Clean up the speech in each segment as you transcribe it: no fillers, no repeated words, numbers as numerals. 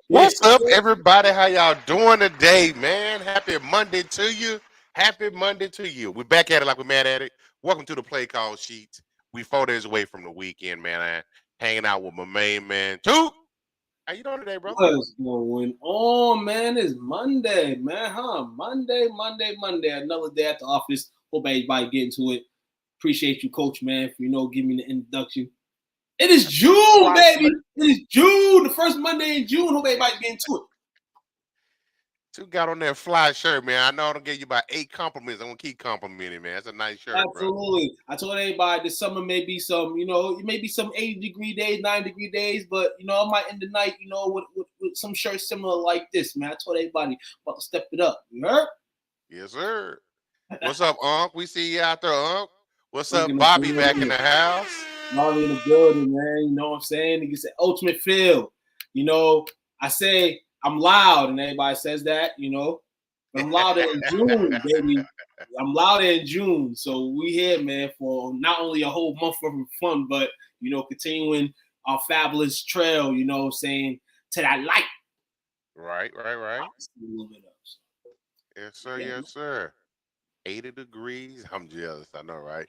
What's up, everybody? How y'all doing today, man? Happy Monday to you. Happy Monday to you. We're back at it like we're mad at it. Welcome to the play call sheets. We 4 days away from the weekend, man. Hanging out with my main man, Toot. How you doing today, bro? What's going on, man? It's Monday, man, huh? Monday. Another day at the office. Hope everybody get into it. Appreciate you, Coach, man, for, giving me the introduction. It is June, baby. It is June. The first Monday in June. Hope everybody get into it. Toot got on that fly shirt, man. I know I'm going to give you about 8 compliments. I'm going to keep complimenting, man. That's a nice shirt, Absolutely. Bro. I told everybody this summer may be some, it may be some 80-degree days, 90-degree days, but, I might end the night, with some shirts similar like this, man. I told everybody about to step it up. You heard? Yes, sir. What's up, Unc? We see you out there, Unc. What's up, Bobby, back in the house? Marvin in the building, man. You know what I'm saying? He gets an ultimate feel. I say I'm loud, and everybody says that, But I'm louder in June, baby. I'm louder in June. So we here, man, for not only a whole month of fun, but, continuing our fabulous trail, saying to that light. Right. A little bit up, so. Yes, sir. Yeah. Yes, sir. 80 degrees. I'm jealous. I know, right?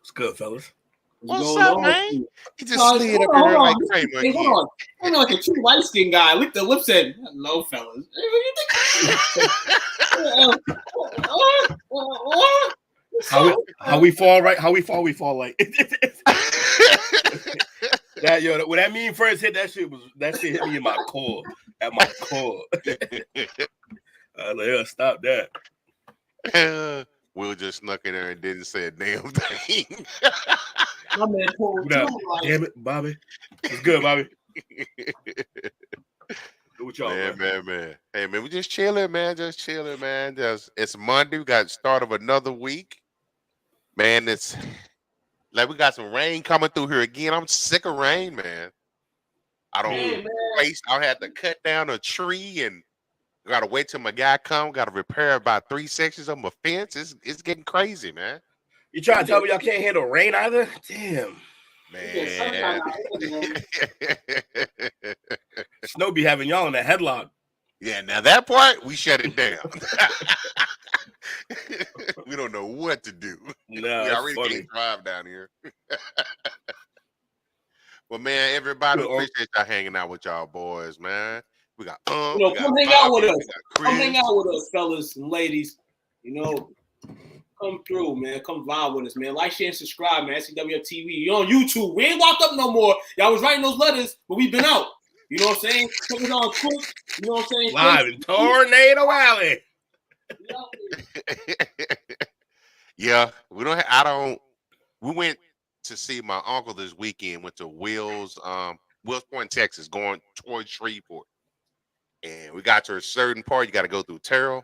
It's good, fellas. What's up, man? He just slid up in there like Kramer. Hey, hold on. I'm like a true light-skinned guy. Licked the lips and hello, fellas. How we fall right? How we fall like that, yo. When that meme first hit, that shit hit me in my core. At my core. I was like, yo, stop that. Will just snuck in there and didn't say a damn thing. My man, damn it, Bobby. It's good, Bobby. What y'all, man. Hey, man, we just chilling, man. It's Monday. We got the start of another week. Man, it's like we got some rain coming through here again. I'm sick of rain, man. I had to cut down a tree and gotta wait till my guy come. Gotta repair about 3 sections of my fence. It's getting crazy, man. You trying to tell me y'all can't handle rain either? Damn, man. Snow be having y'all in a headlock. Yeah, now that part we shut it down. We don't know what to do. No, we already can't drive down here. Well, man, everybody appreciate y'all hanging out with y'all boys, man. We got come hang out with us. Come hang out with us, fellas and ladies. Come through, man. Come vibe with us, man. Like, share, and subscribe, man. STWF TV. You're on YouTube. We ain't locked up no more. Y'all was writing those letters, but we've been out. You know what I'm saying? Check us on Twitch. You know what I'm saying? Live in Tornado Alley. Yeah, we went to see my uncle this weekend. Went to Wills Point, Texas, going towards Shreveport. And we got to a certain part. You got to go through Terrell.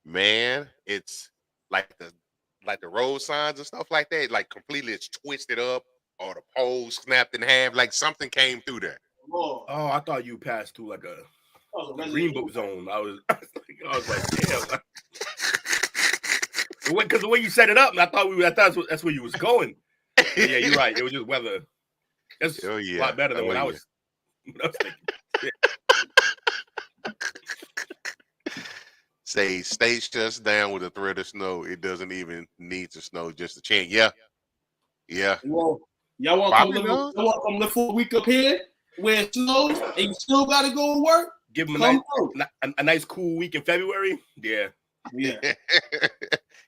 Man, it's like the road signs and stuff like that. Like completely, it's twisted up, or the poles snapped in half. Like something came through there. Oh, I thought you passed through like a green book zone. I was like, damn. Because the way you set it up, and I thought that's where you was going. But yeah, you're right. It was just weather. That's a lot better than what I was thinking. Say state shuts down with a threat of snow. It doesn't even need to snow, just a chance. Yeah. Well, y'all want to come live for a week up here where it snows and you still got to go to work? Give them a nice cool week in February. Yeah.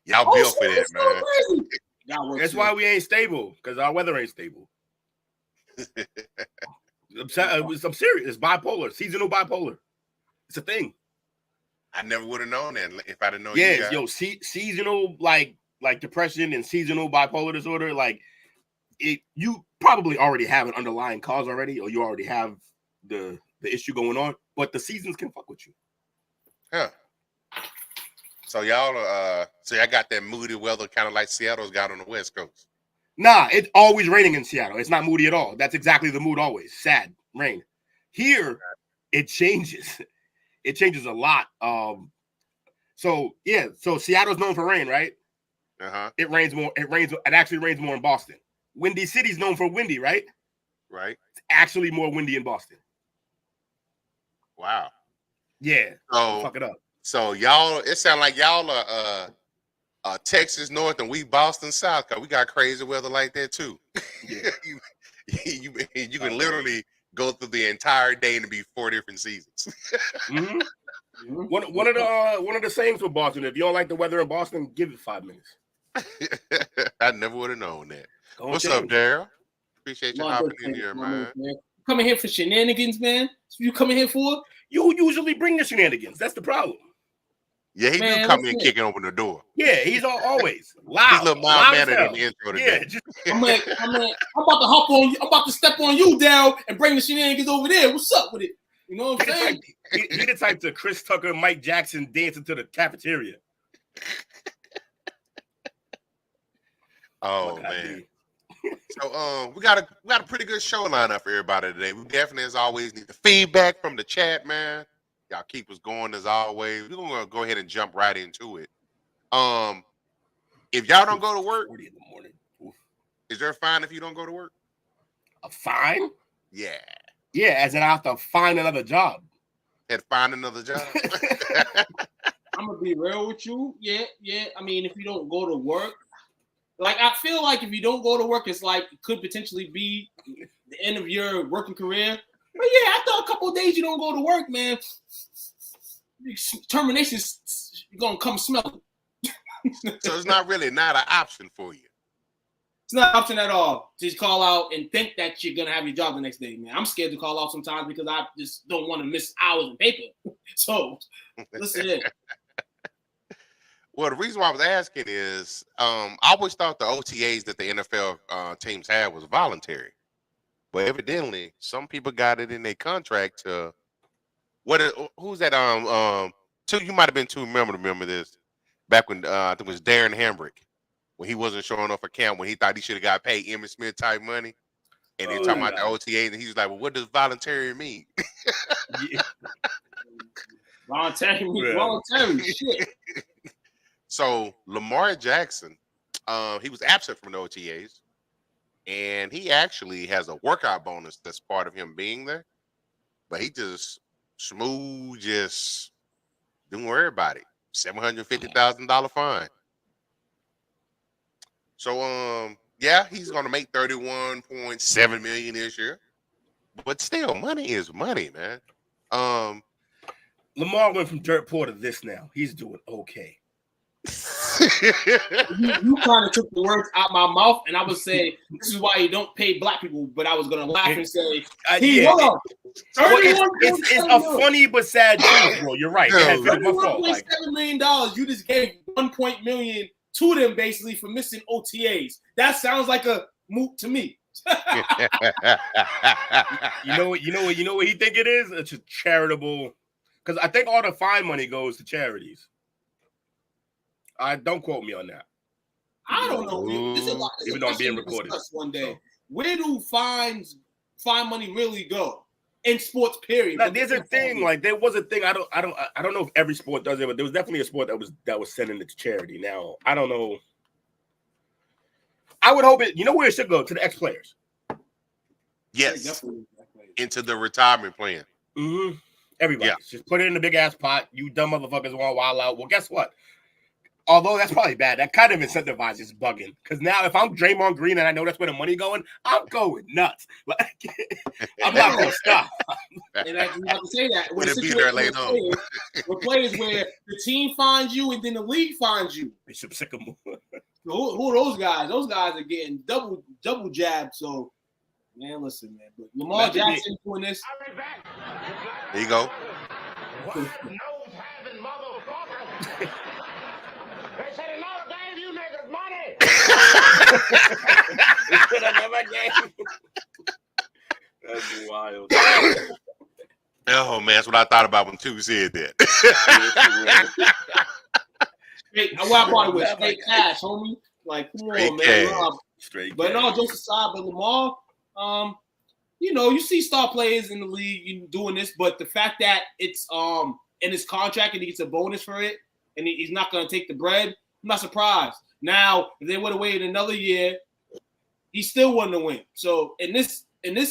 Y'all built for that, man. That's why we ain't stable, because our weather ain't stable. I'm serious. It's bipolar, seasonal bipolar. It's a thing. I never would have known that if I didn't know. Yeah, seasonal like depression and seasonal bipolar disorder. Like you probably already have an underlying cause already, or you already have the issue going on. But the seasons can fuck with you. Yeah. So y'all got that moody weather, kind of like Seattle's got on the West Coast. Nah, it's always raining in Seattle. It's not moody at all. That's exactly the mood always. Sad, rain. Here, it changes. It changes a lot. So Seattle's known for rain, right? It rains more. It actually rains more in Boston. Windy City's known for windy, right? Right. It's actually more windy in Boston. Wow. Yeah. So fuck it up. So y'all, it sounds like y'all are Texas North and we Boston South, because we got crazy weather like that too. Yeah. you can literally go through the entire day and be 4 different seasons. Mm-hmm. One of the sayings for Boston: if you don't like the weather in Boston, give it 5 minutes. I never would have known that. What's change. up, Daryl? Appreciate you hopping in here, man. Coming here for shenanigans, man. That's what you coming here for? You usually bring the shenanigans. That's the problem. Yeah, he do come in kicking open the door. Yeah, he's always loud. He's a little mild-mannered in the intro today. Yeah, I'm about to hop on you. I'm about to step on you, Daryl, and bring the shenanigans over there. What's up with it? You know what I'm saying? He the type to Chris Tucker, Mike Jackson dancing to the cafeteria. Oh man. So we got a pretty good show lineup for everybody today. We definitely, as always, need the feedback from the chat, man. Y'all keep us going as always. We're gonna go ahead and jump right into it. If y'all don't go to work, 40 in the morning. is there a fine if you don't go to work? A fine? Yeah. Yeah, as in I have to find another job. And find another job. I'm gonna be real with you. Yeah. I mean, if you don't go to work, like I feel like if you don't go to work, it's like it could potentially be the end of your working career. But yeah, after a couple of days you don't go to work, man, termination's gonna come smelling. So it's not really not an option for you. It's not an option at all. Just call out and think that you're gonna have your job the next day, man. I'm scared to call out sometimes because I just don't want to miss hours in paper. So listen in. Well, the reason why I was asking is I always thought the OTAs that the NFL teams had was voluntary. But evidently, some people got it in their contract to who's that? You might have been too remember this back when I think it was Darren Hambrick when he wasn't showing up for camp when he thought he should have got paid Emmitt Smith type money, and they talking about the OTAs, and he was like, "Well, what does voluntary mean?" Voluntary shit. So Lamar Jackson, he was absent from the OTAs. And he actually has a workout bonus that's part of him being there. But he just smooth, just don't worry about it. $750,000 fine. So yeah, he's gonna make $31.7 million this year. But still, money is money, man. Lamar went from dirt poor to this now. He's doing okay. you kind of took the words out my mouth, and I would say this is why you don't pay black people. But I was gonna laugh and say, it's a funny but sad truth, bro. You're right. $31.7 million. You just gave $1 million to them basically for missing OTAs. That sounds like a moot to me. You know what he think it is? It's a charitable, because I think all the fine money goes to charities. Don't quote me on that. I don't know. Even though I'm being recorded. One day, where do fine money really go in sports? Period. Now, there's a thing. Like there was a thing. I don't know if every sport does it, but there was definitely a sport that was sending it to charity. Now I don't know. I would hope it. You know where it should go? To the ex-players. Yes. Into the retirement plan. Mm-hmm. Everybody just put it in a big ass pot. You dumb motherfuckers want to wild out. Well, guess what? Although that's probably bad, that kind of incentivizes bugging. Because now if I'm Draymond Green and I know that's where the money going, I'm going nuts. Like, I'm not going to stop. And I have to say that. When be there later on. With players where the team finds you and then the league finds you. Bishop Sycamore. Who are those guys? Those guys are getting double jab. So, man, listen, man. But Lamar Jackson doing this. There you go. They said he never gave you niggas money. He said I never gave. That's wild. Oh man, that's what I thought about when Two said that. Hey, I bought it with straight cash, homie. Like, come on, man. Straight but no, jokes aside, but Lamar, you know, you see star players in the league doing this, but the fact that it's in his contract and he gets a bonus for it, and he's not going to take the bread, I'm not surprised. Now, if they would have waited another year, he still wouldn't have win. So in this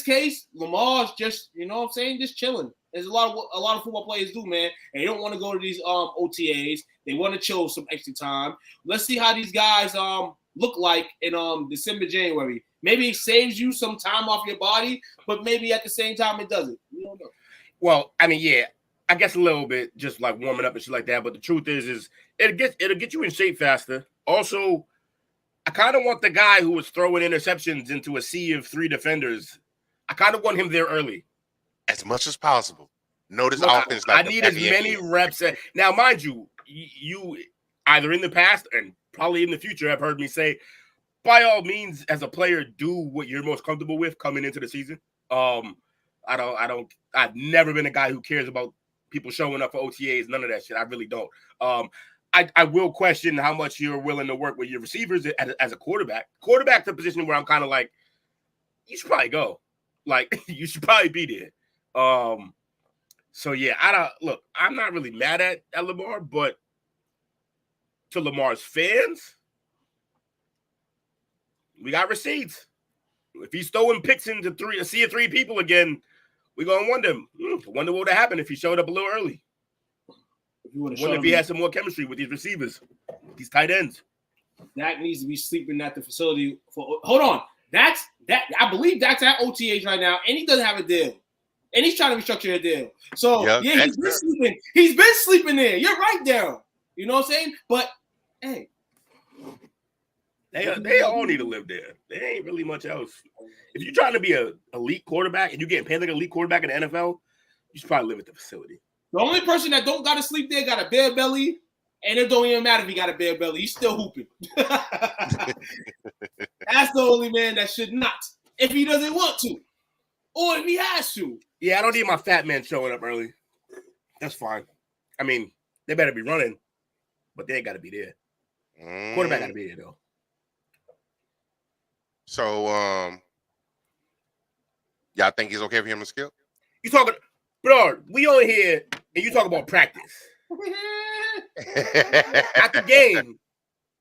case, Lamar's just, you know what I'm saying, just chilling. There's a lot of football players do, man. And they don't want to go to these OTAs. They want to chill some extra time. Let's see how these guys look like in December, January. Maybe it saves you some time off your body, but maybe at the same time it doesn't. You don't know. Well, I mean, yeah, I guess a little bit, just like warming up and shit like that. But the truth is it'll get you in shape faster. Also, I kind of want the guy who was throwing interceptions into a sea of 3 defenders. I kind of want him there early. As much as possible. Notice Look, offense. I need as many reps. Now, mind you, you either in the past and probably in the future have heard me say, by all means, as a player, do what you're most comfortable with coming into the season. I've never been a guy who cares about people showing up for OTAs, none of that shit. I really don't. I will question how much you're willing to work with your receivers as a quarterback. Quarterback's the position where I'm kind of like, you should probably go. Like, you should probably be there. So yeah, I'm not really mad at Lamar, but to Lamar's fans, we got receipts. If he's throwing picks into a sea of 3 people again, we're gonna wonder what would have happened if he showed up a little early. Wonder if he had some more chemistry with these receivers, these tight ends. Dak needs to be sleeping at the facility for. Hold on, I believe Dak's at OTAs right now, and he doesn't have a deal, and he's trying to restructure a deal. So yeah, he's been sleeping. He's been sleeping there. You're right, Darren. You know what I'm saying? But hey, they all need to live there. There ain't really much else. If you're trying to be an elite quarterback and you're getting paid like an elite quarterback in the NFL, you should probably live at the facility. The only person that don't got to sleep there got a bare belly, and it don't even matter if he got a bare belly. He's still hooping. That's the only man that should not, if he doesn't want to, or if he has to. Yeah, I don't need my fat man showing up early. That's fine. I mean, they better be running, but they ain't got to be there. Quarterback got to be there, though. So, y'all think it's okay for him to skip? You talking, bro? We on here and you talk about practice, not the game,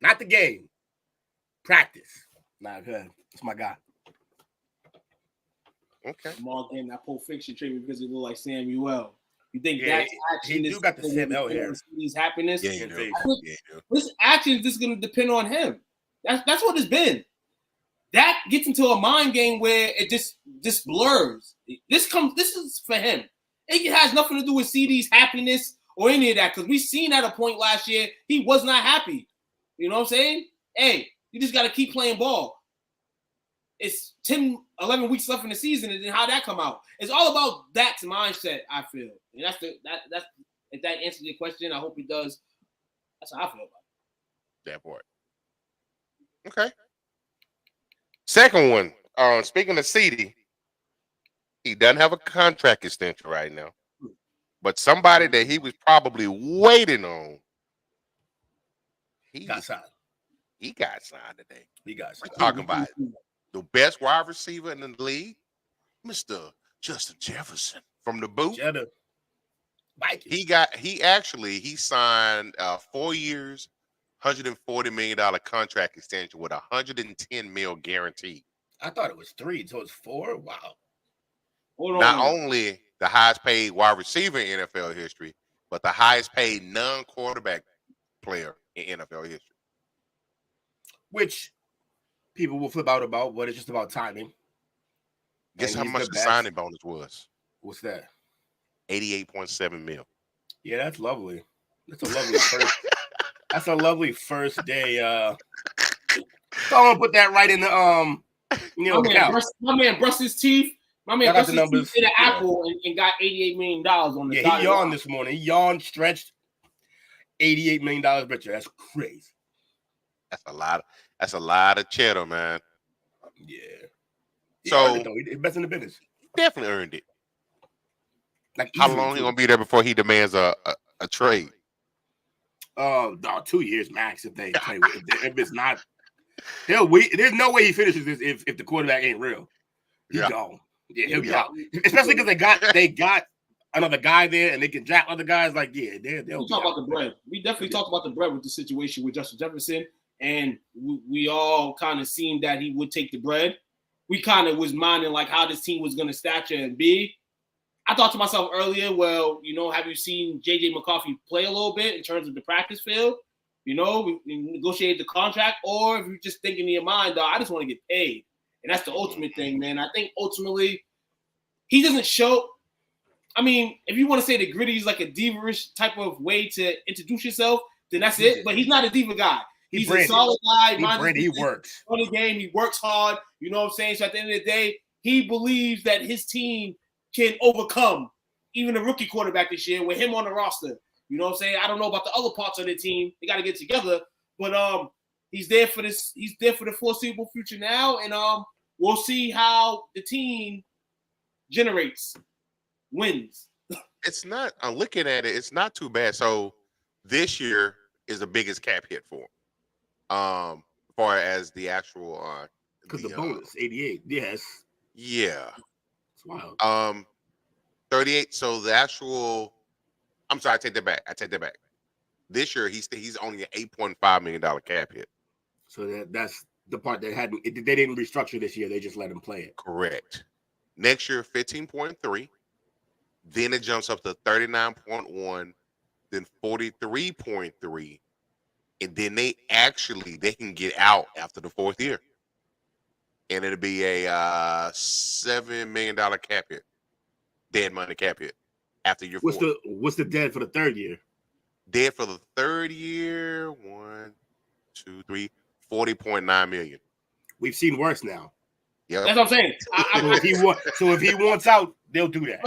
not the game. Practice. Nah, good. That's my guy. Okay. Lamar getting that Pulp Fiction treatment because he look like Samuel. You think that's action? You got the Samuel here. His happiness. Yeah, This action is just going to depend on him. That's what it's been. That gets into a mind game where it just blurs. This is for him. It has nothing to do with CD's happiness or any of that, because we seen at a point last year he was not happy. You know what I'm saying? Hey, you just got to keep playing ball. It's 10, 11 weeks left in the season, and then how that come out? It's all about that mindset, I feel. And that's if that answers your question, I hope it does. That's how I feel about it. That part. Okay. Second one. Speaking of CD, he doesn't have a contract extension right now, but somebody that he was probably waiting on, he got signed. He got signed today. He got signed. We're talking about the best wide receiver in the league, Mr. Justin Jefferson from the boot. He signed 4 years, $140 million contract extension with $110 million guaranteed. I thought it was 3, so it's 4. Wow. Not only the highest paid wide receiver in NFL history, but the highest paid non-quarterback player in NFL history. Which people will flip out about, but it's just about timing. Guess how much the signing bonus was? What's that? $88.7 million. Yeah, that's lovely. That's a lovely first. That's a lovely first day. So I'm gonna put that right in the my man brushed his teeth. My man brushed his teeth in the apple and got $88 million on the. Yeah, he yawned this morning. He yawned, stretched. $88 million richer. That's crazy. That's a lot of cheddar, man. Yeah. So he's best in the business. Definitely earned it. Like, how long he gonna be there before he demands a trade? 2 years max. If they play with, if it's not, there's no way he finishes this if the quarterback ain't real. He's gone. Yeah, he'll be out. Especially because they got another guy there and they can draft other guys, like they'll we talk about the bread. We definitely talked about the bread with the situation with Justin Jefferson, and we all kind of seen that he would take the bread. We kind of was minding like how this team was going to stature and be. I thought to myself earlier, well, have you seen JJ McCarthy play a little bit in terms of the practice field? We negotiated the contract, or if you're just thinking in your mind, I just want to get paid. And that's the ultimate thing, man. I think ultimately he doesn't show. I mean, if you want to say the gritty is like a diva-ish type of way to introduce yourself, then that's it. But he's not a diva guy. He's a solid guy. He works. On the game, he works hard. You know what I'm saying? So at the end of the day, he believes that his team can overcome even a rookie quarterback this year with him on the roster. You know what I'm saying? I don't know about the other parts of the team. They got to get together. But he's there for this. He's there for the foreseeable future now. And we'll see how the team generates wins. It's not. I'm looking at it. It's not too bad. So this year is the biggest cap hit for him. As far as the actual because the bonus 88. Yes. Yeah. It's wild. 38. So the actual. I'm sorry. I take that back. This year he's only an $8.5 million cap hit. So that's the part that they didn't restructure this year. They just let him play it. Correct. Next year 15.3. Then it jumps up to 39.1. Then 43.3. And then they can get out after the fourth year. And it'll be a $7 million cap hit. Dead money cap hit after year four. What's the dead for the third year? Dead for the third year, 40.9 million. We've seen worse now. Yeah, that's what I'm saying. So if he wants out, they'll do that.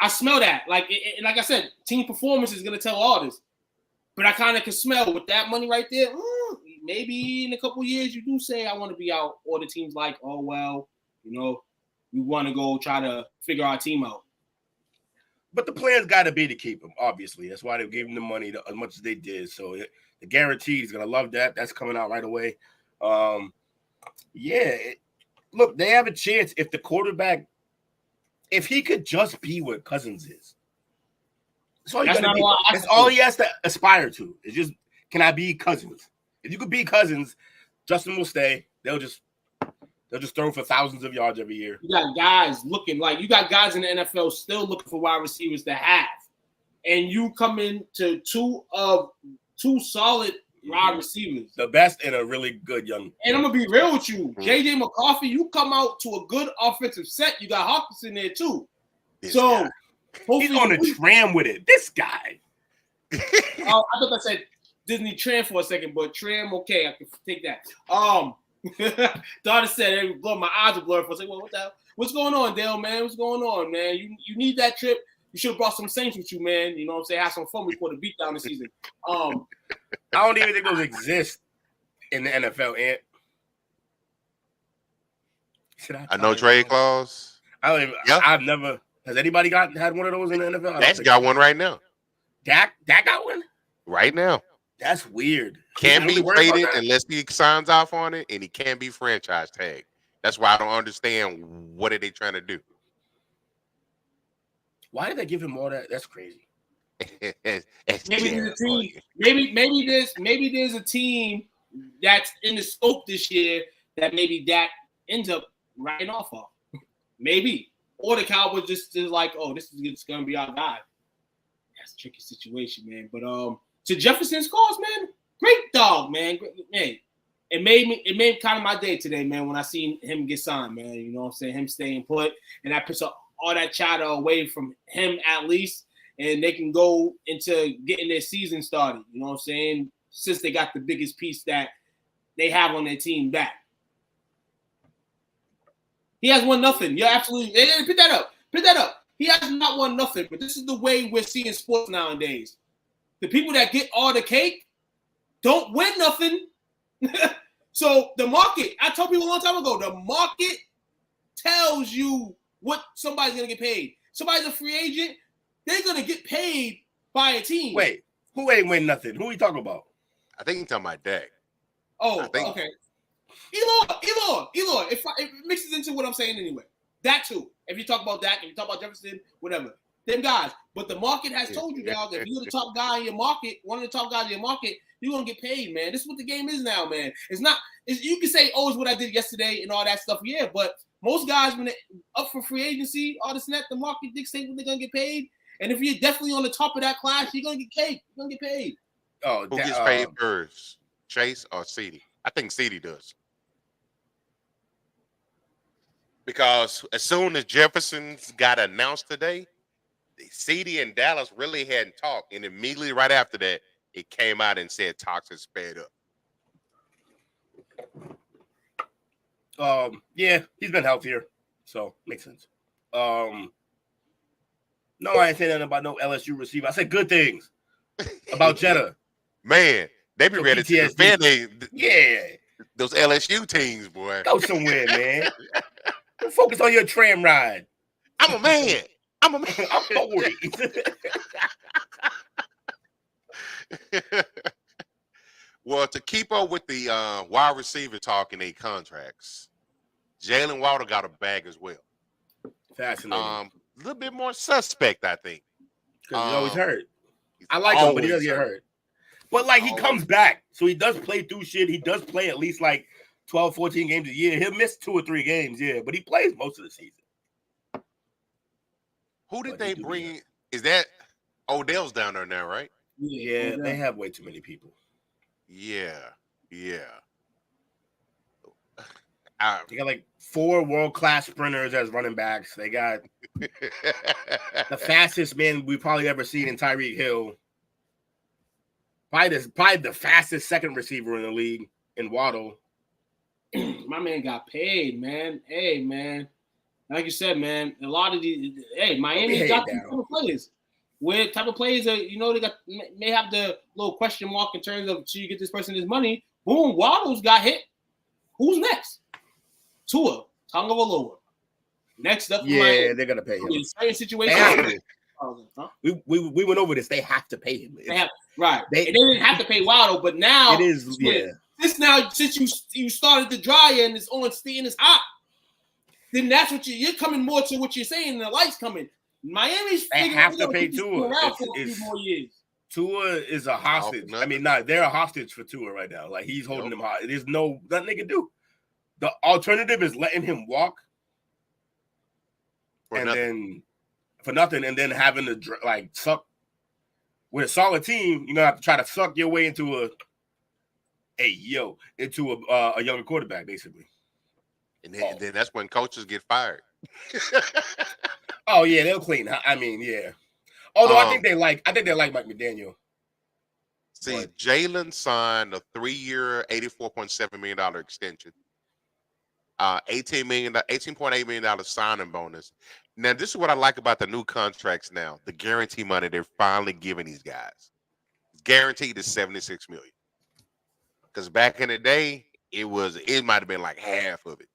I smell that. Like I said, team performance is gonna tell all this. But I kind of can smell with that money right there. Maybe in a couple years you do say I want to be out, or the team's like, oh well, we want to go try to figure our team out. But the plan's got to be to keep him. Obviously, that's why they gave him the money as much as they did. So the guarantee he's gonna love that. That's coming out right away. Look, they have a chance if the quarterback, if he could just be what Cousins is. That's all he has to aspire to. It's just, can I be Cousins? If you could be Cousins, Justin will stay. They'll just throw for thousands of yards every year. You got guys in the NFL still looking for wide receivers to have, and you come into two solid wide receivers, the best and a really good young. And I'm gonna be real with you, JJ McCarthy. You come out to a good offensive set. You got Hawkins in there too. He's on a tram with it. This guy. I thought I said Disney tram for a second, but tram, okay, I can take that. Daughter said, hey, my eyes are blurred for a second. Well, what the hell? What's going on, Dale, man? What's going on, man? You need that trip. You should have brought some Saints with you, man. You know what I'm saying? Have some fun before the beatdown this season. I don't even think those exist in the NFL, Ant. I know trade clause. I've never. Has anybody had one of those in the NFL? Dak's got one right now. Dak got one? Right now. That's weird. Can't be traded unless he signs off on it, and he can't be franchise tagged. That's why I don't understand what are they trying to do. Why did they give him all that? That's crazy. Maybe there's a team. Maybe there's a team that's in the scope this year that maybe Dak ends up writing off of. Maybe. Or the Cowboys just like, oh, this is gonna be our guy. That's a tricky situation, man. But to Jefferson's cause, man, great dog, man. It made kind of my day today, man, when I seen him get signed, man. You know what I'm saying? Him staying put, and I puts all that chatter away from him at least, and they can go into getting their season started. You know what I'm saying? Since they got the biggest piece that they have on their team back. He has won nothing. You're absolutely pick that up. He has not won nothing, but this is the way we're seeing sports nowadays. The people that get all the cake don't win nothing. So the market, I told people a long time ago, the market tells you what somebody's going to get paid. Somebody's a free agent, they're going to get paid by a team. Wait, who ain't win nothing? Who are you talking about? I think you're talking about Dak. Oh, okay. Elor. It mixes into what I'm saying anyway. That too. If you talk about Dak, if you talk about Jefferson, whatever. them guys. But the market has told you now that if you're the top guy in your market, one of the top guys in your market, you're gonna get paid, man. This is what the game is now, man. It's not. You can say, "Oh, it's what I did yesterday" and all that stuff. Yeah, but most guys, when they're up for free agency, all this and that, the market dictates what they're gonna get paid. And if you're definitely on the top of that class, you're gonna get cake. You're gonna get paid. Oh, who gets paid first, Chase or Speedy? I think Speedy does. Because as soon as Jefferson's got announced today, CD and Dallas really hadn't talked, and immediately right after that, it came out and said talks had sped up. Yeah, he's been healthier, so makes sense. No, I ain't saying nothing about no LSU receiver. I said good things about Jetta. Man, they be ready to defend those LSU teams, boy. Go somewhere, man. Focus on your tram ride. I'm a man. I'm 40. Well, to keep up with the wide receiver talk in their contracts, Jaylen Waddle got a bag as well. Fascinating. A little bit more suspect, I think. Because he's always hurt. I like him, but he does get hurt. But, like, he comes back. So he does play through shit. He does play at least, like, 12, 14 games a year. He'll miss 2 or 3 games, yeah. But he plays most of the season. Who did they bring? Is that Odell's down there now, right? Yeah, they have way too many people. Yeah. They got like 4 world-class sprinters as running backs. They got the fastest man we've probably ever seen in Tyreek Hill. Probably the fastest second receiver in the league in Waddle. My man got paid, man. Hey, man. Like you said, man, a lot of these, Miami got these type of players. Where type of players are, they may have the little question mark in terms of, should you get this person his money? Boom, Waddle's got hit. Who's next? Tua, Tagovailoa. Next up, they're gonna pay him. In certain situations, we went over this. They have to pay him. Right. They didn't have to pay Waddle, but now it is. Since you started the dryer and it's on steam, it's hot. Then that's what you're coming more to what you're saying. The lights coming. Miami's they have to pay Tua around for a few more years. Tua is a hostage. I mean, they're a hostage for Tua right now. Like he's holding them high. There's nothing they can do. The alternative is letting him walk, for nothing, and then having to suck. With a solid team, you're gonna have to try to suck your way into a younger quarterback, basically. And then that's when coaches get fired. Oh yeah, they'll clean. I mean, yeah. Although I think they like Mike McDaniel. See, Jaylen signed a 3-year, $84.7 million extension. $18.8 million signing bonus. Now, this is what I like about the new contracts now. The guarantee money they're finally giving these guys. It's guaranteed to $76 million. Because back in the day, it might have been like half of it.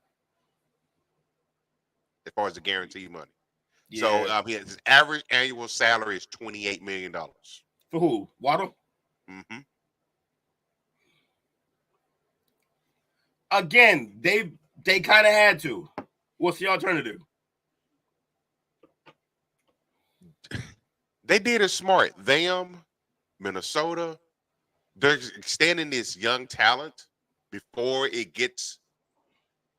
As far as the guaranteed money. Yeah. So his average annual salary is $28 million. For who? Waddle? Mm-hmm. Again, they kind of had to. What's the alternative? They did it smart. Them, Minnesota, they're extending this young talent before it gets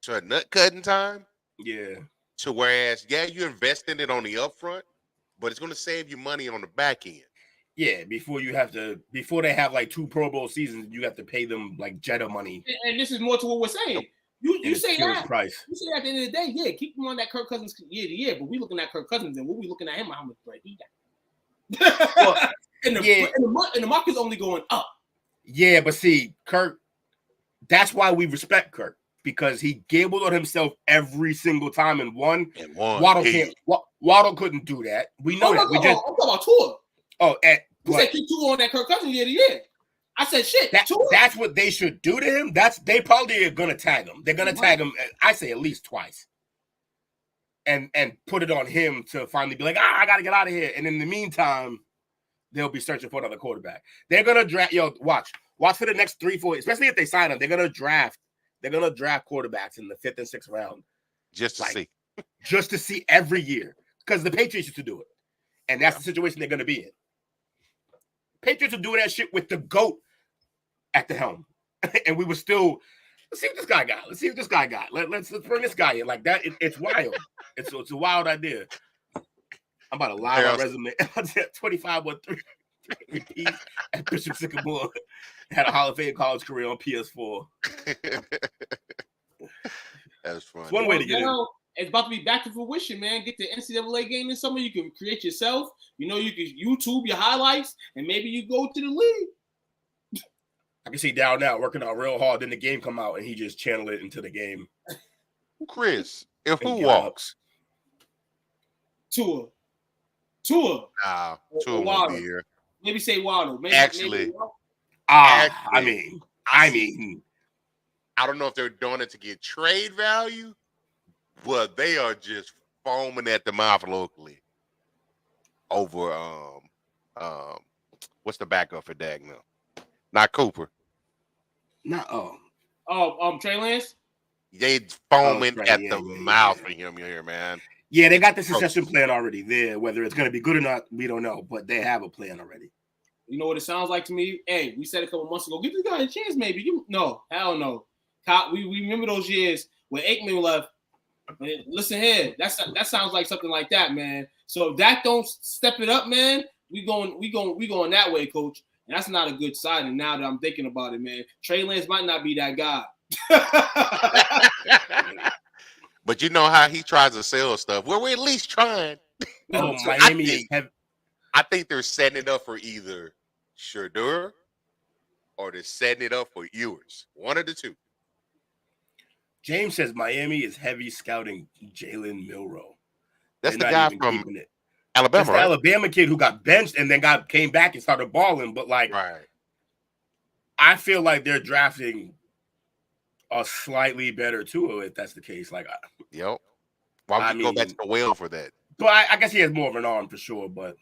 to a nut cutting time. Yeah. To whereas, you invest in it on the upfront, but it's going to save you money on the back end. Yeah, before they have like 2 Pro Bowl seasons, you have to pay them like Jetta money. And this is more to what we're saying. You say that. Price. You say at the end of the day, keep him on that Kirk Cousins year to year, but we looking at Kirk Cousins and what we looking at him, how much bread he got. Well, and the market's only going up. Yeah, but see, Kirk, that's why we respect Kirk. Because he gambled on himself every single time and won. Waddle couldn't do that. We know that. I'm talking about Tua. You said keep Tua on that Kirk Cousins year to year. I said shit. That's what they should do to him. They probably are gonna tag him. They're gonna tag him. I say at least twice. And put it on him to finally be like, I gotta get out of here. And in the meantime, they'll be searching for another quarterback. They're gonna draft. Watch for the next 3-4. Especially if they sign him, they're gonna draft quarterbacks in the 5th and 6th round. Just to see every year. Because the Patriots used to do it. And that's the situation they're going to be in. Patriots are doing that shit with the GOAT at the helm. And we were still, let's see what this guy got. Let's see what this guy got. Let's bring this guy in. Like that, it's wild. It's a wild idea. I'm about to lie my resume. 25-3 repeat at Bishop Sycamore. Had a Hall of Fame college career on PS4. That's funny. It's one way to get in. It's about to be back to fruition, man. Get the NCAA game in summer. You can create yourself. You know, you can YouTube your highlights, and maybe you go to the league. I can see Dow now working out real hard. Then the game come out, and he just channel it into the game. Chris, if who walks? Tua. Nah, Tua won't be here. Maybe say Waddle. Actually, I mean, I don't know if they're doing it to get trade value, but they are just foaming at the mouth locally over what's the backup for Dagnall? Not Cooper. Trey Lance. They foaming at the mouth for him here, man. Yeah, they got the succession plan already there. Whether it's going to be good or not, we don't know. But they have a plan already. You know what it sounds like to me? Hey, we said a couple months ago, give this guy a chance, maybe. No, hell no. We remember those years when Aikman left. Man, listen here, that sounds like something like that, man. So if Dak don't step it up, man, we going that way, coach. And that's not a good sign. And now that I'm thinking about it, man, Trey Lance might not be that guy. But you know how he tries to sell stuff. Well, we're at least trying. Oh, Miami I think they're setting it up for either Shedeur or they're setting it up for Ewers. One of the two. James says Miami is heavy scouting Jaylen Milroe. That's the guy from Alabama, That's the Alabama kid who got benched and then came back and started balling. But I feel like they're drafting a slightly better Tua if that's the case. Yep. Why would you go back to the well for that? But I guess he has more of an arm for sure. But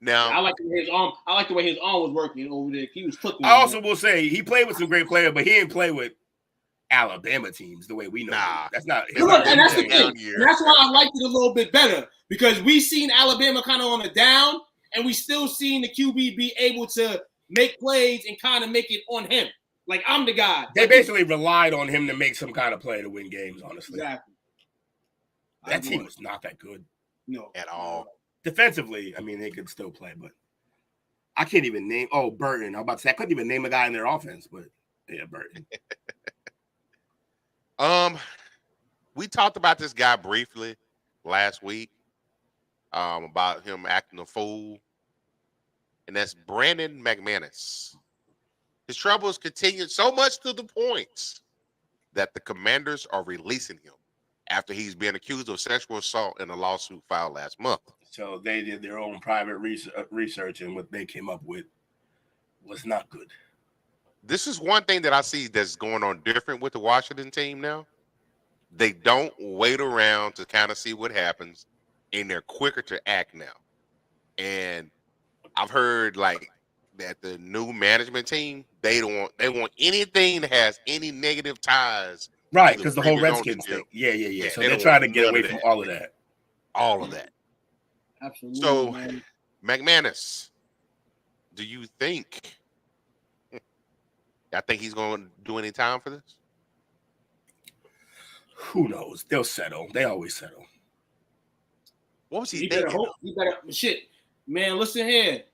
now I like the way his arm. I like the way his arm was working over there. He was cooking. I also will say he played with some great players, but he didn't play with Alabama teams the way we know. Nah, that's not. Look, and that's the thing. And that's why I liked it a little bit better because we seen Alabama kind of on a down, and we still seen the QB be able to make plays and kind of make it on him. Like I'm the guy. They basically relied on him to make some kind of play to win games. Honestly, exactly. That team was not that good. No, at all. Defensively, I mean, they could still play, but I can't even name. Oh, Burton. I'm about to say I couldn't even name a guy in their offense, but yeah, Burton. We talked about this guy briefly last week, about him acting a fool, and that's Brandon McManus. His troubles continued so much to the point that the Commanders are releasing him after he's been accused of sexual assault in a lawsuit filed last month. So they did their own private research, and what they came up with was not good. This is one thing that I see that's going on different with the Washington team now. They don't wait around to kind of see what happens, and they're quicker to act now. And I've heard that the new management team, they want anything that has any negative ties. Right, because the whole Redskins thing. Yeah. So they're trying to get away from all of that. All of that. Absolutely. So, man. McManus, do you think? I think he's going to do any time for this? Who knows? They'll settle. They always settle. What was he better thinking? hope. You better shit, man. Listen here.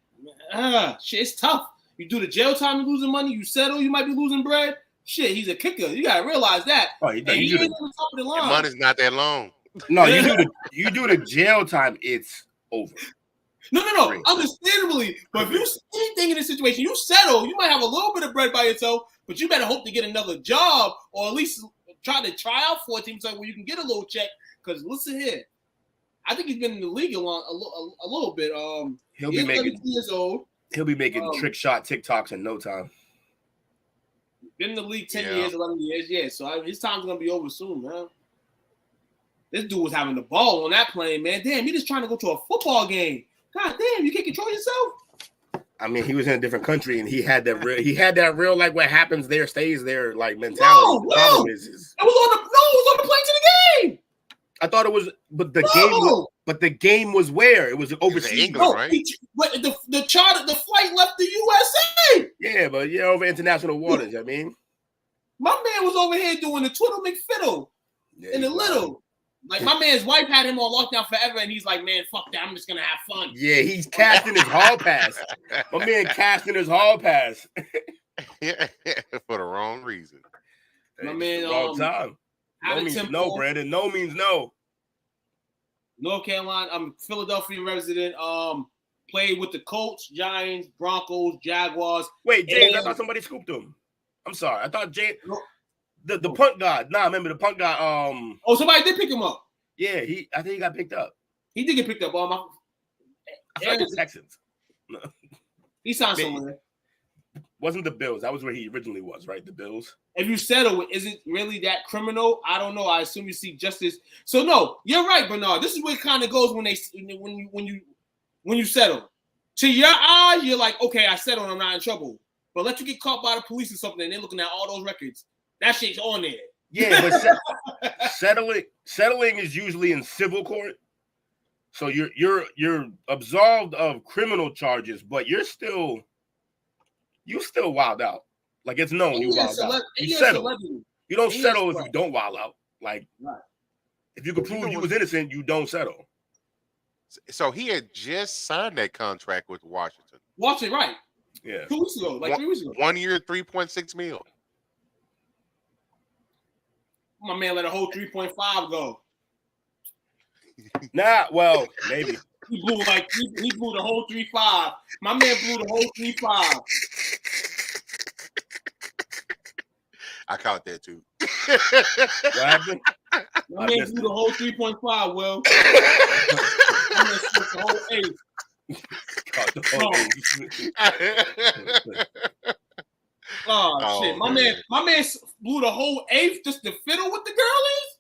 Shit, it's tough. You do the jail time, you're losing money. You settle, you might be losing bread. Shit, he's a kicker. You gotta realize that. Oh, he ain't on the top of the line. Money's not that long. No, you do the jail time. It's over. No. Understandably, but if you anything in this situation, you settle. You might have a little bit of bread by yourself, but you better hope to get another job or at least try out for a team so where you can get a little check. Because listen here, I think he's been in the league a little bit. He'll be making 32 years old. He'll be making trick shot TikToks in no time. Been in the league 10 years, 11 years, yeah. So his time's gonna be over soon, man. This dude was having the ball on that plane, man. Damn, he just trying to go to a football game. God damn, you can't control yourself. I mean, he was in a different country, and he had that real like what happens there stays there like mentality. No, it was on the plane to the game. I thought it was, but the game was where? It was overseas. England, right? But the charter, the flight left the USA. Yeah, but over international waters. I mean, my man was over here doing the Twiddle McFiddle in the little. Like, my man's wife had him on lockdown forever, and he's like, man, fuck that. I'm just going to have fun. Yeah, he's casting his hall pass. My man casting his hall pass. Yeah, for the wrong reason. My man, wrong time. No means no, Brandon. No means no. North Carolina, I'm Philadelphia resident. Played with the Colts, Giants, Broncos, Jaguars. Wait, James, I thought somebody scooped him. I'm sorry. I thought James... The punt guy. Nah, remember the punt guy. Somebody did pick him up. Yeah, I think he got picked up. He did get picked up. I like the Texans. He signed somewhere. Wasn't the Bills? That was where he originally was, right? The Bills. If you settle it, is it really that criminal? I don't know. I assume you seek justice. So no, you're right, Bernard. This is where it kind of goes when you settle. To your eyes, you're like, okay, I settled. I'm not in trouble. But let you get caught by the police or something, and they're looking at all those records. That shit's on there. Yeah, but settling is usually in civil court. So you're absolved of criminal charges, but you still wild out. Like, it's known you wild out. You settle. You don't settle if you don't wild out. Like, if you can prove you was innocent, you don't settle. So he had just signed that contract with Washington. Washington, right? Yeah. 2 weeks ago, 3 weeks ago. 1 year, $3.6 million. My man let a whole 3.5 go. Nah, well, maybe. He blew the whole 3.5. My man blew the whole 3.5. I caught that too. What happened? My man blew the whole 3.5, Will. My man slipped the whole 8. Caught the whole 8. Oh shit! My man blew the whole 8th just to fiddle with the girl is.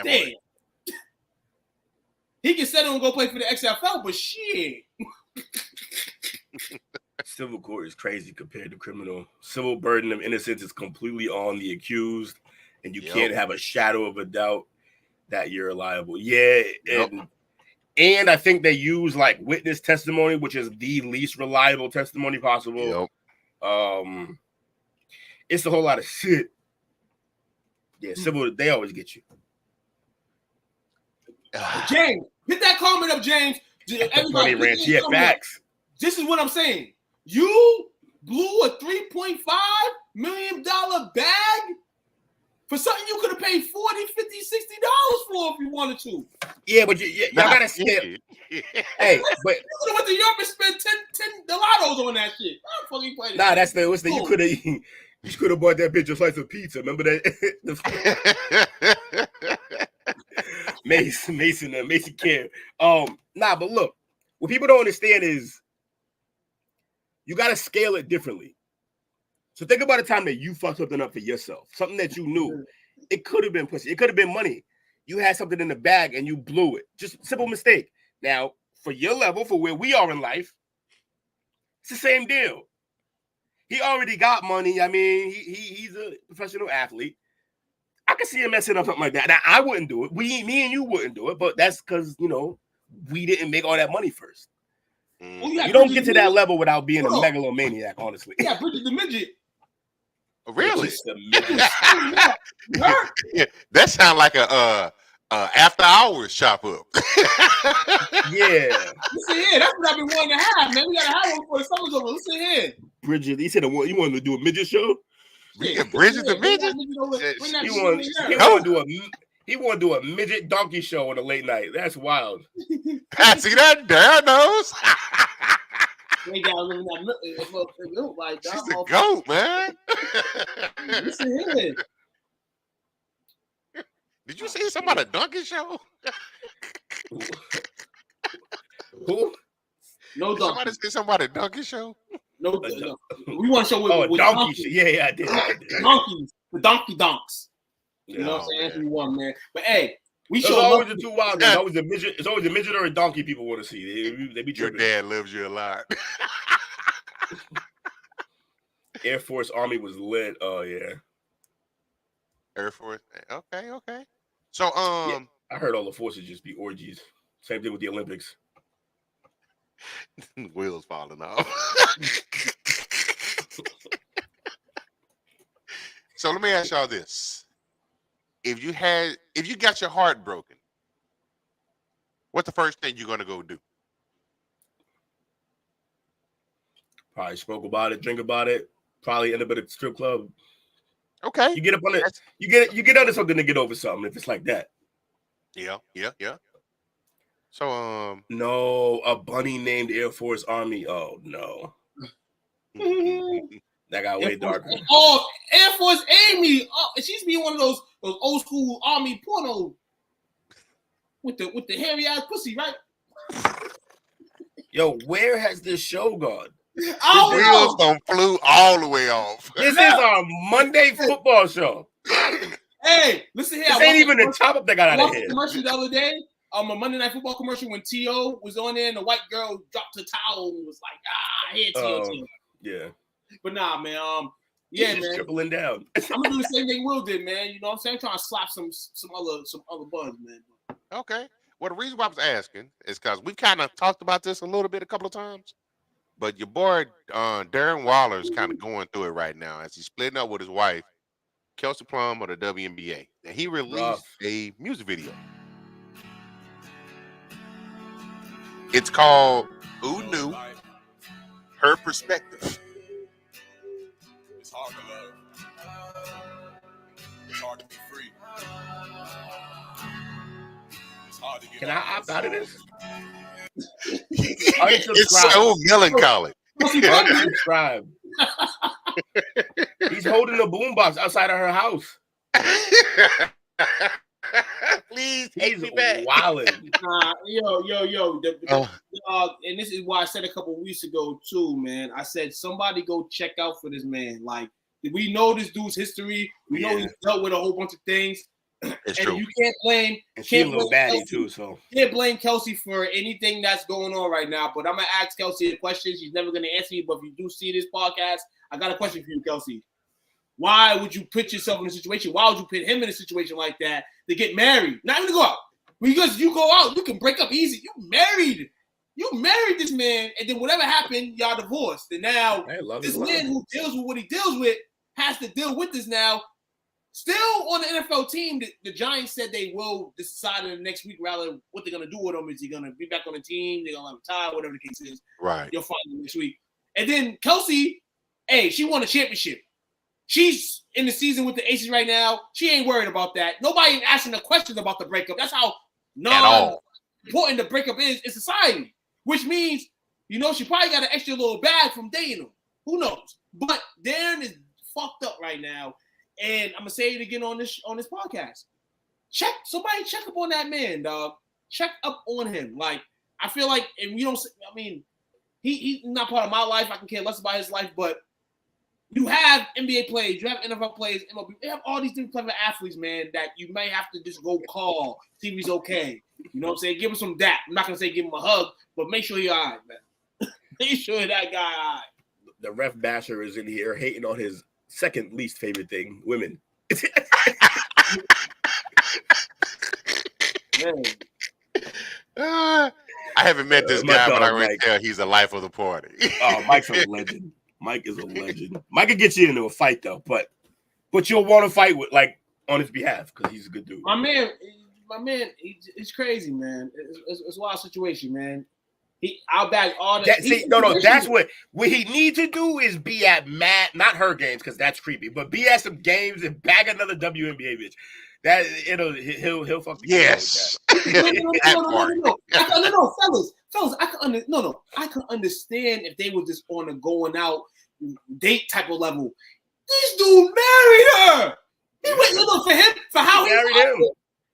Damn. He can settle and go play for the XFL, but shit. Civil court is crazy compared to criminal. Civil burden of innocence is completely on the accused, and you can't have a shadow of a doubt that you're liable. Yeah, and I think they use like witness testimony, which is the least reliable testimony possible. It's a whole lot of shit. Yeah, civil, they always get you. James, hit that comment up, James. Everybody ranch. Yeah, facts. This is what I'm saying. You blew a $3.5 million bag for something you could have paid $40, $50, $60 for if you wanted to. Yeah, but y'all gotta skip. Hey, but you could have went to Europe and spent $10 on that shit. Nah, that's the you could have bought that bitch a slice of pizza. Remember that? Mason Care. Nah, but look, what people don't understand is you gotta scale it differently. So think about the time that you fucked something up for yourself, something that you knew. It could have been pussy. It could have been money. You had something in the bag and you blew it. Just simple mistake. Now, for your level, for where we are in life, it's the same deal. He already got money. I mean, he's a professional athlete. I could see him messing up something like that. Now, I wouldn't do it. Me and you wouldn't do it, but that's because, we didn't make all that money first. You don't get to that level without being a megalomaniac, honestly. Yeah, Bridget the Midget. Really? Yeah, that sounds like a after hours shop up. Yeah. Listen here, that's what I've been wanting to have, man. We gotta have one before the summer's over. Listen here. Bridget, he said you wanted to do a midget show? Yeah, Bridget the Midget? He want to do a midget donkey show on a late night. That's wild. I see that. Darren knows. They got living that like she's the goat, man. Listen here. Did you see somebody donkey show? Who? No donkey. Somebody see somebody donkey show? No. We want to show with donkey shit. Yeah, I did. Donkeys, the donkey donks. You know what I'm saying? That's what we want, man. But hey, we show always the two wild guys. It's always a midget or a donkey people want to see. They be tripping. Your dad loves you a lot. Air Force Army was lit. Oh yeah. Air Force. Okay. So I heard all the forces just be orgies. Same thing with the Olympics. Wheels falling off. So let me ask y'all this: if you got your heart broken, what's the first thing you're gonna go do? Probably smoke about it, drink about it. Probably end up at a strip club. Okay, You get up on it. You get under something to get over something. If it's like that. Yeah. So no, a bunny named Air Force Army. Oh no. That got way darker. Oh, Air Force Amy. Oh, she's being one of those old school army porno with the hairy ass pussy, right? Yo, where has this show gone? The wheels don't flew all the way off. This is our Monday football show. Hey, listen here. This ain't even the top up that got out of here. Commercial the other day. A Monday Night Football commercial when T.O. was on there and the white girl dropped her towel and was like, here, T.O. Yeah. But nah, man. Yeah, just man. Tripling down. I'm gonna do the same thing Will did, man. You know what I'm saying? I'm trying to slap some other buns, man. Okay. Well, the reason why I was asking is because we've kind of talked about this a little bit a couple of times. But your boy Darren Waller is kind of going through it right now as he's splitting up with his wife, Kelsey Plum of the WNBA. And he released a music video. It's called Who Knew? Her Perspective. It's hard to love. It's hard to be free. It's hard to get. Can I opt out of this? It's so melancholy. Unsubscribe. He's holding the boombox outside of her house. Please take me back. Wildin'. Yo. And this is why I said a couple of weeks ago too, man. I said somebody go check out for this man. Like, we know this dude's history. We know he's dealt with a whole bunch of things. It's and true. You can't blame. And she's a little baddie too, so can't blame Kelsey for anything that's going on right now. But I'm gonna ask Kelsey a question. She's never gonna answer me. But if you do see this podcast, I got a question for you, Kelsey. Why would you put yourself in a situation? Why would you put him in a situation like that to get married? Not even to go out. Because you go out, you can break up easy. You married this man, and then whatever happened, y'all divorced. And now this man who deals with what he deals with has to deal with this now. Still on the NFL team, the Giants said they will decide in the next week rather what they're going to do with him. Is he going to be back on the team? They're going to have him tie, whatever the case is. Right. You'll find him next week. And then Kelsey, she won a championship. She's in the season with the Aces right now. She ain't worried about that. Nobody ain't asking the questions about the breakup. That's how non-important the breakup is in society. Which means, she probably got an extra little bag from dating him. Who knows? But Darren is fucked up right now. And I'm gonna say it again on this podcast. Somebody check up on that man, dog. Check up on him. Like, I feel like, and we don't. I mean, he's not part of my life. I can care less about his life. But you have NBA players, you have NFL players, MLB. You have all these different type of athletes, man, that you may have to just go call, see if he's okay. You know what I'm saying? Give him some dap. I'm not gonna say give him a hug, but make sure he's all right, man. Make sure that guy all right. The ref basher is in here hating on his second least favorite thing, women. I haven't met this guy, but I already tell he's the life of the party. Oh, Mike's a legend. Mike is a legend. Mike can get you into a fight though, but you'll want to fight with on his behalf because he's a good dude. My man, it's crazy, man. It's a wild situation, man. I'll back all that. That's what he needs to do is be at not her games because that's creepy, but be at some games and bag another WNBA bitch. That he'll fuck the yes. No, fellas, I can understand if they were just on a going out date type of level. This dude married her. He went for him for how he married him.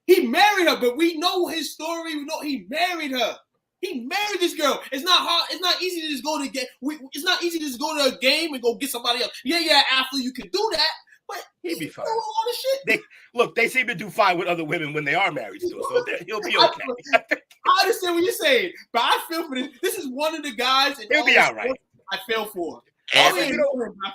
He married her, but we know his story. We know he married her. He married this girl. It's not hard. It's not easy to just go to get. It's not easy to just go to a game and go get somebody else. Yeah, athlete, you can do that, but he'll be fine. All the shit. They seem to do fine with other women when they are married still, so he'll be okay. I understand what you're saying, but I feel for this. This is one of the guys. He'll be all right. I feel for. Also, Anthony,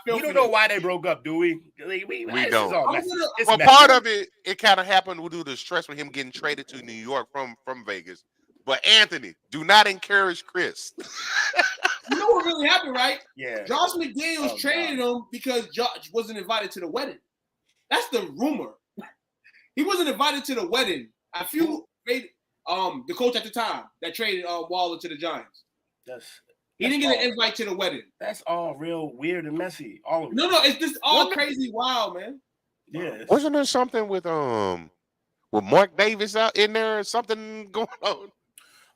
we don't know why they broke up, do we? We This don't. is all messy. It's well, messy. part of it kind of happened due to the stress with him getting traded to New York from Vegas. But Anthony, do not encourage Chris. You know what really happened, right? Yeah. Josh McDaniels traded him because Josh wasn't invited to the wedding. That's the rumor. He wasn't invited to the wedding. I feel the coach at the time that traded Waddle to the Giants. He didn't get an invite to the wedding. That's all real weird and messy. All of it. No, it's just all crazy wild, man. Yeah. Wasn't there something with Mark Davis out in there or something going on?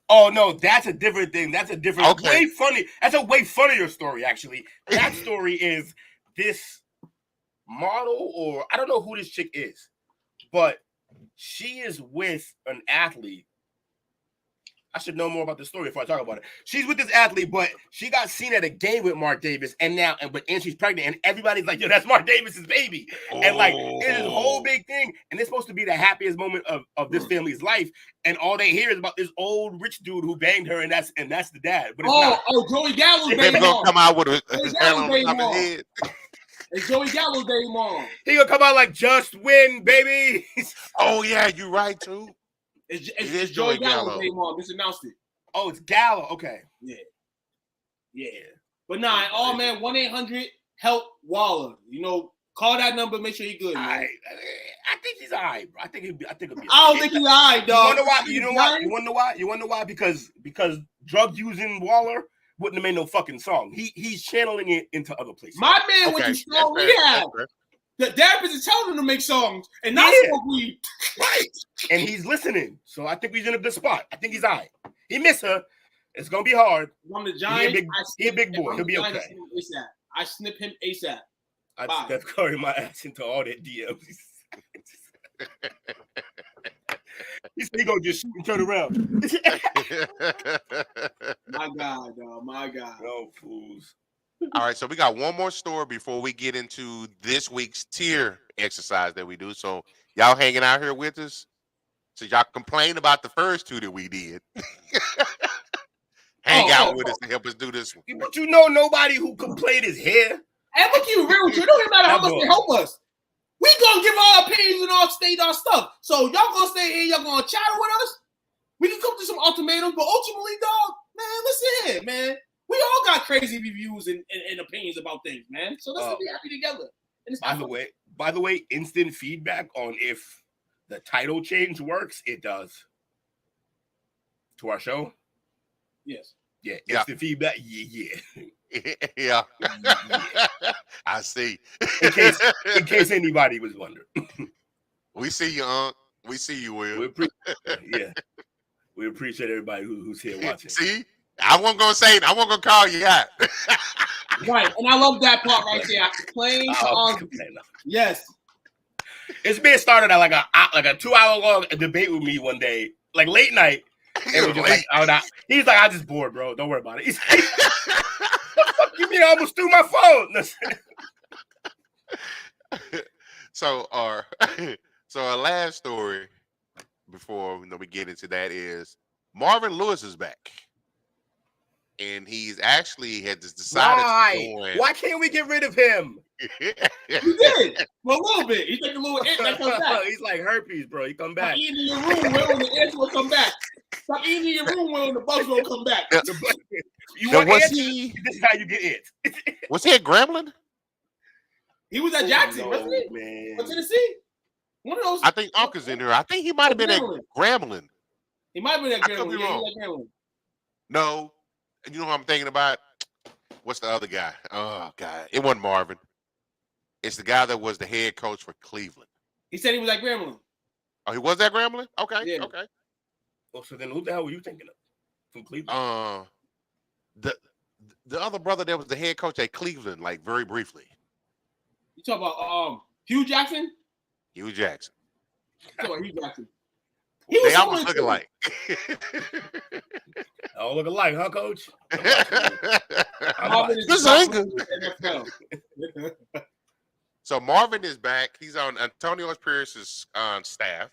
Oh no, that's a different thing. That's a different way funny. That's a way funnier story, actually. That story is this model, or I don't know who this chick is, but she is with an athlete. I should know more about the story before I talk about it. She's with this athlete, but she got seen at a game with Mark Davis, and she's pregnant, and everybody's like, "Yo, that's Mark Davis's baby," and like it's this whole big thing, and it's supposed to be the happiest moment of this family's life, and all they hear is about this old rich dude who banged her, and that's the dad. But it's Joey Gallo's baby They're gonna come out with his hand on baby top of his head. It's Joey Gallo's baby mom. He gonna come out like, "Just win, baby." Oh yeah, you're right too. It's Joey Gallo's baby mom. Just announced it. Oh, it's Gallo. Okay. Yeah. But nah, all man, 1-800-HELP-WALLER. You know, call that number. Make sure he's good. Man. I think he's all right, bro. I think he'll be. I don't think he's all right, dog. You know why? You wanna know why? Because drug using Waller wouldn't have made no fucking song. He's channeling it into other places. My man went to strong rehab. The therapist is telling him to make songs and not smoke weed. Right. And he's listening. So I think he's in a good spot. I think he's all right. He missed her. It's gonna be hard. I'm the Giants. He a big boy. He'll be okay. I snip him ASAP. I Steph Curry my ass into all that DMs. He said he gonna just shoot and turn around. My God, dog. My God. No fools. All right, so we got one more story before we get into this week's tier exercise that we do. So y'all hanging out here with us? So y'all complain about the first two that we did. Hang out with us and help us do this one. But you know nobody who complained is here. And look, you real with you. It don't even matter how much they help us. We gonna give our opinions and our state our stuff. So y'all gonna stay here, y'all gonna chatter with us. We can come to some ultimatums, but ultimately, dog, man, listen here, man. We all got crazy reviews and opinions about things, man. So let's be happy together. By the way, instant feedback on if the title change works. It does. To our show. Yes. Yeah. Instant feedback. Yeah. Yeah. I see. In case anybody was wondering. We see you, Unc. We see you, Will. We appreciate everybody who's here watching. See? I wasn't gonna say it. I wasn't gonna call you out. Right, and I love that part right there. Yes. It's being started at like a 2-hour long debate with me one day, like late night. And we're just like, he's like, I'm just bored, bro. Don't worry about it. He's like, fuck you mean I almost threw my phone. So our last story before we get into that is Marvin Lewis is back. And he's actually had decided Why can't we get rid of him? He did. For a little bit. He took a little hit that comes back. He's like herpes, bro. He come back. Stop eating in your room when the ants will come back. Stop eating in your room when the bugs will come back. You want ants? This is how you get it. Was he at Gremlin? He was at Jackson, wasn't he? Man. Was Tennessee? One of those. I think Uncle's in here. I think he might have been at Gremlin. He might have been at Gremlin. I could be wrong. No. You know who I'm thinking about? What's the other guy? Oh, God. It wasn't Marvin. It's the guy that was the head coach for Cleveland. He said he was at Gremlin. Oh, he was at Gremlin? Okay. Yeah. Okay. Well, so then who the hell were you thinking of from Cleveland? The other brother that was the head coach at Cleveland, like very briefly. You talk about Hugh Jackson? Hugh Jackson. You talk about Hugh Jackson. They almost look alike. All look alike, huh, Coach? So Marvin is back. He's on Antonio Pierce's staff,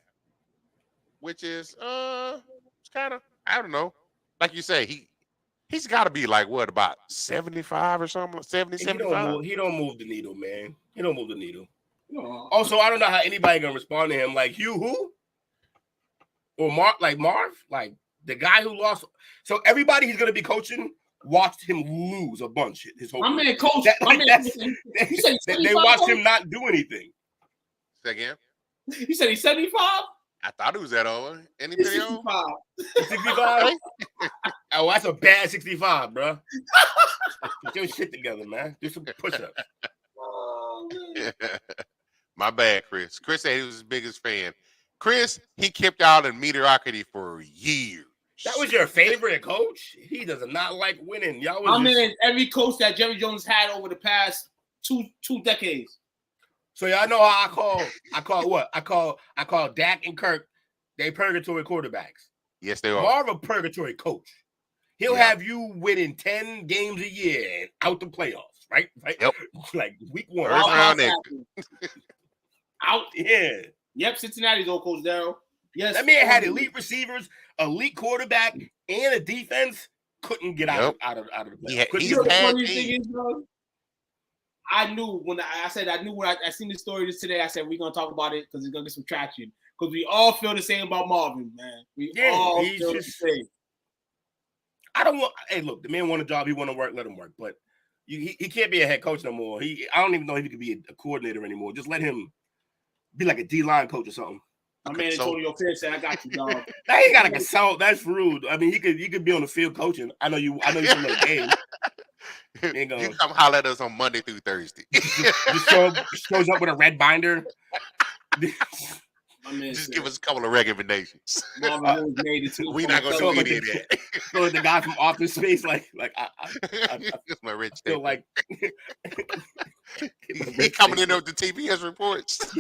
which is it's kind of, I don't know. Like you say, He's got to be like what, about 75 or something, 70, 75. He don't move the needle, man. He don't move the needle. No. Also, I don't know how anybody gonna respond to him. Like you, who? Or Marv, like the guy who lost. So everybody he's gonna be coaching watched him lose a bunch his whole My career. man, coach. That, My like, man, that's, you said he's they 75, watched coach? him not do anything. Say again. You said he's 75? I thought it was that old. Any He's video? 65. 65? Oh, that's a bad 65, bro. Get your shit together, man. Do some push-ups. Oh, man. My bad, Chris. Chris said he was his biggest fan. Chris, he kept out in mediocrity for years. That was your favorite coach? He does not like winning. Y'all My was just... man, every coach that Jerry Jones had over the past two decades. So y'all know how I call Dak and Kirk, they purgatory quarterbacks. Yes, they are. Marvin purgatory coach. He'll have you winning 10 games a year and out the playoffs, right? Yep. Like week 1. First round Out. Yeah. Yep, Cincinnati's old coach Daryl. Yes. That man had elite receivers, elite quarterback, and a defense. Couldn't get out of the playoffs. He's You know the had funniest team. thing is, bro? I knew when I seen the story this today. I said we're gonna talk about it because it's gonna get some traction. Because we all feel the same about Marvin, man. We all feel the same. I don't want. Hey, look, the man want a job. He want to work. Let him work. But he can't be a head coach no more. I don't even know if he could be a coordinator anymore. Just let him be like a D-line coach or something. My man Antonio Pierce said, "I got you, dog." Now he got to consult. That's rude. I mean, he could be on the field coaching. I know you from the game. You come holler at us on Monday through Thursday. Just shows up with a red binder. Just give us a couple of recommendations. We're not gonna do any of that. So the guy from Office Space, I my rich feel like he coming in with the TPS reports.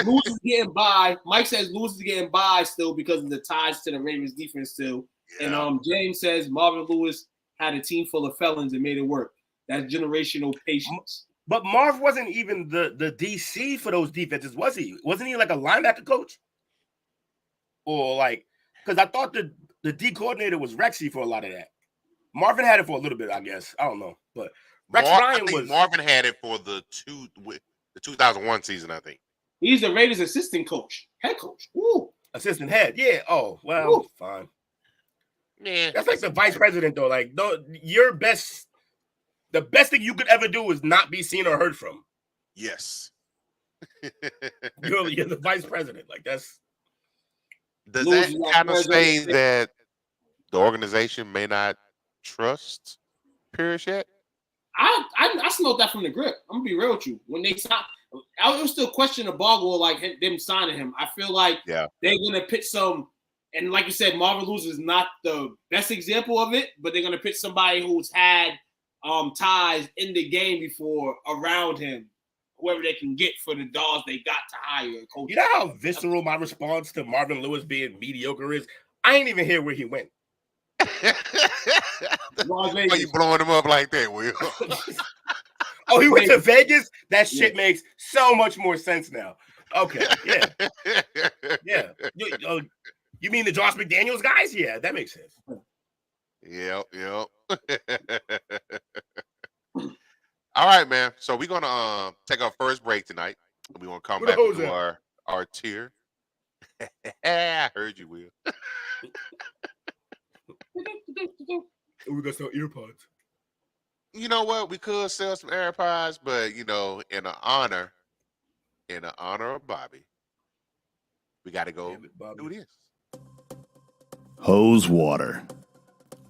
Lewis is getting by. Mike says Lewis is getting by still because of the ties to the Ravens defense still. Yeah. And James says Marvin Lewis had a team full of felons and made it work. That's generational patience. But Marv wasn't even the DC for those defenses, was he? Wasn't he like a linebacker coach? Or like, because I thought the D coordinator was Rexy for a lot of that. Marvin had it for a little bit, I guess. I don't know. But Marvin had it for the 2001 season, I think. He's the Raiders assistant coach, head coach. Woo. Assistant head. Yeah. Oh, well, fine. Yeah. That's like the vice president, though. Like, the best thing you could ever do is not be seen or heard from. Yes. You're the vice president. Like, that's. Does that kind of say that the organization may not trust Pierce yet? I smelled that from the grip. I'm gonna be real with you. When they signed, I was still questioning the Boggle, like them signing him. I feel like they're gonna pitch some, and like you said, Marvin Lewis is not the best example of it, but they're gonna pitch somebody who's had ties in the game before around him, whoever they can get for the dollars they got to hire. You know how visceral my response to Marvin Lewis being mediocre is? I ain't even hear where he went. Why you blowing him up like that, Will? Oh, he went to Vegas? That shit makes so much more sense now. Okay, yeah. Yeah. You mean the Josh McDaniels guys? Yeah, that makes sense. Yep. All right, man. So we're gonna take our first break tonight. We're gonna come back to our tier. I heard you, Will. We're gonna sell earpods. You know what? We could sell some AirPods, but in the honor of Bobby, we got to go do this. Hose water.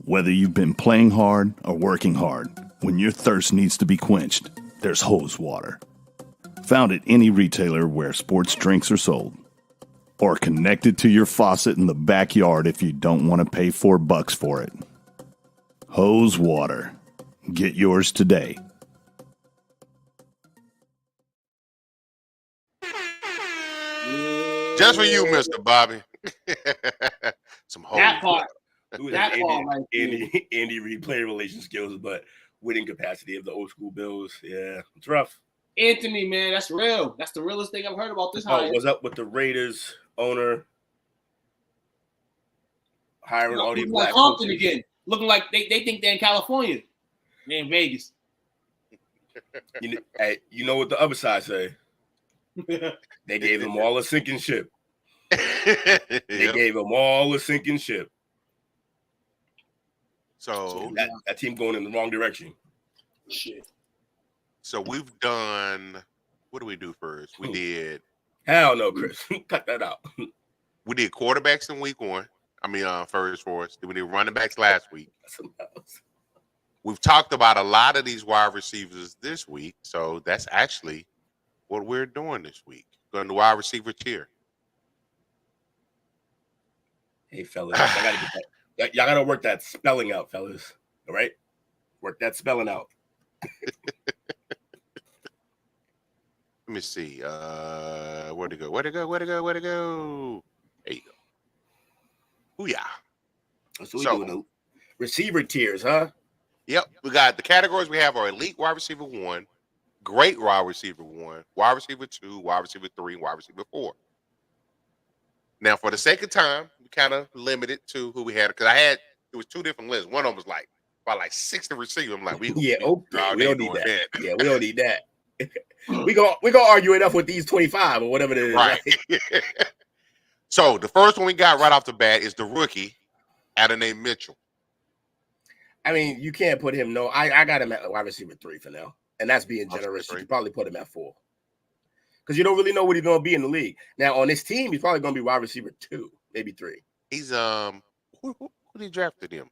Whether you've been playing hard or working hard, when your thirst needs to be quenched, there's hose water. Found at any retailer where sports drinks are sold. Or connected to your faucet in the backyard if you don't want to pay $4 for it. Hose water. Get yours today. Just for you, Mr. Bobby. Some hose that part. water. That part right Andy Reid player relation skills, but winning capacity of the old school Bills. Yeah, it's rough. Anthony, man, that's real. That's the realest thing I've heard about this hire. What's up with the Raiders owner? hiring all these looking black like Compton coaches. again. Looking like they think they're in California. They're in Vegas. You know what the other side say? They gave them all a sinking ship. They gave them all a sinking ship. So that team going in the wrong direction. Shit. So we've done. What do we do first? We did. Hell no, Chris. Cut that out. We did quarterbacks in week 1. I mean, first for us. Then we did running backs last week. We've talked about a lot of these wide receivers this week, so that's actually what we're doing this week. Going to wide receiver tier. Hey, fellas, y'all gotta work that spelling out, fellas. All right, work that spelling out. Let me see. Where'd it go? Where'd it go? Where'd it go? Where'd it go? There you go. Booyah. So we doing the receiver tiers, huh? Yep. We got the categories we have are elite wide receiver 1, great wide receiver 1, wide receiver 2, wide receiver 3, wide receiver 4. Now, for the sake of time, we kind of limited to who we had because it was 2 different lists. One of them was like about like 60 receivers. I'm like, we don't need that. Yeah, we don't need that. we gonna argue enough with these 25 or whatever it is. Right. So the first one we got right off the bat is the rookie, Adam Mitchell. I mean, you can't put him. I got him at wide receiver 3 for now, and that's being generous. You could probably put him at 4 because you don't really know what he's going to be in the league. Now on this team, he's probably going to be wide receiver 2, maybe 3. He's who they drafted him?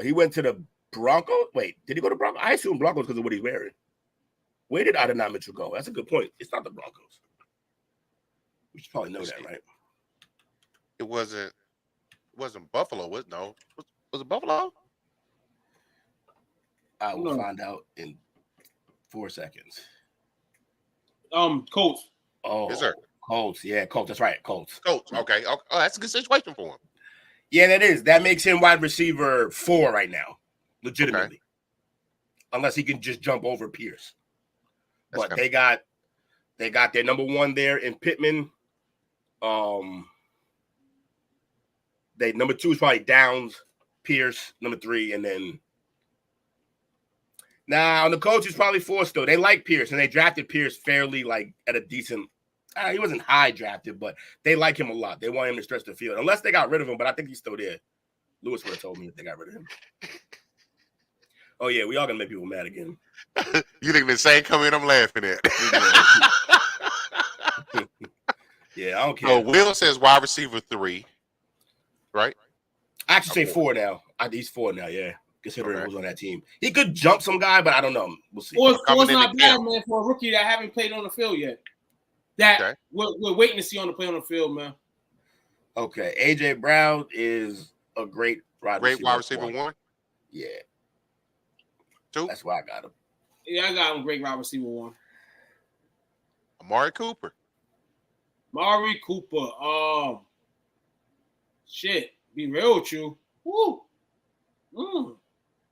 He went to the Broncos. Wait, did he go to Broncos? I assume Broncos because of what he's wearing. Where did Adam Mitchell go? That's a good point. It's not the Broncos. We should probably know that, right? It wasn't Buffalo. Was it Buffalo? I will find out in 4 seconds. Colts. Oh, yes, sir. Colts. Yeah, Colts. That's right, Colts. Colts. Okay. Oh, that's a good situation for him. Yeah, that is. That makes him wide receiver 4 right now, legitimately. Okay. Unless he can just jump over Pierce. But they got their number 1 there in Pittman. They number 2 is probably Downs, Pierce, number 3, and then now on the Colts is probably 4 still. They like Pierce, and they drafted Pierce fairly like at a decent. He wasn't high drafted, but they like him a lot. They want him to stretch the field, unless they got rid of him. But I think he's still there. Lewis would have told me if they got rid of him. Oh yeah, we all gonna make people mad again. You think the same comment I'm laughing at? Yeah, I don't care. So Will says wide receiver 3, right? I actually say 4 now. He's 4 now. Yeah, considering who's on that team, he could jump some guy, but I don't know. We'll see. Four's not bad, man, for a rookie that haven't played on the field yet. We're waiting to see on the play on the field, man. Okay, AJ Brown is a great wide receiver 1. Yeah. 2. That's why I got him. Yeah, I got him great wide receiver 1. Amari Cooper. Shit. Be real with you. Woo.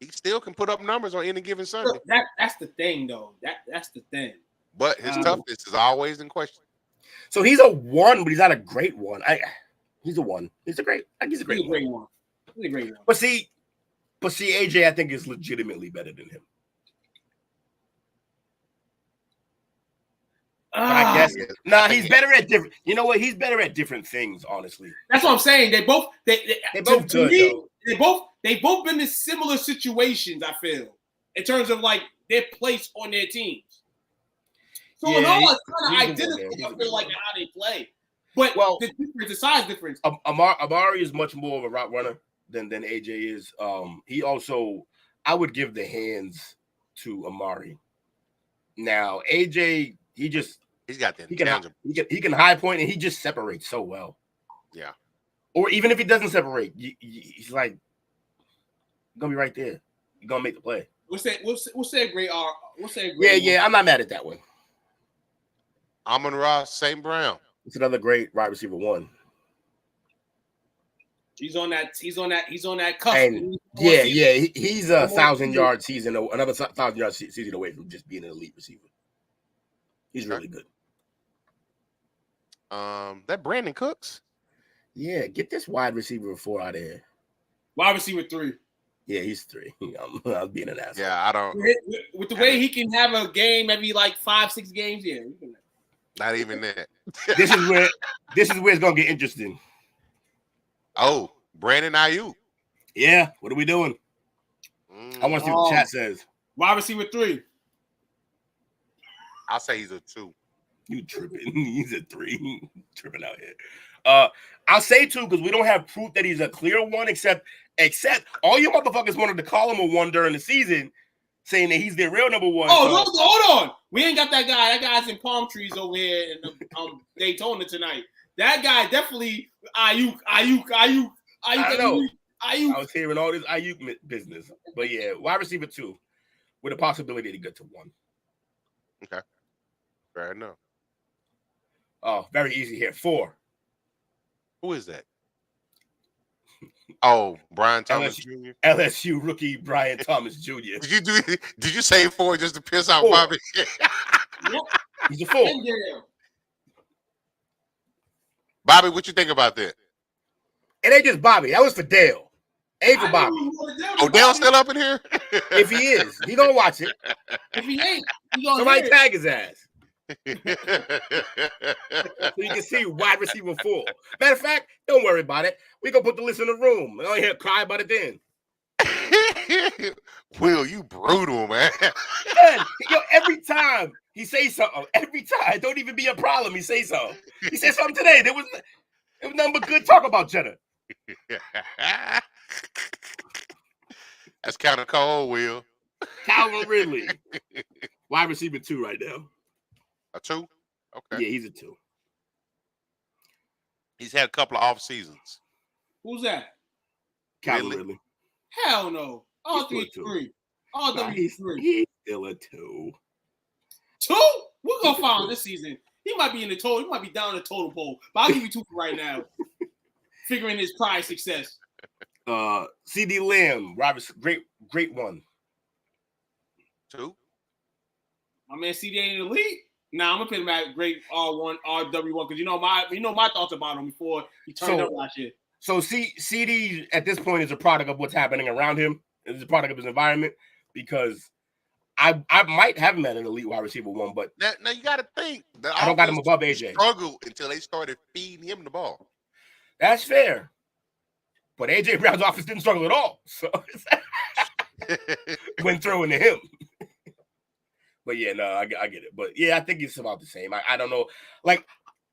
He still can put up numbers on any given Sunday. That's the thing, though. That's the thing. But his toughness is always in question. So he's a 1, but he's not a great 1. He's a 1. He's a great one. He's a great one. But see, AJ, I think is legitimately better than him. I guess he's better at different. You know what? He's better at different things. Honestly, that's what I'm saying. They both good. They both been in similar situations. I feel in terms of like their place on their teams. So in all, it's kind of identical. I feel like how they play, but the size difference. Amari is much more of a route runner than AJ is. He also, I would give the hands to Amari. Now AJ, he's got that. He can high point and he just separates so well. Yeah. Or even if he doesn't separate, he's like gonna be right there. You're gonna make the play. We'll say a great R. Yeah. I'm not mad at that one. Amon-Ra St. Brown. It's another great wide receiver 1. He's on that cusp. And he's a 1,000-yard season, another 1,000-yard season away from just being an elite receiver. He's really good. That Brandon Cooks. Yeah, get this wide receiver 4 out of here. Wide receiver 3. Yeah, he's 3. I'm being an asshole. Yeah, I don't. With the way he can have a game every like 5-6 games, yeah. Not even that. This is where it's gonna get interesting. Oh, Brandon Ayuk. Yeah, what are we doing? I want to see what the chat says. Wide receiver 3. I'll say he's a 2. You tripping? He's a 3. Tripping out here. I'll say 2 because we don't have proof that he's a clear 1. Except all you motherfuckers wanted to call him a 1 during the season, saying that he's the real number 1. Oh, hold on. We ain't got that guy. That guy's in palm trees over here in Daytona tonight. That guy definitely Ayuk. I know. I was hearing all this Ayuk business, but yeah, wide receiver 2 with a possibility to get to 1. Okay, fair enough. Oh, very easy here. 4. Who is that? Oh, Brian Thomas LSU, Jr. LSU rookie Brian Thomas Jr. Did you say 4 just to piss off 4. Bobby? Yep. He's a 4. Bobby, what you think about that? It ain't just Bobby. That was for Dale. Ain't for Bobby. Oh, Dale's still up in here? If he is, he gonna watch it. If he ain't, he gonna somebody hear tag his ass. So you can see wide receiver 4. Matter of fact, don't worry about it. We gonna put the list in the room. I don't hear cry about it then. Will, you brutal, man. Man, every time he say something, every time, don't even be a problem. He say something. He said something today. It was nothing but good talk about cheddar. That's kind of cold, Will. Calvin Ridley, wide receiver 2 right now. A 2? Okay. Yeah, he's a 2. He's had a couple of off seasons. Who's that? Calvin Ridley. Hell no. All 3. All W 3. He's still a 2. 2? We're gonna find this season. He might be in the total. He might be down the total pole. But I'll give you 2 for right now. Figuring his prior success. CD Lamb, Robinson, great 1. 2? My man CD ain't elite. Nah, I'm gonna put him at great R1, RW1 because you know my thoughts about him before he turned up last year. So CD at this point is a product of what's happening around him. It's a product of his environment because I might have him at an elite wide receiver 1, but now you got to think. I don't got him above AJ. Struggled until they started feeding him the ball. That's fair. But AJ Brown's offense didn't struggle at all. So when throwing to him. But yeah, no, I get it. But yeah, I think it's about the same. I don't know. Like,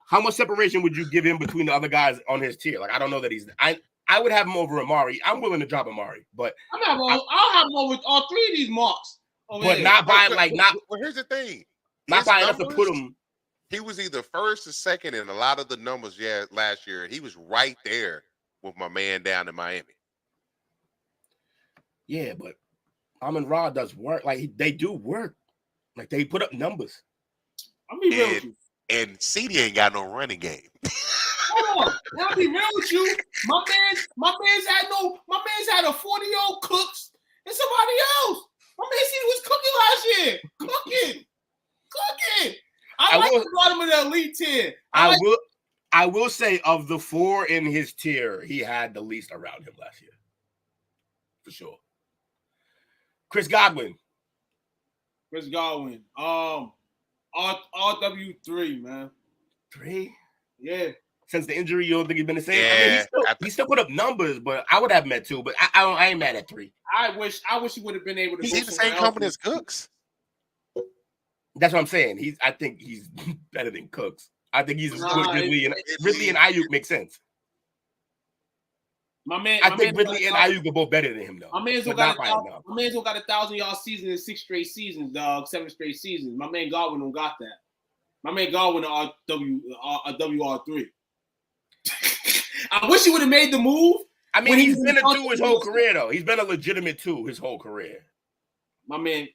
how much separation would you give him between the other guys on his tier? Like, I don't know that he's I would have him over Amari. I'm willing to drop Amari, but I'll have him over all 3 of these marks. But not by not. Well, here's the thing. Not by enough to put him. He was either first or second in a lot of the numbers. Yeah, last year he was right there with my man down in Miami. Yeah, but Amon-Ra does work. Like they do work. Like they put up numbers. I'll be real with you. And CD ain't got no running game. Hold on. I'll be real with you. My man's had a 40-year-old Cooks and somebody else. My man CD was cooking last year. Cooking. I like the bottom of the elite tier. I will say of the 4 in his tier, he had the least around him last year. For sure. Chris Godwin. RW3, man. 3? Yeah. Since the injury, you don't think he's been the same? Yeah, I mean, he still put up numbers, but I would have him at 2. But I ain't mad at 3. I wish he would have been able to. He's in the same company as Cooks. That's what I'm saying. I think he's better than Cooks. I think he's good. Ridley and Ayuk make sense. I think Ridley and Ayuk are both better than him, though. My man's got 1,000-yard season in 6 straight seasons, dog. 7 straight seasons. My man Godwin don't got that. My man Godwin a WR3. I wish he would have made the move. I mean, he's been a 2 his whole career, though. He's been a legitimate 2 his whole career. My man,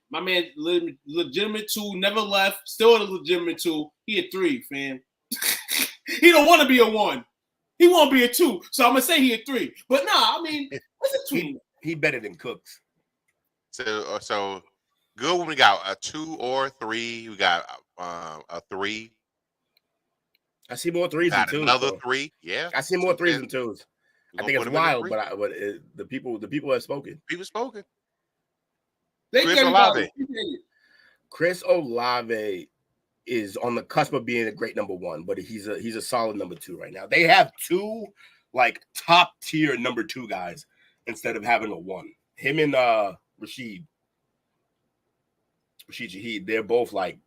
legitimate 2, never left. Still a legitimate 2. He a 3, fam. He don't want to be a 1. He won't be a 2. So I'm gonna say he a 3. But nah, I mean, what's a 2? He better than Cooks. So good when we got a 2 or 3. We got a 3. I see more threes and Got twos. another Bro. 3. Yeah. I see more threes and twos. I think it's wild, but the people have spoken. People spoken. Thank Chris you, Olave. Chris Olave is on the cusp of being a great number 1, but he's a solid number 2 right now. They have 2 like top tier number 2 guys instead of having a 1. Him and Rashid Shaheed, they're both like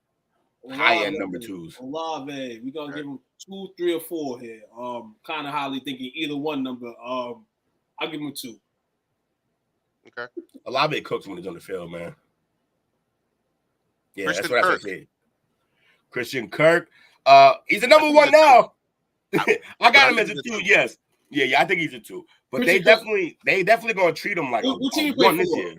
high end number 2s. Olave, we're gonna give him 2, 3, or 4 here. Kind of highly thinking either one number. I'll give him 2. Okay. Olave cooks when he's on the field, man. Yeah, Christian that's what I Kirk. said. Christian Kirk. He's a number 1 now. I got him as a 2. Yes. Yeah. I think he's a 2. But they definitely gonna treat him like a 1 this year.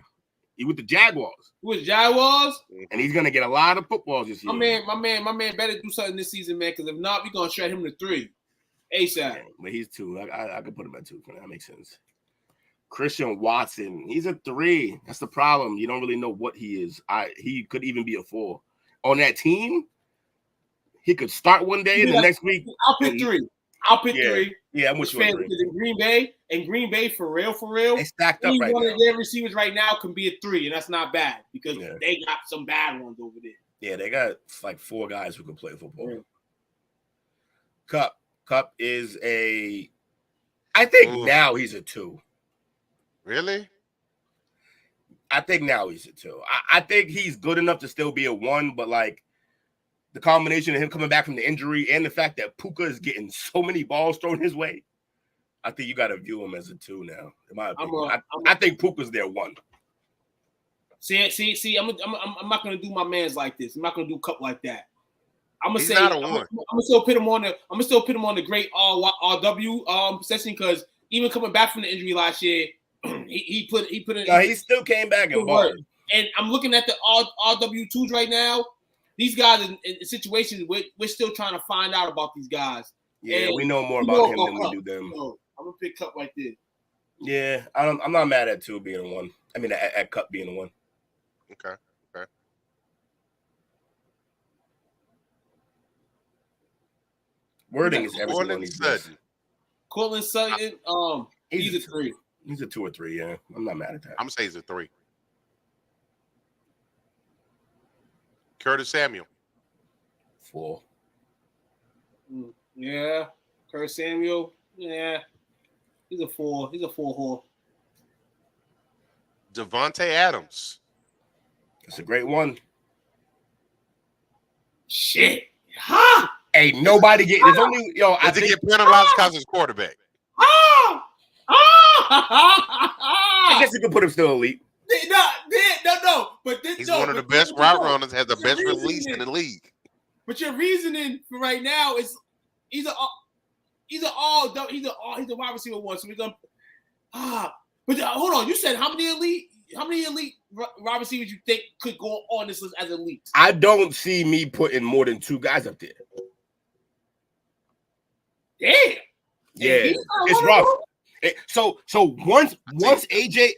He with the Jaguars. With Jaguars, and he's gonna get a lot of footballs this year. My man better do something this season, man. Because if not, we're gonna shred him to 3 ASAP. Yeah, but he's 2. I could put him at 2. That makes sense. Christian Watson, he's a 3. That's the problem. You don't really know what he is. He could even be a 4 on that team. He could start one day and the next week. I'll pick 3. I'll pick 3. Yeah, I'm with you. Because in Green Bay, for real, they stacked up right one now. of their receivers right now can be a 3, and that's not bad because they got some bad ones over there. Yeah, they got like 4 guys who can play football. Yeah. Cup is a. I think now he's a 2. Really? I think now he's a 2. I think he's good enough to still be a 1, but like the combination of him coming back from the injury and the fact that Puka is getting so many balls thrown his way, I think you got to view him as a 2 now. In my opinion, I think Puka's their 1. See, I'm not gonna do my man's like this. I'm not gonna do Cup like that. I'm gonna He's say not a I'm 1. gonna still put him on the great RW session because even coming back from the injury last year, he put in. He still came back and balled. And I'm looking at the RW2s right now. These guys in situations we're still trying to find out about these guys. Yeah, and we know more about him than we do them. I'm gonna pick Cup like this. Yeah, I'm not mad at 2 being a 1. I mean, at Cup being a 1. Okay. Wording is everything on these lists. Cortland Sutton, he's a 3. He's a 2 or 3, yeah. I'm not mad at that. I'm gonna say he's a 3. Curtis Samuel. 4. Yeah. Curtis Samuel. Yeah. He's a 4. He's a 4-hole. Devontae Adams. That's a great 1. Shit. Ha! Ain't nobody getting. There's only I think get penalized because he's quarterback. I guess you could put him still elite. No. But he's one of the best route runners. Has the best release in the league. But your reasoning for right now is he's a wide receiver 1. So we're gonna But hold on. You said how many elite wide receivers you think could go on this list as elite? I don't see me putting more than 2 guys up there. Damn. Yeah, it's rough. So once AJ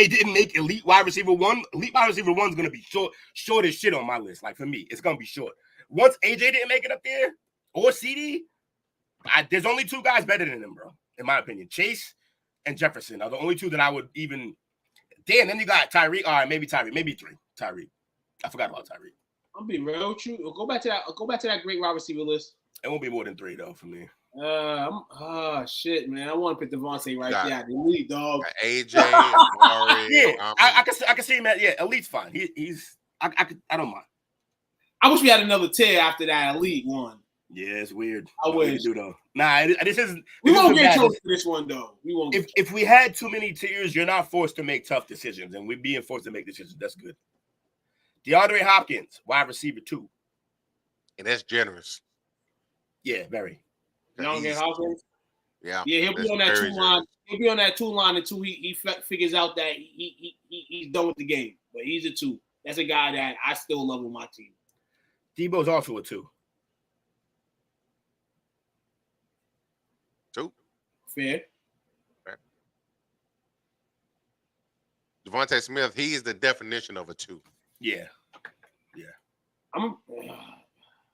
didn't make elite wide receiver 1, elite wide receiver 1 is gonna be short as shit on my list. Like for me, it's gonna be short. Once AJ didn't make it up there, or CD, there's only 2 guys better than him, bro. In my opinion, Chase and Jefferson are the only 2 that I would even. Damn, then you got Tyreek. All right, maybe 3. Tyreek. I forgot about Tyreek. I'll be real with you. Go back to that great wide receiver list. It won't be more than 3 though for me. Shit, man. I want to put Devontae right there. The elite dog. AJ, Amari, yeah, I can see him at elite's fine. I don't mind. I wish we had another tier after that elite one. Yeah, it's weird. I wish. Do though. Nah, this isn't. We won't get close to this one though. We won't. If we had too many tiers, you're not forced to make tough decisions, and we're being forced to make decisions. That's good. DeAndre Hopkins, wide receiver 2, and that's generous. Yeah, very. DeAndre Hopkins. Yeah, he'll be on that 2 line. He'll be on that 2 line until he figures out that he's done with the game. But he's a 2. That's a guy that I still love on my team. Debo's also a 2. 2. Fair. Devontae Smith, he is the definition of a 2. Yeah.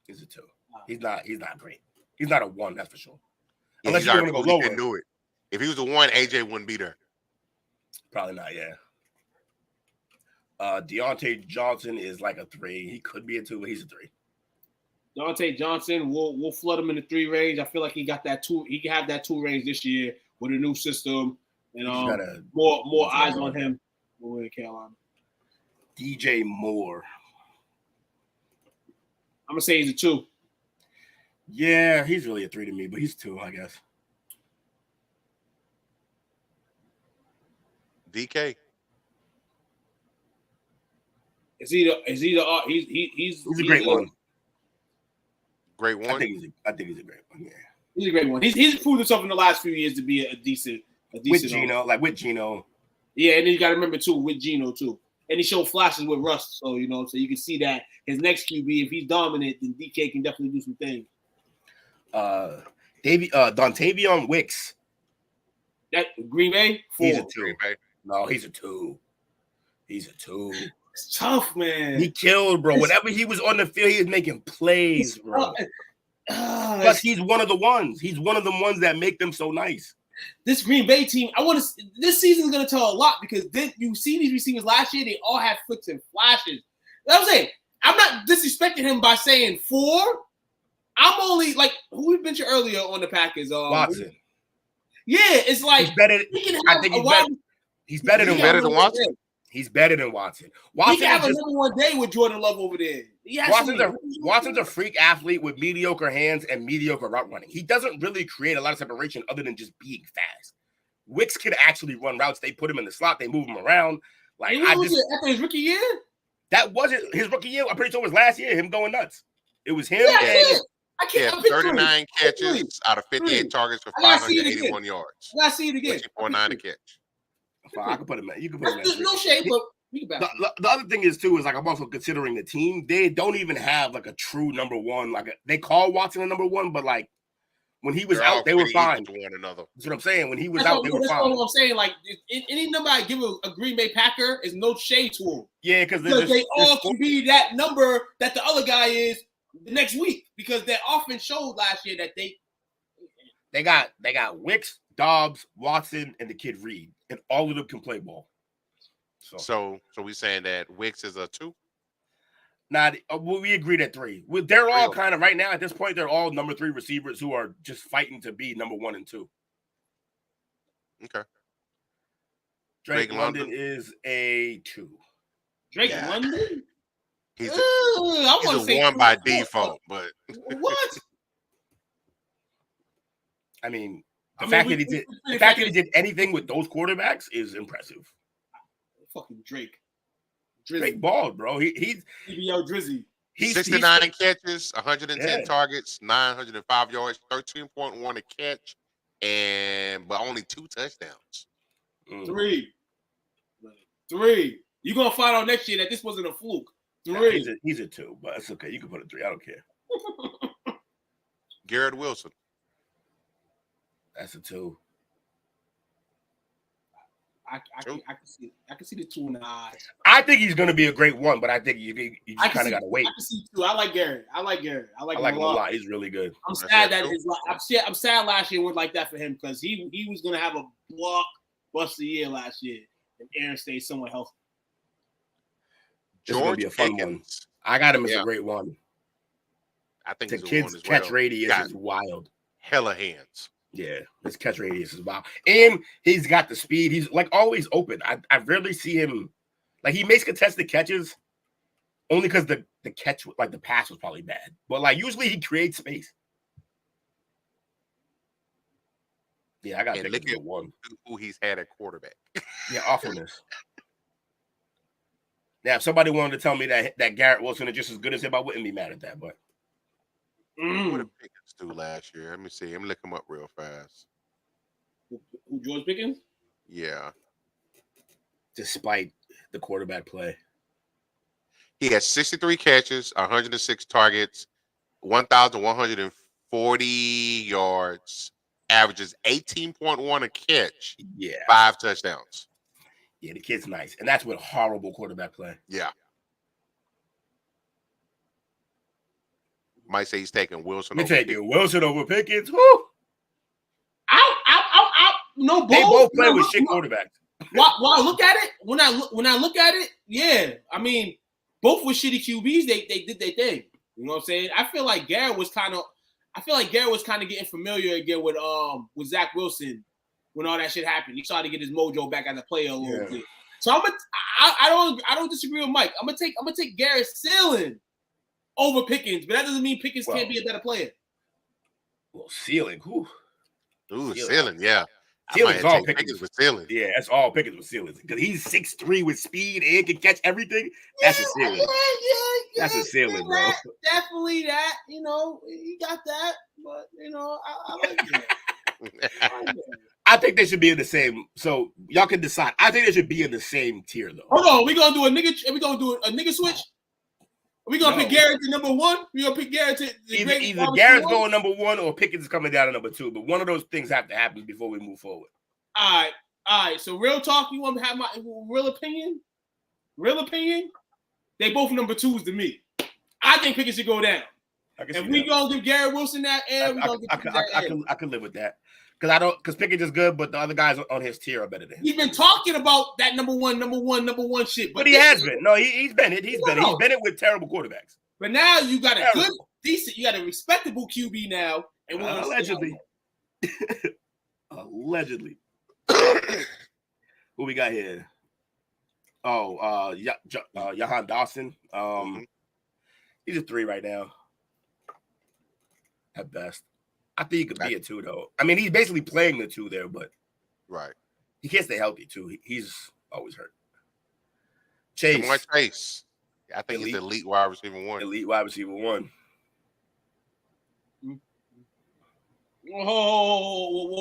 He's a 2. He's not great. He's not a 1, that's for sure. Yeah, Unless he's you already want to proved go he lower. can do it. If he was a 1, AJ wouldn't be there. Probably not, yeah. Deontay Johnson is like a 3. He could be a 2, but he's a 3. Deontay Johnson, we'll flood him in the 3 range. I feel like he got that 2. He can have that 2 range this year with a new system and more eyes on him. We're Carolina. DJ Moore. I'm gonna say he's a 2. Yeah, he's really a 3 to me, but he's 2, I guess. DK. He's a great one. Great 1. I think he's a great one. Yeah, he's a great one. He's proved himself in the last few years to be a decent with Gino, with Gino. Yeah, and then you got to remember too with Gino too, and he showed flashes with Russ. So so you can see that his next QB, if he's dominant, then DK can definitely do some things. Dontavion Wicks. That Green Bay. 4. He's a 2. No, he's a 2. He's a 2. It's tough, man. He killed, bro. Whenever he was on the field, he was making plays, bro. Plus, he's one of the ones. He's one of the ones that make them so nice. This Green Bay team, this season's gonna tell a lot because then you see these receivers last year, they all had flicks and flashes. I'm saying, I'm not disrespecting him by saying 4. I'm only like who we mentioned earlier on the Packers. Watson. Yeah, it's like he's better. I think he's better than Watson. He's better than Watson. He can have a number 1 day with Jordan Love over there. Watson's a freak athlete with mediocre hands and mediocre route running. He doesn't really create a lot of separation other than just being fast. Wicks could actually run routes. They put him in the slot. They move him around. Like after his rookie year? That wasn't his rookie year. I'm pretty sure it was last year. Him going nuts. It was him. Yeah, I can't. 39 catches out of 58 targets for 581 yards. I see it again. 4.9 a catch. I can put him in. You can put him in. No shade, but the other thing is too is like I'm also considering the team. They don't even have like a true number 1. Like they call Watson a number 1, but like when he was out, they were fine. To one another. That's what I'm saying. When he was out, they were fine. That's what I'm saying. Like any number I give a Green Bay Packer is no shade to him. Yeah, because they all can be that number that the other guy is the next week because their offense showed last year that they got Wicks, Dobbs, Watson, and the kid Reed, and all of them can play ball. So we saying that Wicks is a 2? Nah, we agreed at 3. They're all kind of right now at this point. They're all number 3 receivers who are just fighting to be number 1 and 2. Okay. Drake London is a 2. Drake London. He's a 1 by default, but what? I mean, the fact that he did anything with those quarterbacks is impressive. Fucking Drake. Drake balled, bro. He's Drizzy. 69 catches, 110 targets, 905 yards, 13.1 a catch, but only 2 touchdowns. 3. You're gonna find out next year that this wasn't a fluke. 3. Nah, he's a 2, but it's okay. You can put a 3. I don't care. Garrett Wilson. That's a 2. I can see the 2 in the eyes. I think he's going to be a great 1, but I think you just kind of got to wait. I can see 2. I like Garrett. I like him a lot. He's really good. I'm sad I'm sad last year went like that for him because he was going to have a blockbuster year last year, and Aaron stayed somewhat healthy. This is going to be a fun one. I got him as a great 1. I think the kid's catch radius is wild. Hella hands. Yeah, his catch radius is wild. And he's got the speed. He's like always open. I rarely see him. Like he makes contested catches only because the catch, like the pass was probably bad. But like usually he creates space. Yeah, I got to pick him 1. Who he's had at quarterback. Yeah, awfulness. Now, if somebody wanted to tell me that Garrett Wilson is just as good as him, I wouldn't be mad at that. But what did Pickens do last year? Let me see. Let me look him up real fast. Who, George Pickens? Yeah. Despite the quarterback play. He had 63 catches, 106 targets, 1,140 yards, averages 18.1 a catch. Yeah. 5 touchdowns. Yeah, the kid's nice. And that's with horrible quarterback play. Yeah. Might say he's taking Wilson. You're over taking Pickens. Wilson over Pickens. Woo! No, They both play no, with shit no. quarterbacks. While I look at it, when I look at it, yeah. I mean, both with shitty QBs, they did their thing. You know what I'm saying? I feel like Garrett was kind of getting familiar again with Zach Wilson when all that shit happened. He started to get his mojo back as a player a little bit. So I don't disagree with Mike. I'm gonna take Garrett ceiling over Pickens, but that doesn't mean Pickens can't be a better player. Well, ceiling. Whew. Ooh, ceiling, yeah. Ceiling's all Pickens with ceiling. Yeah, that's all Pickens with ceilings. Because he's 6'3" with speed and can catch everything. That's a ceiling. Yeah. That's a ceiling, bro. Definitely that. You know, he got that. But, you know, I like that. I think they should be in the same. So y'all can decide. I think they should be in the same tier, though. Hold on. We gonna do a nigga switch? Are we gonna pick Garrett to number one? We gonna pick Garrett to either Garrett's going number one or Pickens is coming down to number two. But one of those things have to happen before we move forward. All right. So real talk, you want to have my real opinion? Real opinion? They both number twos to me. I think Pickens should go down. If we gonna give Garrett Wilson that air, I can live with that. Because Pickens is good, but the other guys on his tier are better than him. He's been talking about that number one shit. But he has been. No, he's been it. He's been it with terrible quarterbacks. But now you got a good, decent, you got a respectable QB now. And we're allegedly. Allegedly. Who we got here? Oh, Jahan Dawson. He's a 3 right now. At best. I think he could be a 2, though. I mean, he's basically playing the 2 there, but he can't stay healthy, too. He's always hurt. Chase. I think he's elite wide receiver 1. Elite wide receiver 1. Whoa.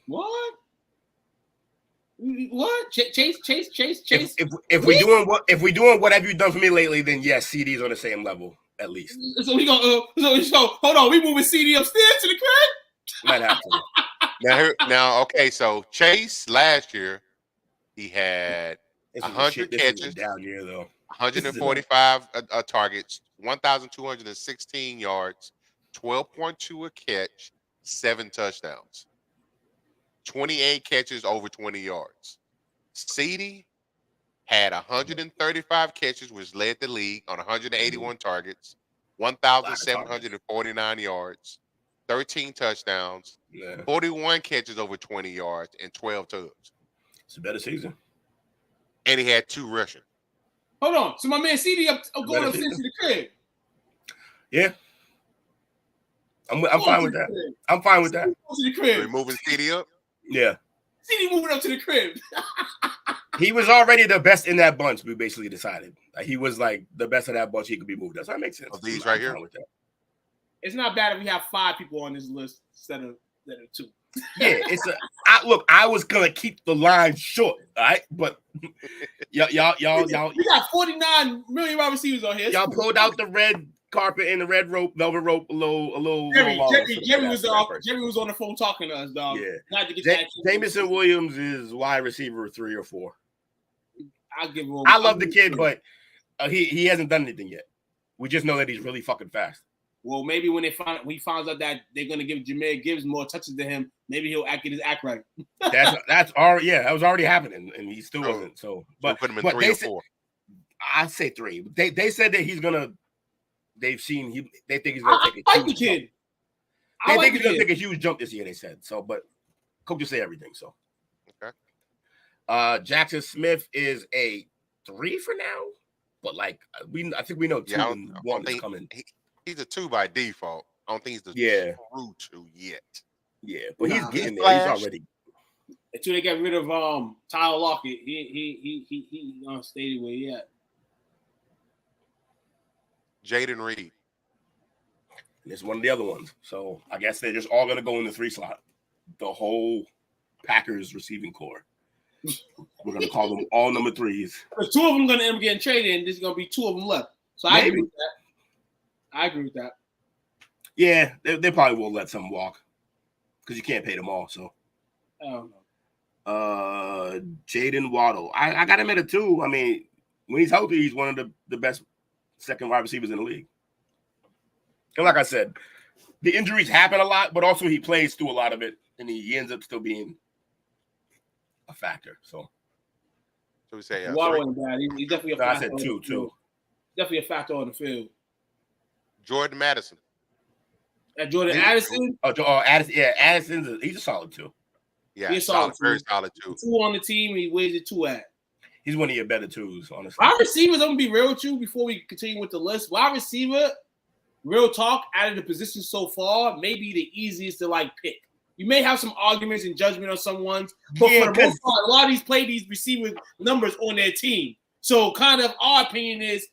What? What? Chase. If we doing what have you done for me lately, then yes, CD's on the same level. At least. So we go. Hold on. We moving CD upstairs to the crib. Might have to. Now, okay. So Chase last year, he had 100 catches, down here though. 145 targets, 1,216 yards, 12.2 a catch, 7 touchdowns, 28 catches over 20 yards. CD had 135 catches, which led the league on 181 targets, 1,749 yards, 13 touchdowns, 41 catches over 20 yards, and 12 tubs. It's a better season. And he had 2 rushing. Hold on. So my man CD going upstairs to the crib. Yeah. I'm fine with that. I'm fine with that. To the crib. We're moving CD up? Yeah. CD moving up to the crib. He was already the best in that bunch. We basically decided he was like the best of that bunch. He could be moved. Does that make sense? Of these right here. It's not bad if we have 5 people on this list instead of 2. Yeah, look. I was gonna keep the line short, all right? But y'all. We got 49 million wide receivers on here. Y'all pulled out the red carpet and the red velvet rope a little. Jerry was on the phone talking to us, dog. Yeah. Not to get Jameson Williams is wide receiver 3 or 4. I'll give him. I love the kid, but he hasn't done anything yet. We just know that he's really fucking fast. Well, maybe when he finds out that they're gonna give Jameer Gibbs more touches to him, maybe he'll get his act right. That's already that was already happening, and he still wasn't. So, but put him in 3 or 4. I say 3. They said that he's gonna. They think he's gonna take a huge jump. They think he's gonna take a huge jump this year. They said so, but coaches say everything. So, okay. Jackson Smith is a 3 for now, but like I think we know 2 and 1 is coming. He's a 2 by default. I don't think he's the true 2 yet. Yeah, but he's getting there. He's already. Until they get rid of Tyler Lockett, he gonna stay where he at. Jaden Reed. And it's one of the other ones. So I guess they're just all gonna go in the 3 slot. The whole Packers receiving core. We're gonna call them all number 3s. Because 2 of them gonna end up getting traded, and there's gonna be 2 of them left. So I agree with that. Yeah, they probably will let some walk because you can't pay them all. So, I don't know. Jaden Waddle, I got him at a 2. I mean, when he's healthy, he's one of the best second wide receivers in the league. And like I said, the injuries happen a lot, but also he plays through a lot of it, and he ends up still being a factor. So we say Waddle ain't bad. He's definitely a no, I factor. said two. Definitely a factor on the field. Jordan Madison. Jordan Addison. Addison. Yeah, Addison's he's a solid 2. Yeah, He's solid, very solid 2. 2 on the team. Where's the 2 at? He's one of your better 2s, honestly. Wide receivers, I'm gonna be real with you before we continue with the list. Wide receiver, real talk, out of the position so far, maybe the easiest to like pick. You may have some arguments and judgment on someone's, but for the most part, a lot of these play these receiver numbers on their team. So kind of our opinion is,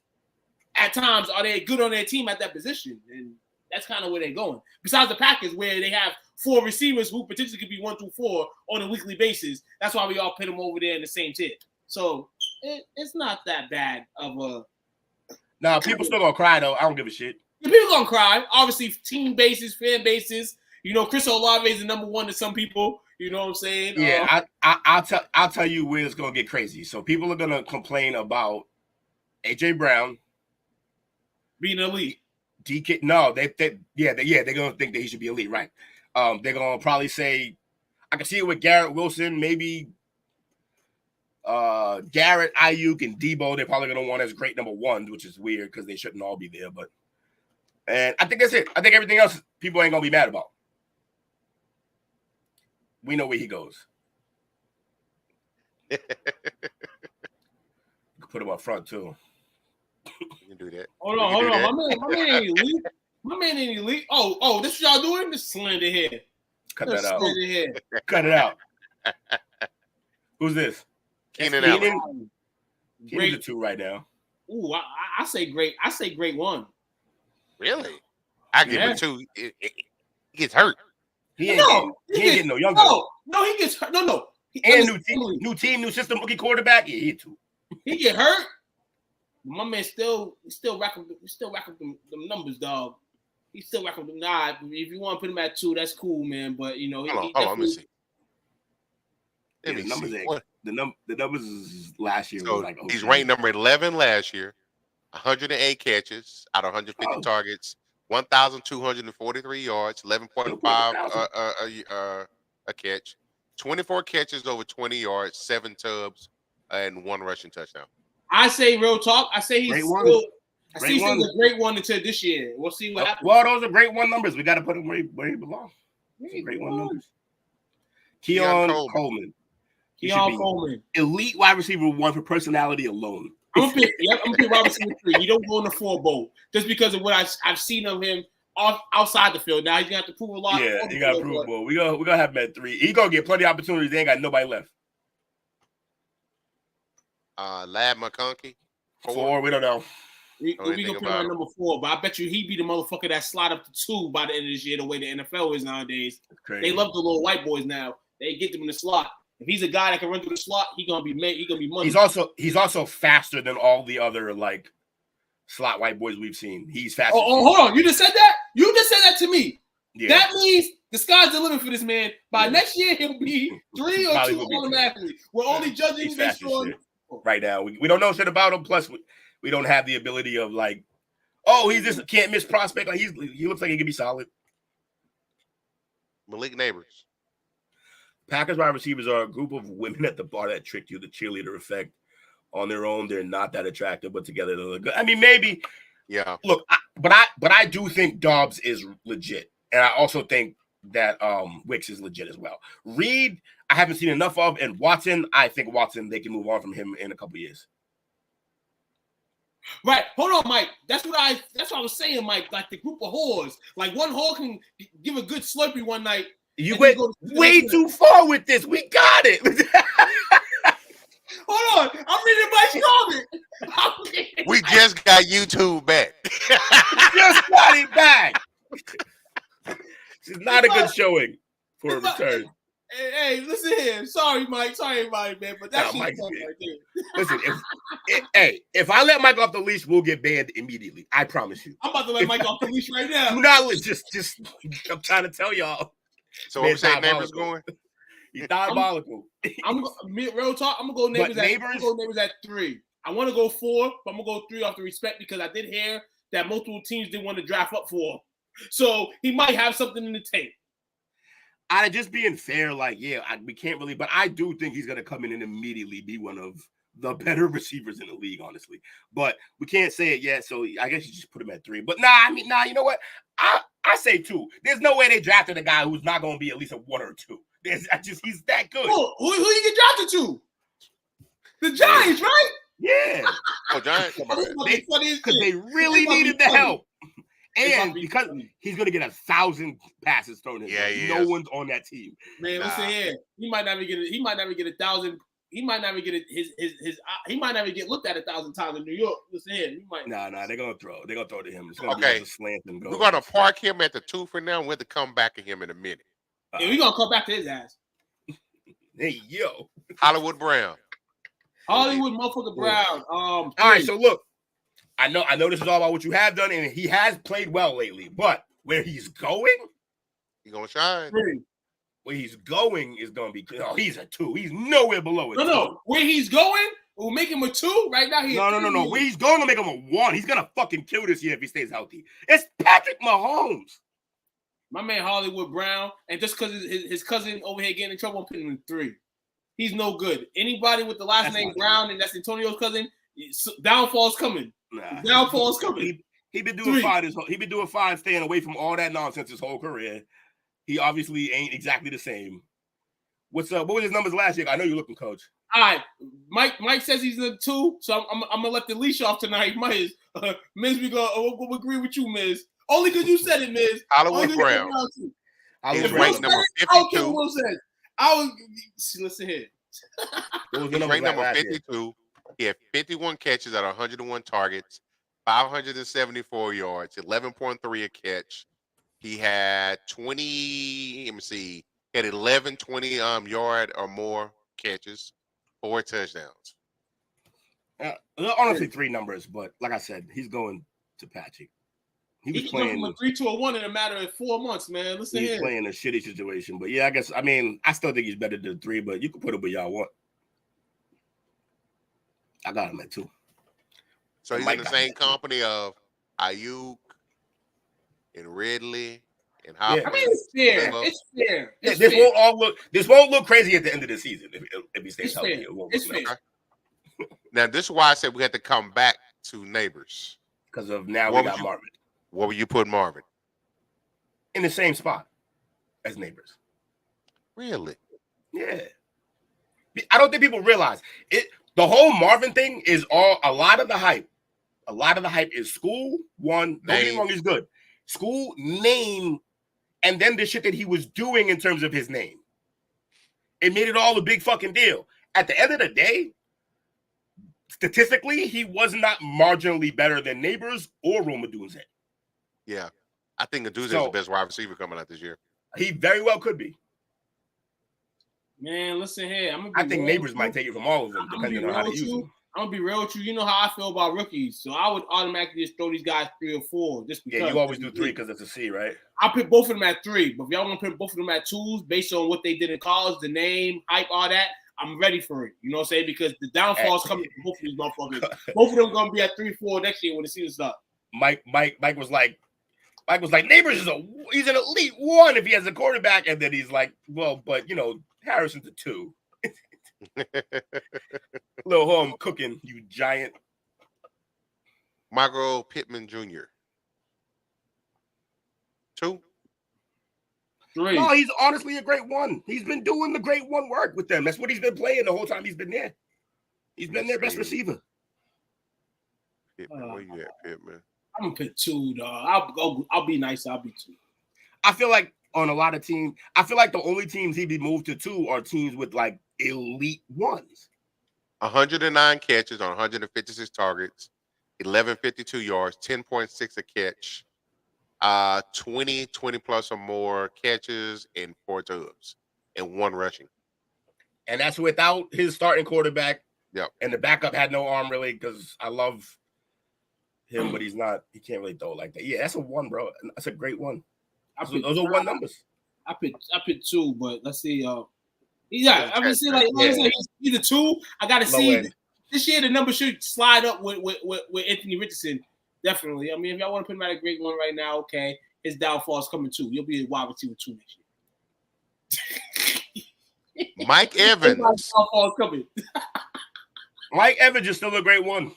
at times, are they good on their team at that position? And that's kind of where they're going. Besides the Packers, where they have 4 receivers who potentially could be 1 through 4 on a weekly basis. That's why we all put them over there in the same tier. So it's not that bad of a. Nah, people still gonna cry though. I don't give a shit. The people gonna cry. Obviously, team basis, fan basis. You know, Chris Olave is the number 1 to some people. You know what I'm saying? Yeah, I'll tell you where it's gonna get crazy. So people are gonna complain about AJ Brown being elite. DK. No, they're gonna think that he should be elite, right? They're gonna probably say, I can see it with Garrett Wilson, maybe Garrett, Ayuk, and Debo. They're probably gonna want as great number 1s, which is weird because they shouldn't all be there. And I think that's it. I think everything else people ain't gonna be mad about. We know where he goes. You can put him up front too. You can do that. Hold on. My man ain't elite. My man ain't elite. Oh, this what y'all doing? This slander here. Cut that out. Here. Cut it out. Who's this? Keenan Allen. Keenan's a 2 right now. Ooh, I say great. I say great 1. Really? I give it 2. He gets hurt. He ain't getting no younger. No, he gets hurt. No. And new team, new system, rookie quarterback. Yeah, he 2. He get hurt. My man still rack up them numbers, dog. He still rack up them. Nah, if you want to put him at 2, that's cool, man. But you know, hold on, let me see. The numbers is last year. So was like, okay. He's ranked number 11 last year. 108 catches out of 150 targets, 1,243 yards, 11.5 a catch, 24 catches over 20 yards, 7 tubs, and 1 rushing touchdown. I say real talk. I say he's still. I see he's still a great 1 until this year. We'll see what happens. Well, those are great 1 numbers. We got to put him where he belongs. Great 1 numbers. Keon Coleman. Keon Coleman. Elite wide receiver 1 for personality alone. I'm gonna pick wide receiver 3. You don't go in the 4 bowl just because of what I've seen of him outside the field. Now he's gonna have to prove a lot. Yeah, he got to prove a ball. We gonna have him at 3. He gonna get plenty of opportunities. They ain't got nobody left. Lad McConkey. 4. We don't know. We gonna put him at number 4, but I bet you he be the motherfucker that slide up to 2 by the end of this year. The way the NFL is nowadays, they love the little white boys now. They get them in the slot. If he's a guy that can run through the slot, he gonna be money. He's also faster than all the other like slot white boys we've seen. He's faster. Oh, hold on! You just said that? You just said that to me. Yeah. That means the sky's the limit for this man. By next year, he'll be 3 or 2 automatically. We're only judging based on right now. We don't know shit about him. Plus, we don't have the ability of like, oh, he's just can't miss prospect. Like he looks like he could be solid. Malik Neighbors. Packers wide receivers are a group of women at the bar that tricked you, the cheerleader effect. On their own, they're not that attractive, but together they look good. I mean, maybe. Yeah. Look, but I do think Dobbs is legit, and I also think that Wicks is legit as well. Reed, I haven't seen enough of, and Watson, I think Watson they can move on from him in a couple years. Right. Hold on, Mike. That's what I was saying, Mike. Like the group of whores. Like one whore can give a good Slurpee one night. You went way too far with this. We got it. Hold on. I'm reading my comment. We just got YouTube back. Just got it back. This is not a good showing for a return. Hey, listen here. Sorry, Mike. Sorry, Mike, man. But that's right there. Listen, if I let Mike off the leash, we'll get banned immediately. I promise you. I'm about to let Mike off the leash right now. No, just I'm trying to tell y'all. So what was that neighbors going? He's diabolical. I'm real talk. I'm gonna go neighbors at 3. I want to go 4, but I'm gonna go 3 off the respect because I did hear that multiple teams didn't want to draft up for him. So he might have something in the tank. Out of just being fair, like, we can't really, but I do think he's gonna come in and immediately be one of the better receivers in the league, honestly. But we can't say it yet, so I guess you just put him at 3. But you know what? I say 2. There's no way they drafted a guy who's not gonna be at least a 1 or 2. He's that good. Who you get drafted to? The Giants, right? Yeah. Oh, Giants. Because they really needed the help. And because he's going to get 1,000 passes thrown at him. No one's on that team. Man, listen here. He might never get it. He might never get 1,000. He might never get it. He might never get looked at 1,000 times in New York. Listen here. He might. Nah. They're gonna throw. They're gonna throw to him. It's gonna be a slant and go. We're gonna park him at the 2 for now. We're to come back at him in a minute. Yeah, we're gonna come back to his ass. Hey, yo, Hollywood Brown. Hollywood motherfucker Brown. All right. So look, I know this is all about what you have done, and he has played well lately. But where he's going, he's gonna shine. 3. Where he's going is going to be – he's a 2. He's nowhere below it. No. Where he's going, we'll make him a 2. Right now, No. Where he's going to make him a 1. He's going to fucking kill this year if he stays healthy. It's Patrick Mahomes. My man Hollywood Brown. And just because his cousin over here getting in trouble, I'm putting him in 3. He's no good. Anybody with the last name Brown, and that's Antonio's cousin, downfall's coming. Nah. Downfall's coming. He been doing 3. He been doing fine staying away from all that nonsense his whole career. He obviously ain't exactly the same. What's up? What was his numbers last year? I know you're looking, Coach. All right, Mike says he's in 2, so I'm gonna let the leash off tonight. Miz, we'll agree with you, Miz. Only because you said it, Miz. Hollywood Brown. He's ranked number 52. Listen here. He's ranked number 52. He had 51 catches at 101 targets, 574 yards, 11.3 a catch. He had 20, let me see, he had 11, 20 yard or more catches, 4 touchdowns. Honestly, 3 numbers, but like I said, he's going to Patrick. He was playing from a 3 to a 1 in a matter of 4 months, man. Listen here. He's playing a shitty situation, but yeah, I still think he's better than 3, but you can put it where y'all want. I got him at 2. So he's in the same company of Ayuk and Ridley and Hopkins. I mean, it's fair. It's fair. This won't look crazy at the end of the season if he stays healthy. It's fair. Now, this is why I said we had to come back to Neighbors. Because of now we got Marvin. What would you put Marvin? In the same spot as Neighbors. Really? Yeah. I don't think people realize it. The whole Marvin thing is a lot of the hype. A lot of the hype is school, one. Don't get me wrong, he's good. School, name, and then the shit that he was doing in terms of his name. It made it all a big fucking deal. At the end of the day, statistically, he was not marginally better than Neighbors or Roma Dunze. Yeah. I think Dunze is the best wide receiver coming out this year. He very well could be. Man, listen here. I think Neighbors might take it from all of them, depending on how to use them. I'm gonna be real with you. You know how I feel about rookies, so I would automatically just throw these guys 3 or 4. Just because. Yeah, you always do 3 because it's a C, right? I'll put both of them at 3, but if y'all want to put both of them at 2s based on what they did in college, the name, hype, all that, I'm ready for it. You know what I'm saying? Because the downfall's coming from both of these motherfuckers. Both of them gonna be at 3, 4 next year when the season starts. Mike was like, Neighbors he's an elite 1 if he has a quarterback, and then he's like, well, but Harrison's a 2. Little home cooking, you giant. Michael Pittman Jr. 2. 3. No, he's honestly a great 1. He's been doing the great 1 work with them. That's what he's been playing the whole time he's been there. He's been their best receiver. Pittman, where you at, Pittman? I'm gonna pick 2, dog. I'll be nice. I'll be 2. I feel like on a lot of teams, I feel like the only teams he'd be moved to 2 are teams with like elite 1s. 109 catches on 156 targets, 1152 yards, 10.6 a catch, 20 plus or more catches, and 4 tubs, and 1 rushing. And that's without his starting quarterback. Yep. And the backup had no arm really, because I love him, but he can't really throw like that. Yeah, that's a 1, bro. That's a great 1. Those are 1 numbers. I picked 2, but let's see. I'm gonna say he's either 2. I gotta see. this year the number should slide up with Anthony Richardson. Definitely. I mean, if y'all want to put him at a great one right now, okay. His downfall is coming too. You'll be a wide receiver 2 next year. Mike Evans. Downfall is coming. Mike Evans is still a great one.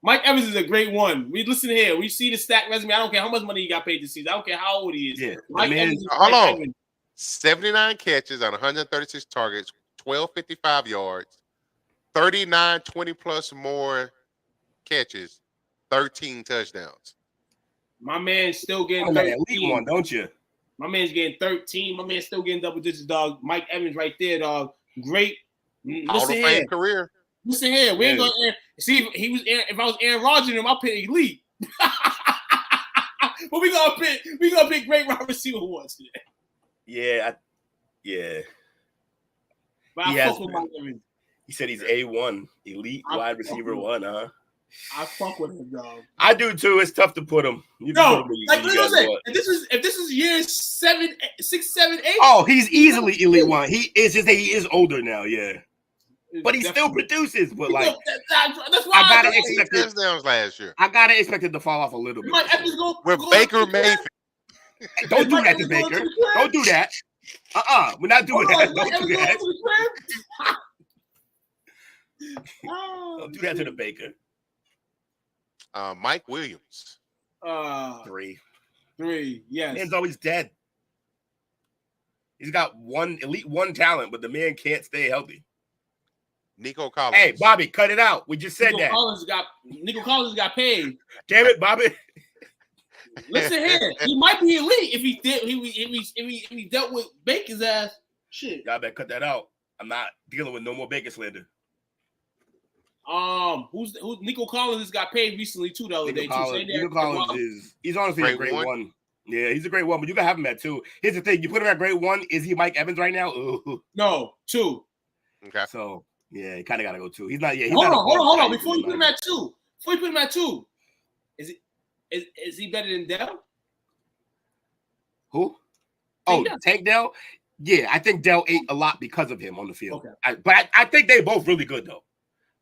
Mike Evans is a great one. We listen here. We see the stack resume. I don't care how much money he got paid this season. I don't care how old he is. Yeah. Mike Evans is hold on. Evans. 79 catches on 136 targets, 1,255 yards, 39 20-plus more catches, 13 touchdowns. My man's still getting Oh, that 13. elite one, don't you? My man's getting 13. My man's still getting double digits, dog. Mike Evans right there, dog. Great. Hall of Fame career. Listen here. We ain't going to see if I was Aaron Rodgers, I'll pick elite. But we gonna pick great wide receiver ones today. Yeah. But I fuck with Mike Evans. He said he's A1, elite wide receiver 1, huh? I fuck with him, dog. I do too. It's tough to put him. If this is year 7, 6, 7, 8. Oh, he's easily elite 1. He is older now, yeah. But he still produces. But like, that's why I gotta expect it. Touchdowns last year. I gotta expect it to fall off a little bit. With Baker Mayfield. Don't do that to Baker. Don't do that. We're not doing that. Don't do that. Don't do that to the Baker. Mike Williams. 3. Yes. Man's always dead. He's got elite 1 talent, but the man can't stay healthy. Nico Collins. Hey, Bobby, cut it out. We just said Nico Collins got paid. Damn it, Bobby. Listen here, he might be elite if he dealt with Baker's ass. Shit. Y'all better cut that out. I'm not dealing with no more Baker slander. Who's Nico Collins just got paid recently too the other day too. Nico Collins he's honestly a great one. Yeah, he's a great one, but you can have him at 2. Here's the thing: you put him at great 1. Is he Mike Evans right now? Ooh. No, 2. Okay. So yeah, he kind of got to go 2. He's not. Yeah. Hold on. Before you put him at 2, is he better than Dell? Who? Oh, Tank Dell. Yeah, I think Dell ate a lot because of him on the field. Okay. But I think they both really good though.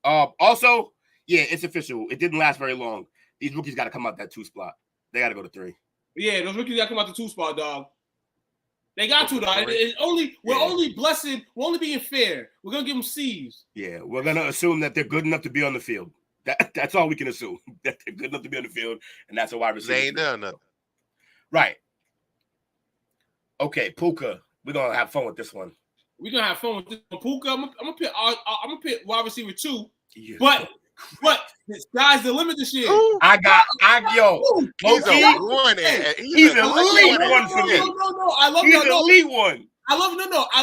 Also, yeah, it's official. It didn't last very long. These rookies got to come out that 2 spot. They got to go to 3. Yeah, those rookies got to come out the 2 spot, dog. They got to, dog. We're only blessing. We're only being fair. We're gonna give them C's. Yeah, we're gonna assume that they're good enough to be on the field. That's all we can assume. That they're good enough to be on the field, and that's a wide receiver. They ain't done nothing. Right. Okay, Puka. We're gonna have fun with this one. We're gonna have fun with this one. Puka. I'm gonna pick wide receiver 2. Yeah. But the sky's the limit this year. He's an elite 1 for me. No. I love He's y'all. an elite 1. I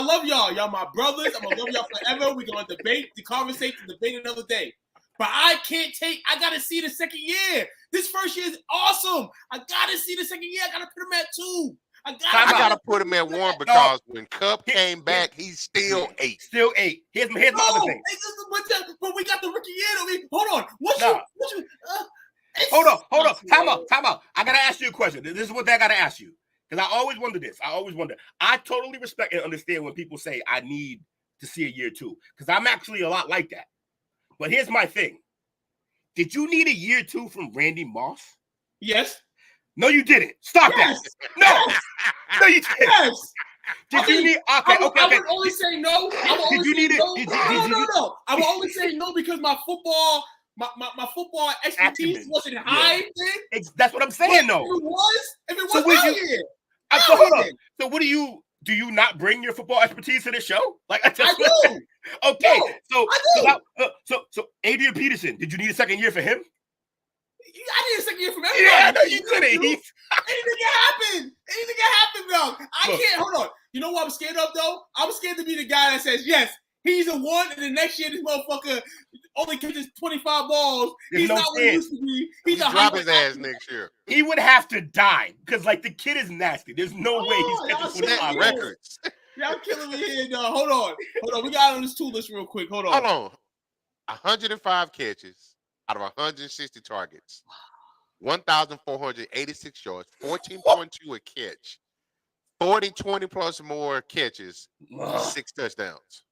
love y'all. Y'all my brothers. I'm gonna love y'all forever. We're gonna debate, debate another day. But I gotta see the second year. This first year is awesome. I gotta see the second year. I gotta put him at 2. I gotta put him at 1 because when Cup came back, he's still 8. Still 8. Here's my other thing. But we got the rookie year. Hold on. Hold on. Time out. I gotta ask you a question. This is what I gotta ask you. Because I always wonder this. I totally respect and understand when people say I need to see a year 2. Because I'm actually a lot like that. But here's my thing. Did you need a year 2 from Randy Moss? Yes. No, you didn't. Stop that. No, you didn't. Yes. Did you need? Okay. I would only say no. Did you need it? No. I would only say no because my football expertise wasn't high then. That's what I'm saying, though. If it was out here. So hold on. So what do you not bring your football expertise to the show? Like I do. Okay. No, So Adrian Peterson, did you need a second year for him? I need a second year from everybody. Yeah, no, you didn't. Anything can happen, though. I can't. Hold on. You know what I'm scared of, though? I'm scared to be the guy that says, yes, he's a 1, and the next year this motherfucker only catches 25 balls. He's not what he used to be. He's a drop his ass next year. He would have to die because, like, the kid is nasty. There's no way he's catching 25 records. Y'all killing me here, dog. Hold on. We got on this tool list real quick. Hold on. 105 catches out of 160 targets, 1,486 yards, 14.2 a catch, 40, 20 plus more catches, 6 touchdowns.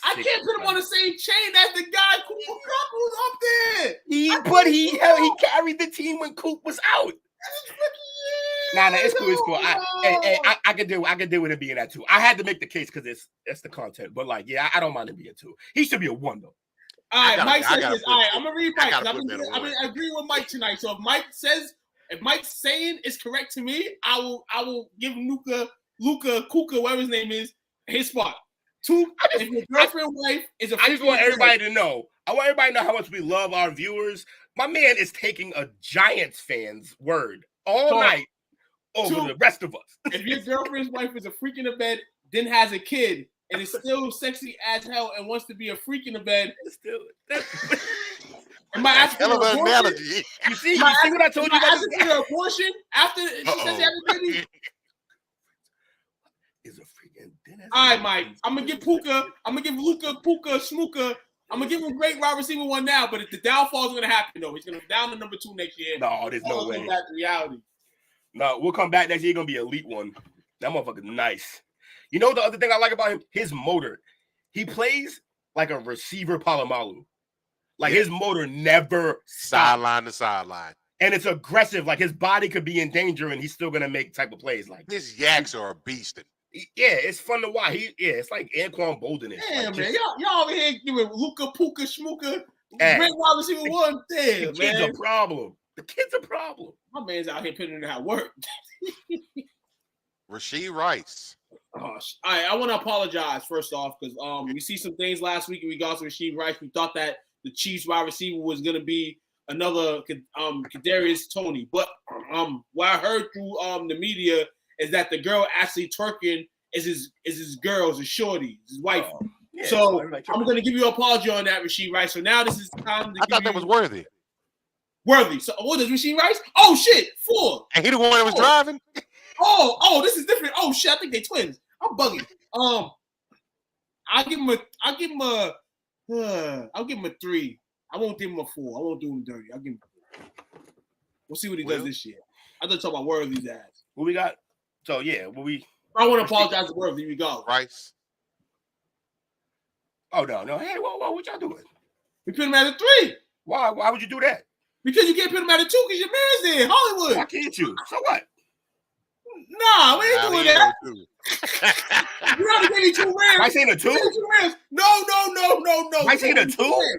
I can't put him on the same chain as the guy Cooper Kupp who's up there. He carried the team when Coop was out. Nah, it's cool. It's cool. I can deal with it being at 2. I had to make the case because it's the content. But like, yeah, I don't mind it being 2. He should be a 1 though. All right, Mike says this. All right, I'm gonna read Mike. I agree with Mike tonight. So if Mike's saying is correct to me, I will give Luka, Kuka, whatever his name is, his spot. 2. If your girlfriend wife is a. I just want everybody to know. I want everybody to know how much we love our viewers. My man is taking a Giants fan's word all night over the rest of us. If your girlfriend's wife is a freak in the bed, then has a kid, and is still sexy as hell and wants to be a freak in the bed, am I asking for an abortion? You see what I told you about asking for an abortion after she says she had a baby? Is a freaking. All right, Mike. I'm gonna give Puka. I'm gonna give Luka, Puka, Schmuka. I'm gonna give him a great wide receiver 1 now, but if the downfall is gonna happen though, he's gonna be down to number 2 next year. No, there's no way. That's reality. No, we'll come back next year. He's gonna be elite 1. That motherfucker's nice. You know the other thing I like about him? His motor. He plays like a receiver Palomalu. Like his motor never sideline to sideline. And it's aggressive. Like his body could be in danger and he's still gonna make type of plays like his yaks are a beast. Yeah, it's fun to watch. It's like Anquan Bolden. Damn, like, man. Y'all over here giving Luka, Puka, Schmuka, great wide receiver 1. Damn, the kid's a problem. The kid's a problem. My man's out here putting in that work. Rashee Rice. All right, I want to apologize first off because we see some things last week in regards to Rashee Rice. We thought that the Chiefs wide receiver was going to be another Kadarius Toney, but what I heard through the media is that the girl actually twerking is his girl, his shorty, his wife. Yeah, so I'm going to give you an apology on that, Rashee Rice. So now this is time to I thought that was Worthy. So what is Rashee Rice? Oh shit, 4. And he the one that was driving? Oh, this is different. Oh shit, I think they twins. I'm bugging. I'll give him a 3. I won't give him a 4. I won't do him dirty. I'll give him. We'll see what he does this year. I thought talk about Worthy's ass. What we got? So yeah, I want to apologize to Worthy. We go. Rice. Oh no. Hey, what y'all doing? We put him at a 3. Why would you do that? Because you can't put him at a 2 because your man's there in Hollywood. Why can't you? So what? Nah, we ain't doing that. You have to give me 2 rams. I saying a 2? No. I saying a 2?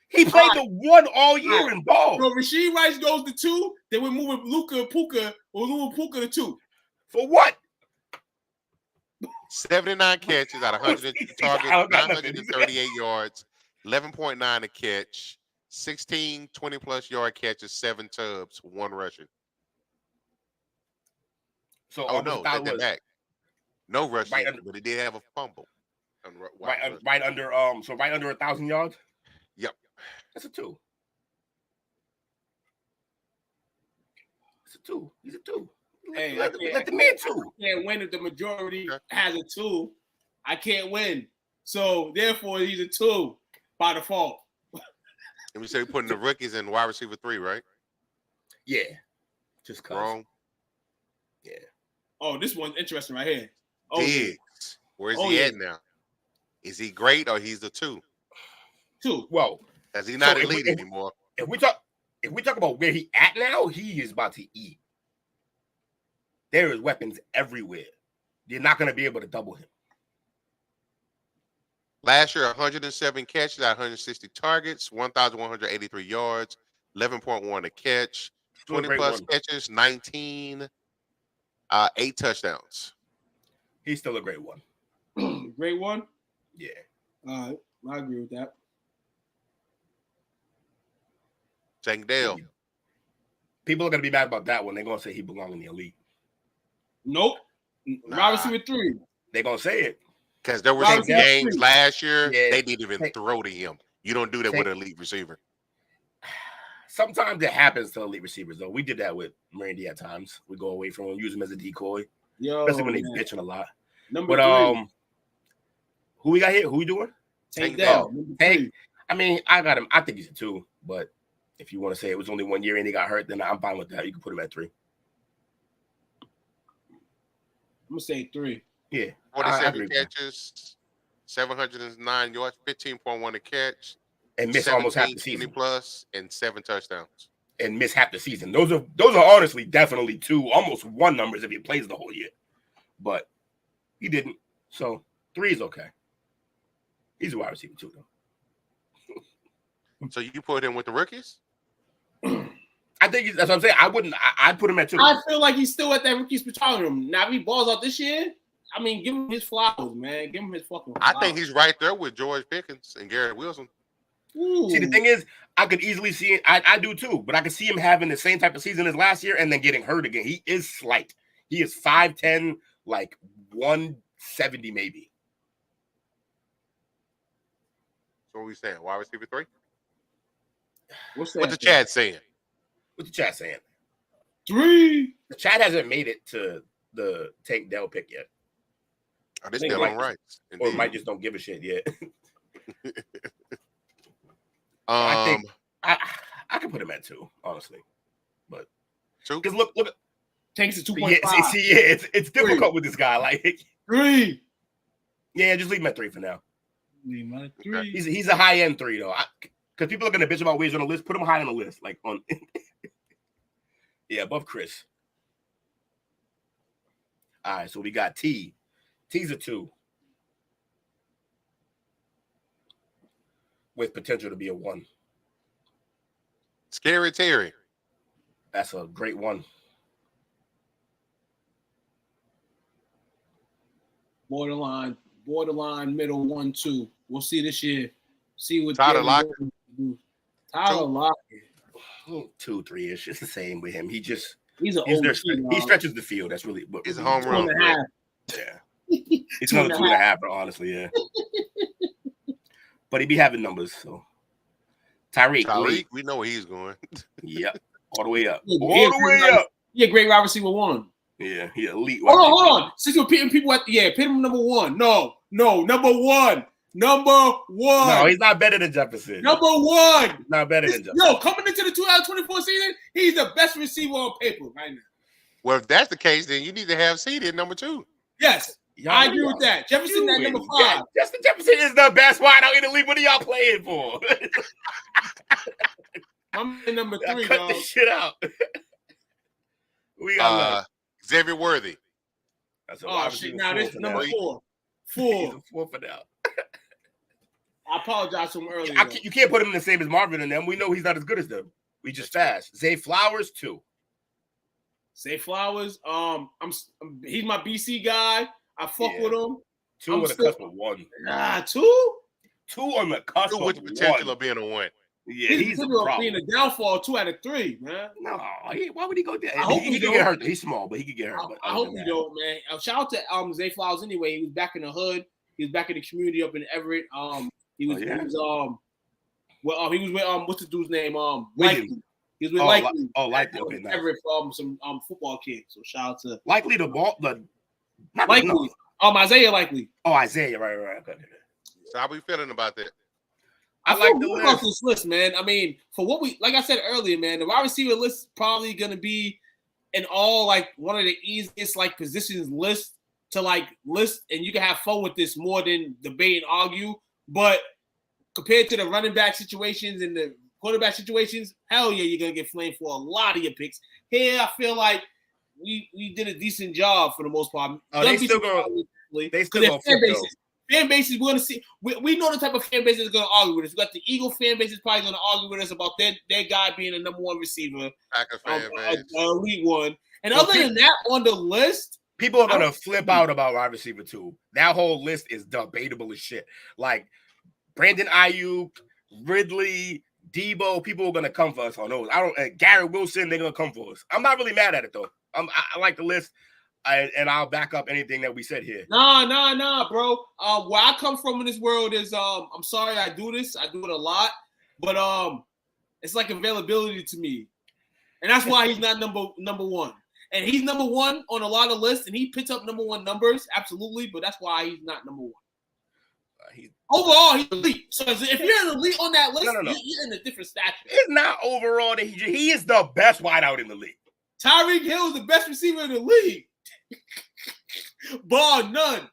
He played the 1 all year in ball. So Rashee Rice goes to 2. Then we're moving Luka Puka. We're moving Puka to 2. For what? 79 catches out of 102 targets, 938 yards, 11.9 a catch, 16 20-plus yard catches, 7 tubs, 1 rushing. So no, take that back. No rushing, but it did have a fumble. Right under 1,000 yards. Yep, that's a 2. It's a 2. He's a 2. Hey, let the man 2. I can't win if the majority has a 2. I can't win, so therefore he's a 2 by default. And we say we're putting the rookies in wide receiver 3, right? Yeah, just wrong. Yeah. Oh, this one's interesting right here. Diggs. Where's he at now? Is he great or he's the 2? 2. Well, because he's not elite anymore. If we talk about where he at now, he is about to eat. There is weapons everywhere. You're not going to be able to double him. Last year, 107 catches, 160 targets, 1,183 yards, 11.1 a catch, 20-plus catches, 19, 8 touchdowns. He's still a great one. Great one? Yeah. I agree with that. Tank Dale. People are going to be mad about that one. They're going to say he belongs in the elite. Nope. Wide receiver 3. They're going to say it. Because there were some games last year, they didn't even throw to him. You don't do that with an elite receiver. Sometimes it happens to elite receivers, though. We did that with Randy at times. We go away from him, use him as a decoy. Especially when they're bitching a lot. Number 3. Who we got here? Who we doing? Tank Dell. Tank. I mean, I got him. I think he's a 2. But if you want to say it was only 1 year and he got hurt, then I'm fine with that. You can put him at 3. I'm going to say 3. Yeah. 47 catches, 709 yards, 15.1 a catch, and miss almost half the 20 season. plus, and 7 touchdowns. And miss half the season. Those are honestly definitely 2, almost 1 numbers if he plays the whole year. But he didn't. So 3 is okay. He's a wide receiver 2, though. So you put him with the rookies? I think that's what I'm saying. I'd put him at 2. I feel like he's still at that rookie petroleum. Now, if he balls out this year, I mean, give him his flowers, man. Give him his fucking flowers. I think he's right there with George Pickens and Garrett Wilson. Ooh. See, the thing is, I could easily see it. I do too, but I could see him having the same type of season as last year and then getting hurt again. He is slight. He is 5'10", like 170 maybe. So what are we saying? Wide receiver 3? What's that? What the chat saying? What the chat saying? 3. The chat hasn't made it to the Tank Dell pick yet. Oh, they still on rights. Or might just don't give a shit yet. I think I can put him at 2, honestly. But 2? because look, Tanks at 2.5. Yeah, it's difficult with this guy. Like 3. Yeah, just leave him at 3 for now. Leave him at 3. He's a high end 3 though. Because people are gonna bitch about where he's on the list. Put him high on the list, like on. Yeah, above Chris. All right, so we got T. T's a 2. With potential to be a 1. Scary Terry. That's a great 1. Borderline, middle 1, 2. We'll see this year. See what Tyler Lockett. Tyler Lockett. 2, 3-ish. It's the same with him. He stretches the field. That's really what he's a home run. Yeah. It's another 2.5, honestly, yeah. But he be having numbers, so Tyreek, we know where he's going. Yep. All the way up. He a great wide receiver 1. Yeah, he elite. Hold on. Since you're pitting people pit him number 1. No, number 1. No, he's not better than Jefferson. Number 1. Not better than Jefferson. Yo, coming into the 2024 season, he's the best receiver on paper right now. Well, if that's the case, then you need to have Speedy at number 2. Yes, I agree with that. Jefferson at number 5. Yeah, Justin Jefferson is the best wideout in the league. What are y'all playing for? I'm in number 3, Cut dog. this shit out. We got Xavier Worthy. That's shit. Now this is number 4. 4 for now. I apologize to him earlier. You can't put him in the same as Marvin and them. We know he's not as good as them. We just fast. Zay Flowers 2. Zay Flowers. He's my BC guy. I fuck with him. 2 on the cusp of 1. 2? 2 on the cusp of 1. With the potential of being a 1. Yeah, he's being a downfall 2 out of 3, man. No, why would he go there? I hope he could get hurt. He's small, but he could get hurt. I hope he don't, man. Shout out to Zay Flowers anyway. He was back in the hood. He was back in the community up in Everett. He was with what's the dude's name? Likely. He was with Likely. Likely. Okay, nice. Everett from some football kids. So shout out to Likely Likely. Isaiah Likely. Oh, Isaiah, right. Okay. So how we feeling about that? I like the list. About this list, man. I mean, for what like I said earlier, man, the wide receiver list is probably gonna be in all like one of the easiest like positions list to like list, and you can have fun with this more than debate and argue. But compared to the running back situations and the quarterback situations, hell yeah, you're gonna get flamed for a lot of your picks. Here, I feel like we did a decent job for the most part. They still go fan bases, we're gonna see. We know the type of fan base that's gonna argue with us. We got the Eagle fan base is probably gonna argue with us about their guy being the number 1 receiver, Packer fan base, elite 1. And other than that, on the list, people are gonna flip out about wide receiver 2. That whole list is debatable as shit. Like Brandon Ayuk, Ridley, Debo, people are gonna come for us on those. Garrett Wilson, they're gonna come for us. I'm not really mad at it though. I like the list. And I'll back up anything that we said here. Nah, bro. Where I come from in this world is I'm sorry I do this. I do it a lot, but it's like availability to me, and that's why he's not number 1. And he's number 1 on a lot of lists, and he picks up number 1 numbers, absolutely. But that's why he's not number 1. Overall, he's elite. So if you're an elite on that list, no. You're in a different stature. It's not overall that he is the best wideout in the league. Tyreek Hill is the best receiver in the league. Bar none.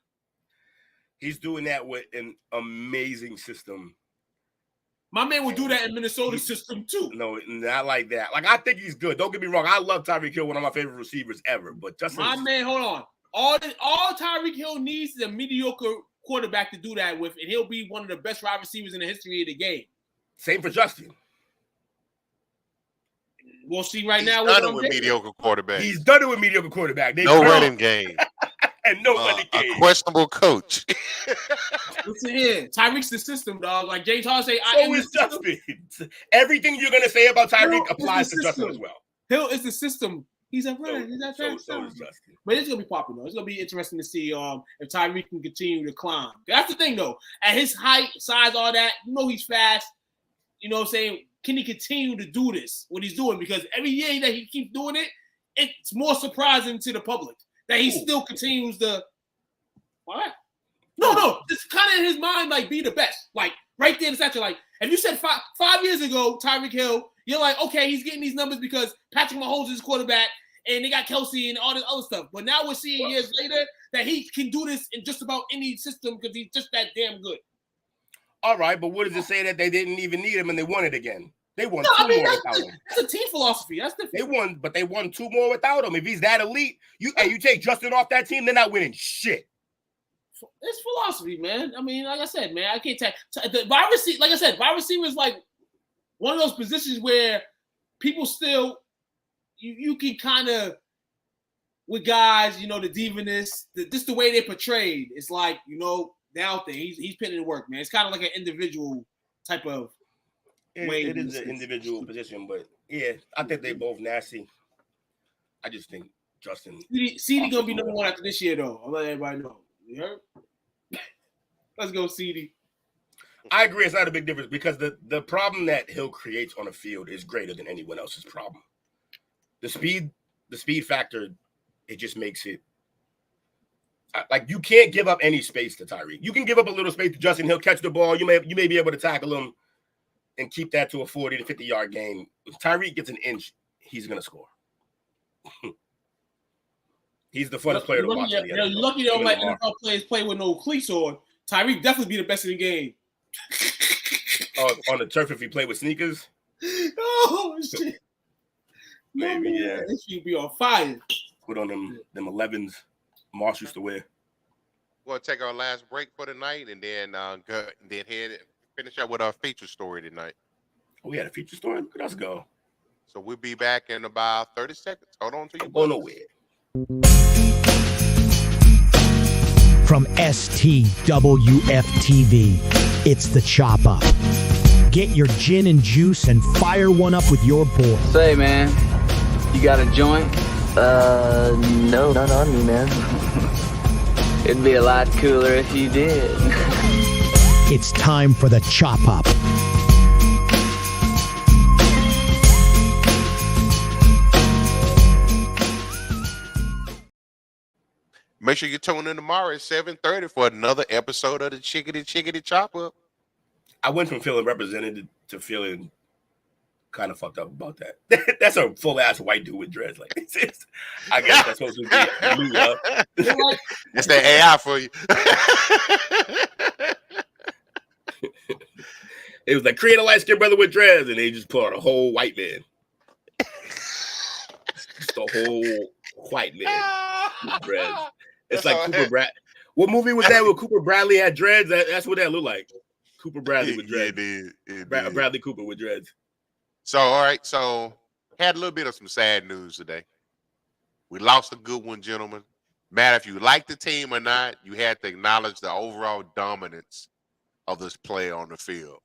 He's doing that with an amazing system. My man would do that in Minnesota system too. No, not like that. Like, I think he's good. Don't get me wrong. I love Tyreek Hill, one of my favorite receivers ever. But Justin, my man, hold on. All Tyreek Hill needs is a mediocre quarterback to do that with, and he'll be one of the best wide receivers in the history of the game. Same for Justin. We'll see right He's now. done it with mediocre quarterback. He's done it with mediocre quarterback. No running game. And no running game. A questionable coach. Listen here. Tyreek's the system, dog. Like James Harden say, so is Justin. Everything you're going to say about Tyreek applies to Justin as well. Hill is the system. He's a runner. He's not trying so is Justin. But it's going to be popular. It's going to be interesting to see if Tyreek can continue to climb. That's the thing, though. At his height, size, all that, you know he's fast. You know what I'm saying? Can he continue to do this, what he's doing? Because every year that he keeps doing it, it's more surprising to the public that he still continues to. What? No. It's kind of in his mind, like, be the best. Like, right there, it's actually like, if you said five years ago, Tyreek Hill, you're like, okay, he's getting these numbers because Patrick Mahomes is his quarterback and they got Kelsey and all this other stuff. But now we're seeing years later that he can do this in just about any system because he's just that damn good. All right, but what does it say that they didn't even need him and they won it again? They won two more without him. That's a team philosophy. That's the they won two more without him. If he's that elite, you take Justin off that team, they're not winning shit. It's philosophy, man. I mean, like I said, man, I can't tell. The wide receiver, like I said, wide receiver is like one of those positions where people still you can kind of with guys, you know, the diviness, just the way they're portrayed. It's like, you know, they're out there. He's putting in work, man. It's kind of like an individual type of way. It is an individual position, but yeah, I think they both nasty. I just think Justin. CD gonna be number one after this year, though. I'll let everybody know. You heard? Let's go, CD. I agree. It's not a big difference because the problem that Hill creates on the field is greater than anyone else's problem. The speed factor, it just makes it like you can't give up any space to Tyreek. You can give up a little space to Justin. He'll catch the ball. You may be able to tackle him and keep that to a 40 to 50-yard game. If Tyreek gets an inch, he's gonna score. He's the funnest player to watch. You're lucky they don't let NFL players play with no cleats on. Tyreek definitely be the best in the game. On the turf if he played with sneakers? Oh, shit. Maybe, yeah. This should be on fire. Put on them 11s Marsh used to wear. We're going to take our last break for the night and then finish up with our feature story tonight. Oh, we had a feature story? Look at us go. So we'll be back in about 30 seconds. Hold on to you. Go nowhere. From STWF TV, it's the Chop Up. Get your gin and juice and fire one up with your boy. Say, man, you got a joint? No, not on me, man. It'd be a lot cooler if you did. It's time for the Chop Up. Make sure you tune in tomorrow at 7:30 for another episode of the Chickadee Chop Up. I went from feeling represented to feeling kind of fucked up about that. That's a full-ass white dude with dreads. Like, I guess that's supposed to be me, It's the AI for you. It was like, create a light-skinned brother with dreads, and they just put on a whole white man. Just a whole white man with dreads. It's like Cooper Bradley. What movie was that where Cooper Bradley had dreads? That's what that looked like. Cooper Bradley with dreads. It did. Bradley Cooper with dreads. So, all right. So, had a little bit of some sad news today. We lost a good one, gentlemen. Matter if you like the team or not, you had to acknowledge the overall dominance of this player on the field.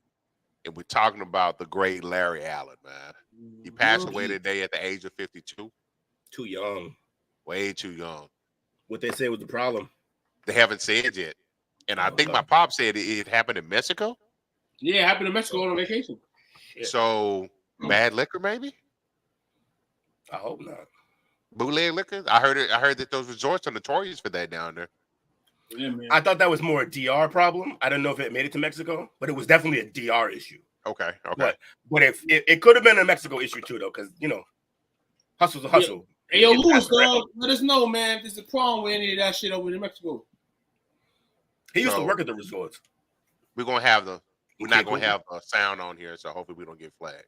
And we're talking about the great Larry Allen, man. He passed away today at the age of 52. Too young. Way too young. What they say was the problem? They haven't said yet. And I think my pop said it happened in Mexico. Yeah, it happened in Mexico on vacation. Shit. So, bad liquor, maybe? I hope not. Bootleg liquor? I heard that those resorts are notorious for that down there. Yeah, man. I thought that was more a DR problem. I don't know if it made it to Mexico, but it was definitely a DR issue. Okay. But if it could have been a Mexico issue too, though, because hustle's a hustle. Hey, yo, Lewis, dog, let us know, man, if there's a problem with any of that shit over in Mexico. He used to So work at the resorts. we're gonna have the. We're Okay, not gonna cool. have a sound on here, so hopefully we don't get flagged.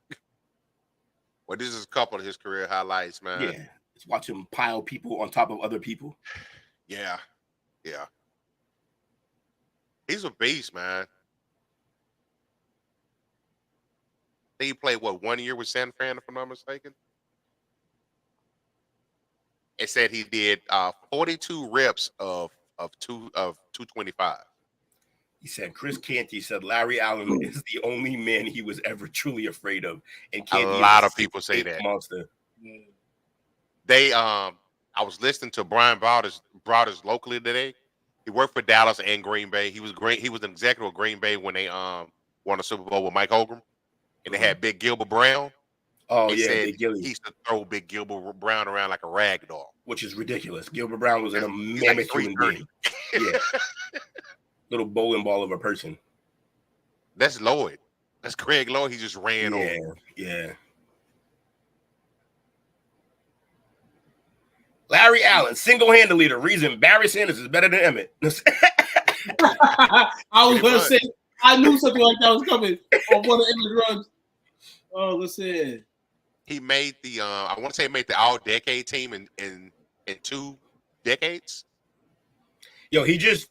Well, this is a couple of his career highlights, man. Yeah, just watch him pile people on top of other people. Yeah. He's a beast, man. I think he played 1 year with San Fran, if I'm not mistaken. It said he did 42 reps of 225. He said Chris Canty said Larry Allen is the only man he was ever truly afraid of, and Canty A lot is of people say 6'8" that. monster. They I was listening to Brian Broaders locally today. He worked for Dallas and Green Bay. He was great. He was an executive of Green Bay when they won the Super Bowl with Mike Holmgren, and they had Big Gilbert Brown. Oh They yeah, said Big Gilly, he used to throw Big Gilbert Brown around like a rag doll. which is ridiculous. Gilbert Brown was a He's mammoth like human 330. being. Yeah, little bowling ball of a person. That's Lloyd. That's Craig Lloyd. He just ran over. Yeah. Larry Allen, single-handedly the reason Barry Sanders is better than Emmett. I was gonna say I knew something like that was coming on one of the runs. Oh, listen. He made the I want to say he made the all-decade team in 2 decades. Yo, he just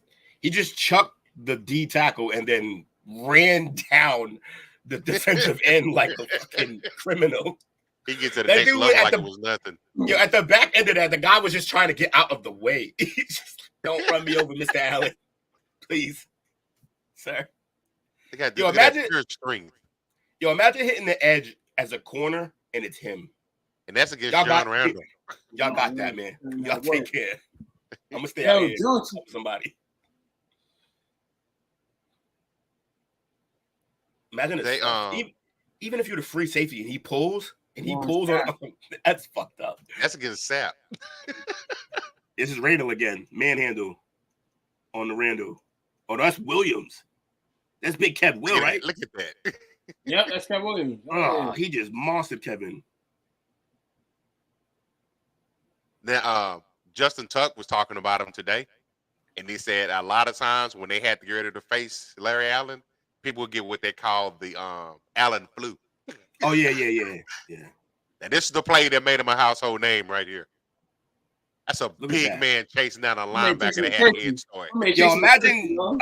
chucked the D tackle and then ran down the defensive end like a fucking criminal. He gets to the That next dude level at like the- it was nothing. Yo, at the back end of that, the guy was just trying to get out of the way. Don't run me over, Mr. Allen. Please, sir. They got Yo, look at that imagine- pure strength. Yo, imagine hitting the edge as a corner and it's him. And that's against Y'all John got- Randall. Y'all Oh, got man. that, man. Man, Y'all that take work. care. I'm gonna stay Yo, out here. Johnson. Somebody. Imagine They, even if you're the free safety and he pulls Long on snap. that's fucked up. That's against Sap. This is Randall again. Manhandle on the Randall. Oh, that's Williams. That's Big Kev Will, right? Look at that. Yep, that's Kev Williams. Oh, he just monstered Kevin. Now, Justin Tuck was talking about him today, and he said a lot of times when they had to get ready to face Larry Allen, people would get what they call the Allen flu. Oh yeah. And this is the play that made him a household name right here. That's a Look at big that. man chasing down a made linebacker Jason that had a Kirky. head start. Yo,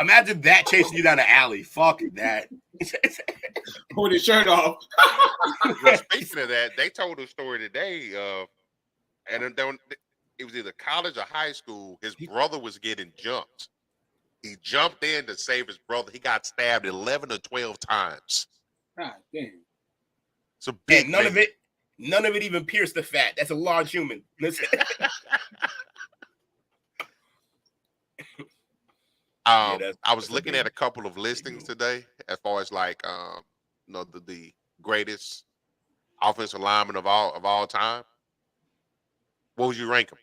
imagine that chasing you down the alley. Fuck that. With his shirt off. Well, speaking of that, they told a story today, and then it was either college or high school. His brother was getting jumped. He jumped in to save his brother. He got stabbed 11 or 12 times. God damn. It's a big And none man. of it even pierced the fat. That's a large human. Listen. that's- I was that's a looking big- at a couple of listings today as far as like the greatest offensive lineman of all time. What would you rank them?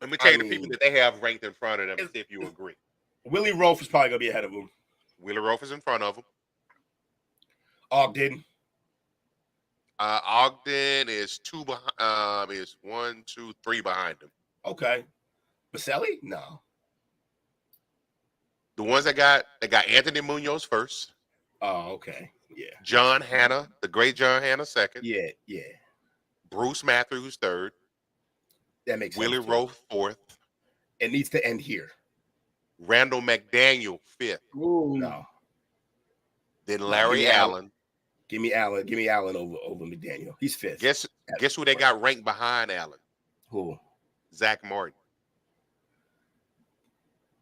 Let me tell you the people that they have ranked in front of them and see if you agree. Willie Rolfe is probably gonna be ahead of him. Willie Rolfe is in front of him. Ogden. Ogden is two behind. Is 1, 2, 3 behind him. Okay. Baselli? No. The ones that got Anthony Munoz first. Oh, okay. Yeah. John Hanna, the great John Hanna second. Yeah. Bruce Matthews third. That makes Willie sense. too. Rolfe fourth. It needs to end here. Randall McDaniel fifth. Ooh. No. Then Larry Yeah. Allen. Give me Allen. Give me Allen over McDaniel. He's fifth. Guess who they got ranked behind Allen? Who? Zach Martin.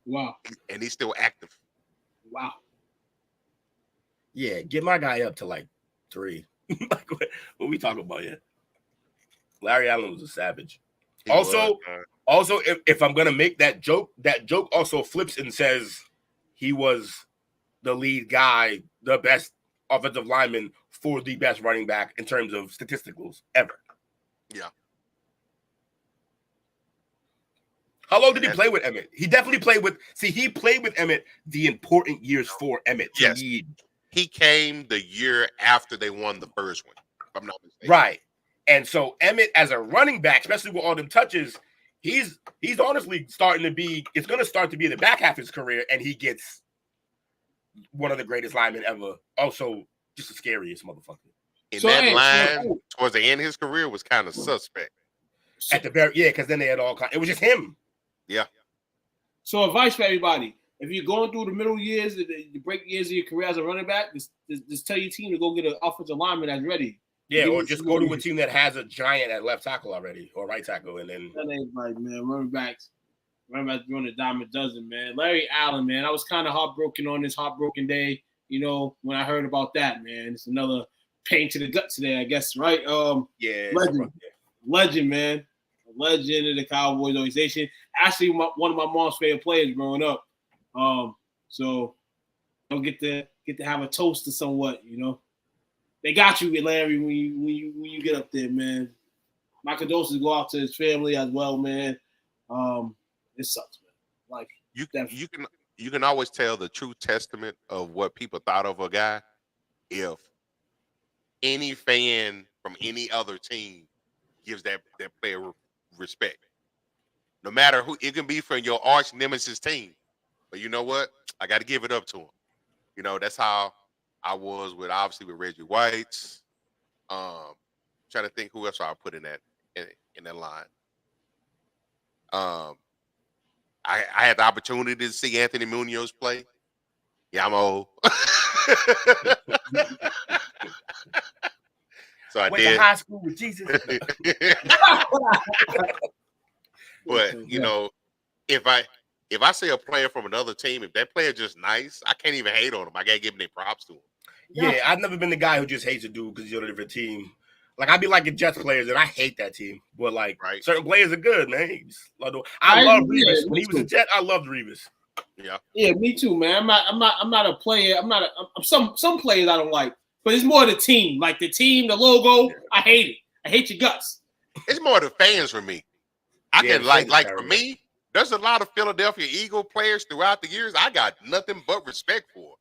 Wow. And he's still active. Wow. Yeah, get my guy up to like 3. Like, what we talking about yet? Larry Allen was a savage. He Also, was, Also, if I'm gonna make that joke also flips and says he was the lead guy, the best offensive lineman for the best running back in terms of statisticals ever. Yeah. How long did he play with Emmett? He definitely played with. See, he played with Emmett the important years for Emmett. To Yes. need. he came the year after they won the first one, if I'm not mistaken. Right. And so Emmett, as a running back, especially with all them touches, He's honestly starting to be. It's going to start to be the back half of his career, and he gets one of the greatest linemen ever. Also, just the scariest motherfucker. And that line towards the end of his career was kind of suspect. At the very because then they had all kind. It was just him. Yeah. So advice for everybody: if you're going through the middle years, the break years of your career as a running back, just tell your team to go get an offensive lineman that's ready. Yeah, or just go to a team that has a giant at left tackle already, or right tackle, and then. That ain't right, man. Running backs doing a dime a dozen, man. Larry Allen, man. I was kind of heartbroken on this heartbroken day, when I heard about that, man. It's another pain to the gut today, I guess, right? Legend, man. Legend of the Cowboys organization. Actually, one of my mom's favorite players growing up. So don't get to have a toast to somewhat, They got you, Larry, when you get up there, man. My condolences go out to his family as well, man. It sucks, man. Like you can always tell the true testament of what people thought of a guy if any fan from any other team gives that player respect. No matter who, it can be from your arch nemesis team. But you know what? I got to give it up to him. That's how I was with Reggie White. Trying to think who else I put in that line. I had the opportunity to see Anthony Munoz play. Yeah, I'm old. So I went did. to high school with Jesus. But if I see a player from another team, if that player just nice, I can't even hate on him. I gotta give him their props to him. Yeah, I've never been the guy who just hates a dude because he's on a different team. Like I'd be like a Jets players, and I hate that team. But certain players are good, man. I love Revis. When he was a Jet, I loved Revis. Yeah, me too, man. I'm not a player. I'm some players I don't like, but it's more the team. Like the team, the logo, I hate it. I hate your guts. It's more the fans for me. I can for me. There's a lot of Philadelphia Eagle players throughout the years I got nothing but respect for.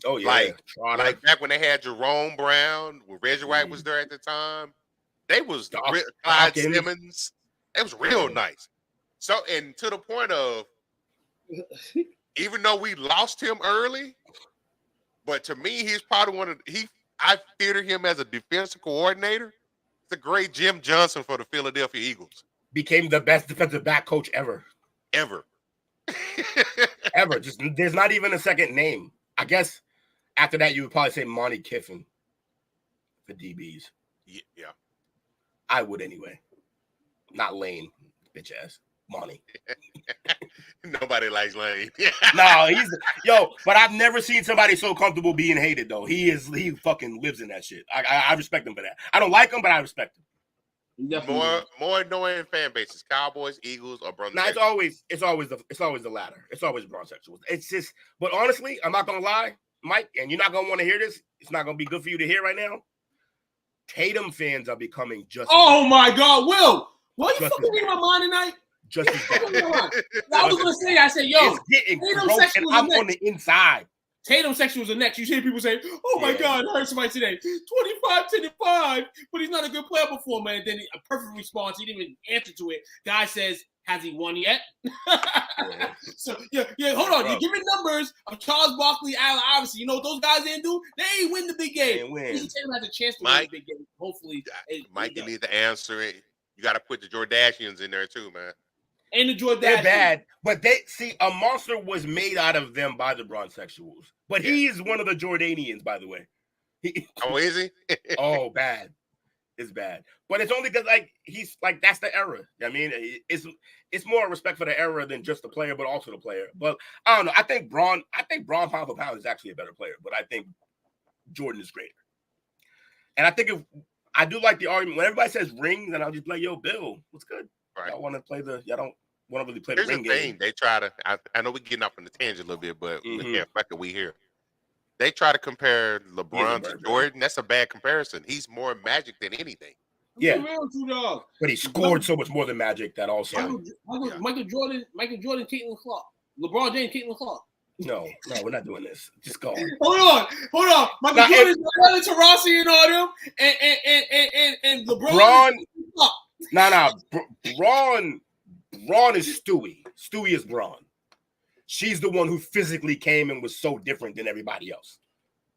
Oh yeah, like back when they had Jerome Brown, when Reggie White was there at the time, they was Clyde Simmons. It was real nice. So, and to the point of, even though we lost him early, but to me, he's probably I theater him as a defensive coordinator. It's a great Jim Johnson for the Philadelphia Eagles. Became the best defensive back coach ever. Ever. Just there's not even a second name. I guess after that, you would probably say Monty Kiffin for DBs. Yeah. I would anyway. Not Lane, bitch ass. Monty. Nobody likes Lane. No, but I've never seen somebody so comfortable being hated though. He fucking lives in that shit. I respect him for that. I don't like him, but I respect him. More annoying fan bases: Cowboys, Eagles, or Broncos. No, it's always the latter. It's always the Broncos. It's just, but honestly, I'm not gonna lie, Mike, and you're not gonna want to hear this. It's not gonna be good for you to hear right now. Tatum fans are becoming just. Oh my God, Will! What you fucking reading my mind tonight? Just as bad. I was gonna say, I said, yo, it's getting gross, and I'm on the inside. Tatum sexuals are next. You hear people say, oh my God, I heard somebody today, 25-5, but he's not a good player before, man. Then a perfect response. He didn't even answer to it. Guy says, has he won yet? So, hold on. You're giving numbers of Charles Barkley, Allen Iverson. You know what those guys didn't do? They ain't win the big game. Tatum has a chance to win the big game. Hopefully. Mike, you need to answer it. You got to put the Jordashians in there too, man. And the Jordashians. They're bad, but a monster was made out of them by the Bronxexuals. But he is one of the Jordanians, by the way. Oh, is he? Oh, bad. It's bad. But it's only because he's that's the era. I mean, it's more respect for the era than just the player, but also the player. But I don't know. I think Braun pound for pound is actually a better player, but I think Jordan is greater. And I think I do like the argument when everybody says rings, and I'll just be like, yo, Bill, what's good? Right. Y'all want to play y'all don't want to really play Here's the ring the thing. game. They try to, I know we're getting off on the tangent a little bit, but we here. They try to compare LeBron to Jordan. That's a bad comparison. He's more Magic than anything. Yeah. But he scored so much more than Magic that also. Michael Jordan, Caitlin Clark. LeBron James, Caitlin Clark. No, we're not doing this. Just go. Hold on. Michael Jordan, Taurasi and all them, and LeBron. Braun is Stewie. Stewie is Braun. She's the one who physically came and was so different than everybody else.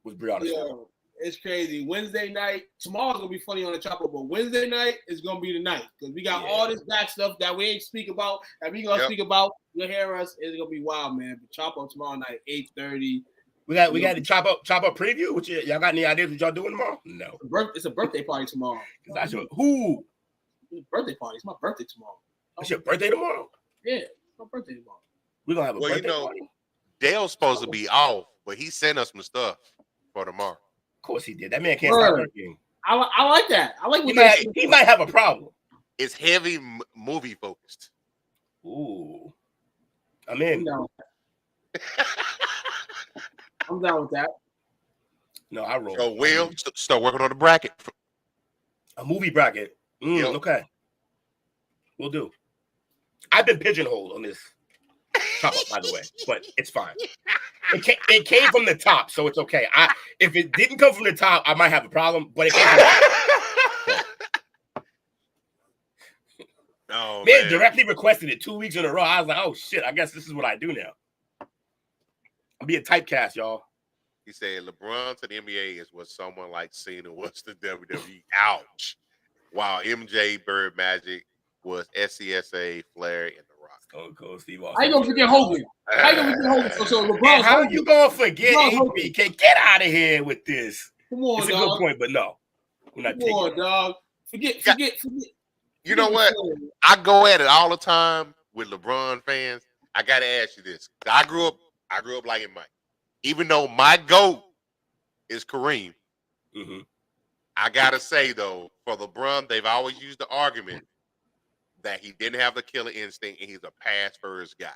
Was Brianna Stewart. Yo, it's crazy. Wednesday night, tomorrow's gonna be funny on the chopper, but Wednesday night is gonna be the night because we got all this back stuff that we ain't speak about, that we gonna speak about. You'll hear us. It's gonna be wild, man. But chop up tomorrow night, 8:30. We got the chop up preview. What y'all got any ideas what y'all doing tomorrow? No. It's a birthday party tomorrow. Who? It's a birthday party. It's my birthday tomorrow. It's your birthday tomorrow? Yeah, it's my birthday tomorrow. We're gonna have a birthday party. Dale's supposed to be off, but he sent us some stuff for tomorrow. Of course he did. That man can't stop working. I like that. I like what he might have a problem. It's heavy movie focused. Ooh. I'm in. I'm down with that. No, I roll. So Will, start working on the bracket. A movie bracket. Okay. We'll do. I've been pigeonholed on this chop up, by the way, but it's fine. It came from the top, so it's okay. If it didn't come from the top, I might have a problem, but it came from the top. Oh, man directly requested it 2 weeks in a row. I was like, oh shit, I guess this is what I do now. I'm being typecast, y'all. He said LeBron to the NBA is what someone like Cena was to WWE. Ouch. While MJ, Bird, Magic was SCSA, Flair, and The Rock. Stone Cold Steve Austin. How you gonna forget Hogan? How you gonna forget Hogan? So LeBron. How you gonna forget HBK? Get out of here with this. Come on, it's dog. a good point, but no, we're not taking it. Dog. Forget. You know what? I go at it all the time with LeBron fans. I gotta ask you this. I grew up liking Mike. Even though my GOAT is Kareem, I gotta say though, for LeBron, they've always used the argument that he didn't have the killer instinct and he's a pass first guy.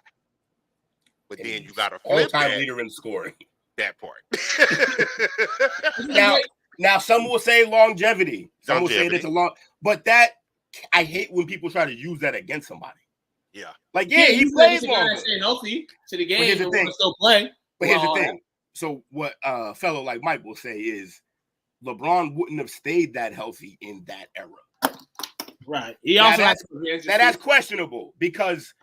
But and then you got to flip all-time leader in scoring. That part. now some will say longevity. Some will say it's a long, but that I hate when people try to use that against somebody. Yeah, like he played longer. Staying healthy to the game. But here's the thing. Still play. But here's the thing. So what a fellow like Mike will say is LeBron wouldn't have stayed that healthy in that era. Right. He also that's questionable because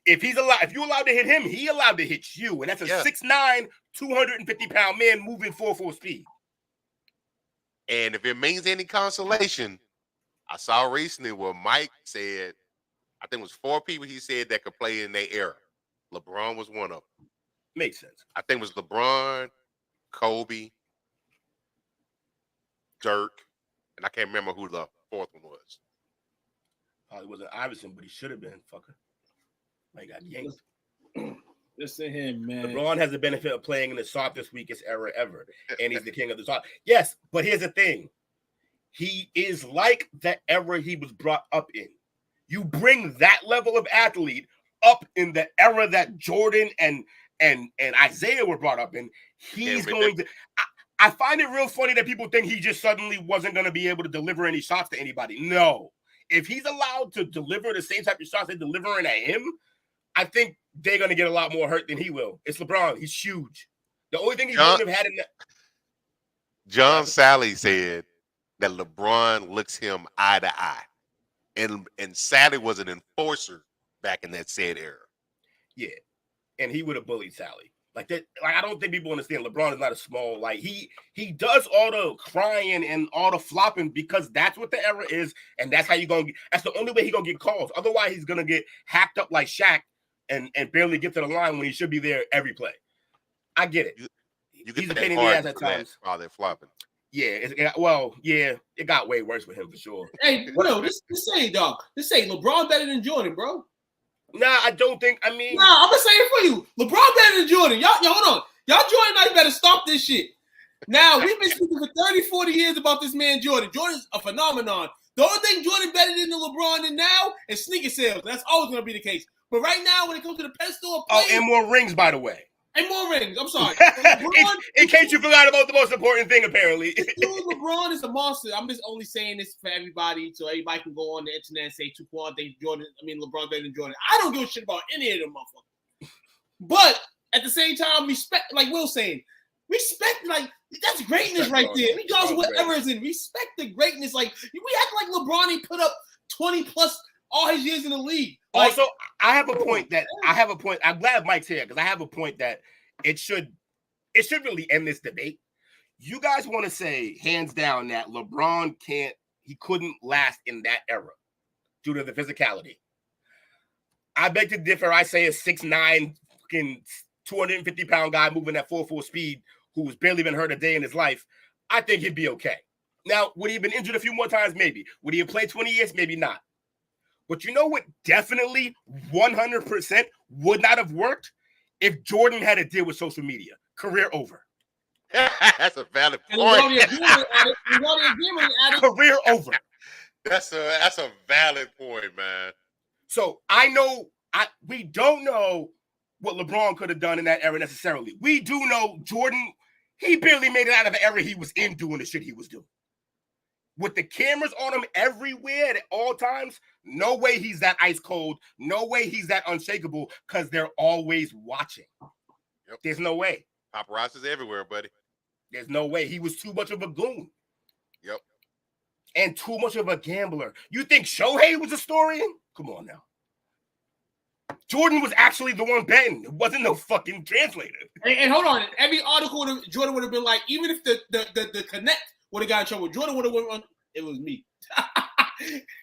if he's allowed, if you're allowed to hit him, he allowed to hit you, and that's a 6'9", 250-pound man moving 4.4 speed. And if it means any consolation, I saw recently where Mike said, I think it was 4 people he said that could play in their era. LeBron was one of them. Makes sense. I think it was LeBron, Kobe, Dirk, and I can't remember who the fourth one was. Probably wasn't Iverson, but he should have been. Fucker. Like got yanked. Listen to him, man. LeBron has the benefit of playing in the softest, weakest era ever, and he's the king of the soft. Yes, but here's the thing. He is like the era he was brought up in. You bring that level of athlete up in the era that Jordan and Isaiah were brought up in. He's going to. I find it real funny that people think he just suddenly wasn't going to be able to deliver any shots to anybody. No. If he's allowed to deliver the same type of shots they're delivering at him, I think they're going to get a lot more hurt than he will. It's LeBron. He's huge. The only thing he wouldn't have had in that. John Sally said that LeBron looks him eye to eye. And Sally was an enforcer back in that said era. Yeah. And he would have bullied Sally. Like that, like I don't think people understand LeBron is not a small, like he does all the crying and all the flopping because that's what the era is, and that's how you're gonna get, that's the only way he's gonna get calls. Otherwise, he's gonna get hacked up like Shaq and barely get to the line when he should be there every play. I get it. You get he's a pain in the ass at times. While they're flopping. Yeah, it got way worse with him for sure. Hey, no, this say, dog. This say LeBron better than Jordan, bro. Nah, I don't think. I mean, nah, I'm gonna say it for you. LeBron better than Jordan. Y'all, hold on. Y'all Jordanites better stop this shit. Now, we've been speaking for 30, 40 years about this man Jordan. Jordan's a phenomenon. The only thing Jordan better than the LeBron than now is sneaker sales. That's always gonna be the case. But right now, when it comes to the pet store, and more rings, by the way. And more rings. I'm sorry. LeBron, in case you forgot about the most important thing, apparently. Dude, LeBron is a monster. I'm just only saying this for everybody, so everybody can go on the internet and say LeBron better than Jordan. I don't give a shit about any of them motherfuckers. But at the same time, respect, like Will saying, respect, like that's greatness right there. Regardless of whatever is in, respect the greatness. Like we act like LeBron he put up 20 plus all his years in the league. Also, I have a point. I'm glad Mike's here because I have a point that it should really end this debate. You guys want to say hands down that LeBron couldn't last in that era due to the physicality. I beg to differ. I say a 6'9", fucking 250-pound guy moving at 4.4 speed who's barely been hurt a day in his life, I think he'd be okay. Now, would he have been injured a few more times? Maybe. Would he have played 20 years? Maybe not. But you know what definitely 100% would not have worked? If Jordan had to deal with social media. Career over. That's a valid point. Career over. That's a valid point, man. So we don't know what LeBron could have done in that era necessarily. We do know Jordan, he barely made it out of the era he was in doing the shit he was doing. With the cameras on him everywhere at all times, no way he's that ice cold. No way he's that unshakable because they're always watching. Yep. There's no way. Paparazzis everywhere, buddy. There's no way. He was too much of a goon. Yep. And too much of a gambler. You think Shohei was a historian? Come on now. Jordan was actually the one betting. It wasn't no fucking translator. And hold on. Every article, Jordan would have been like, even if the connect would have got in trouble, Jordan would have went on, it was me.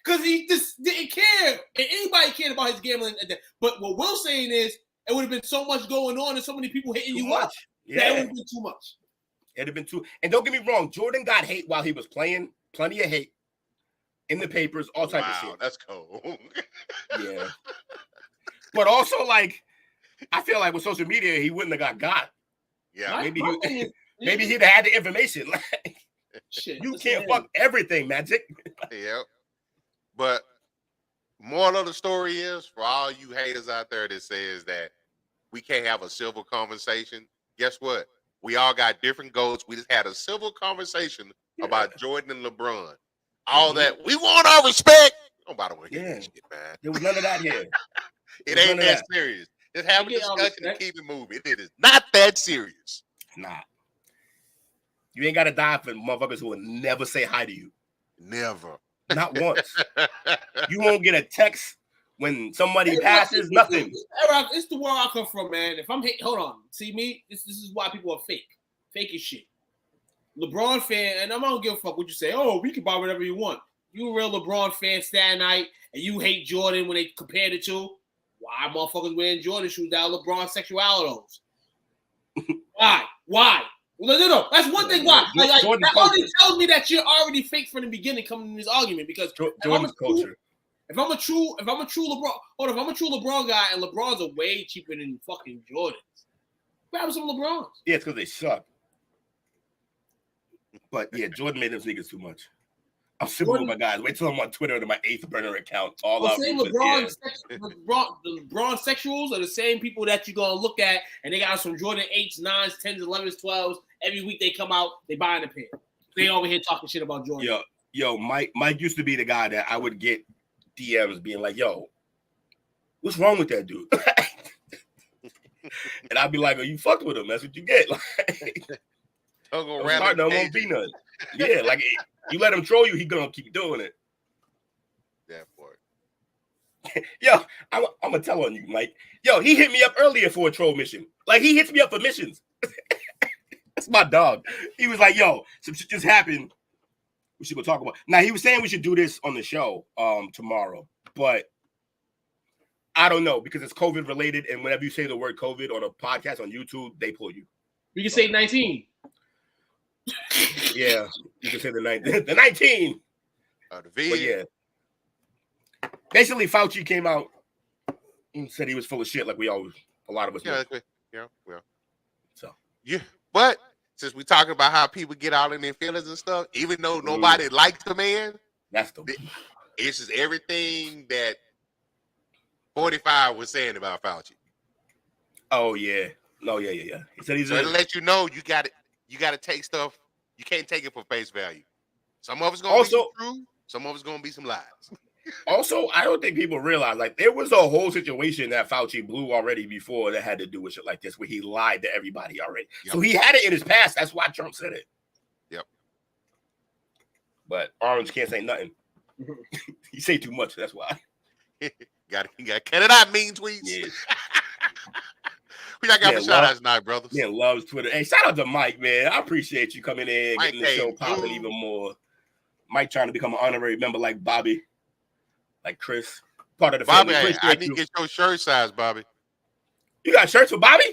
Because he just didn't care. And anybody cared about his gambling. But what Will's saying is, it would have been so much going on and so many people hitting you up. Yeah. That would have been too much. It'd have been too. And don't get me wrong, Jordan got hate while he was playing. Plenty of hate in the papers, all type of shit. That's cool. Yeah. But also, like, I feel like with social media, he wouldn't have got. Yeah. Maybe he'd have had the information. Like, shit, you can't fuck everything, Magic. Yep. But moral of the story is, for all you haters out there that says that we can't have a civil conversation, guess what? We all got different goals. We just had a civil conversation about Jordan and LeBron. All that. We want our respect. Nobody want to hear that shit, man. There was none of that here. It ain't that serious. Just have a discussion and keep it moving. It is not that serious. Nah. You ain't got to die for motherfuckers who will never say hi to you. Never. Not once. You won't get a text when somebody passes, nothing. It's the world I come from, man. If I'm hold on. See me? This is why people are fake. Fake as shit. LeBron fan, and I don't give a fuck what you say. Oh, we can buy whatever you want. You a real LeBron fan, Saturday night, and you hate Jordan when they compare the two. Why motherfuckers wearing Jordan shoes down LeBron sexualities? Why? No. That's one thing. Why? Like, that only tells me that you're already fake from the beginning coming in this argument because Jordan's culture. If I'm a true LeBron guy and LeBrons are way cheaper than fucking Jordans, grab some LeBrons. Yeah, it's because they suck. But yeah, Jordan made them niggas too much. I'm simple with my guys. Wait till I'm on Twitter to my 8th burner account. All out. LeBron sexuals are the same people that you're gonna look at, and they got some Jordan 8s, 9s, 10s, 11s, 12s. Every week they come out, they buying a pair. They over here talking shit about Jordan. Yo, Mike used to be the guy that I would get DMs being like, "Yo, what's wrong with that dude?" And I'd be like, "Oh, you fucked with him. That's what you get." Like, don't go around. No, won't be none. Yeah, like you let him troll you, he gonna keep doing it. That part. Yo, I'm gonna tell on you, Mike. Yo, he hit me up earlier for a troll mission. Like he hits me up for missions. That's my dog. He was like, "Yo, some shit just happened. We should go talk about." Now he was saying we should do this on the show tomorrow, but I don't know because it's COVID related, and whenever you say the word COVID on a podcast on YouTube, they pull you. We can say 19. Yeah, you can say the 19. The 19. The V. But yeah. Basically, Fauci came out and said he was full of shit, like a lot of us know. Yeah. So yeah, but since we talking about how people get out in their feelings and stuff, even though nobody likes the man, it's just everything that 45 was saying about Fauci. Oh yeah, no, yeah. He said he's to let you know you got to take stuff. You can't take it for face value. Some of it's gonna be some true. Some of it's gonna be some lies. Also, I don't think people realize like there was a whole situation that Fauci blew already before that had to do with shit like this, where he lied to everybody already. Yep. So he had it in his past. That's why Trump said it. Yep. But Orange can't say nothing. He say too much. That's why. You got to cut it out, mean tweets. Yeah. Who y'all got for shout outs tonight, brothers? Yeah, loves Twitter. Hey, shout out to Mike, man. I appreciate you coming in, Mike getting the show popping even more. Mike trying to become an honorary member like Bobby, like Chris, part of the Bobby, family. I need to get your shirt size, Bobby. You got shirts for Bobby?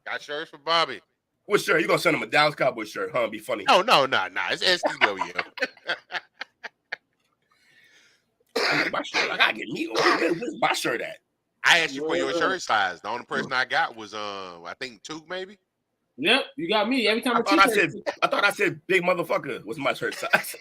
Got shirts for Bobby. What shirt? You gonna send him a Dallas Cowboys shirt, huh? Be funny. No. It's STWF. My shirt. I gotta get me. Where's my shirt at? I asked you for your shirt size. The only person I got was I think 2 maybe. Yep, you got me every time. I thought I said big motherfucker was my shirt size.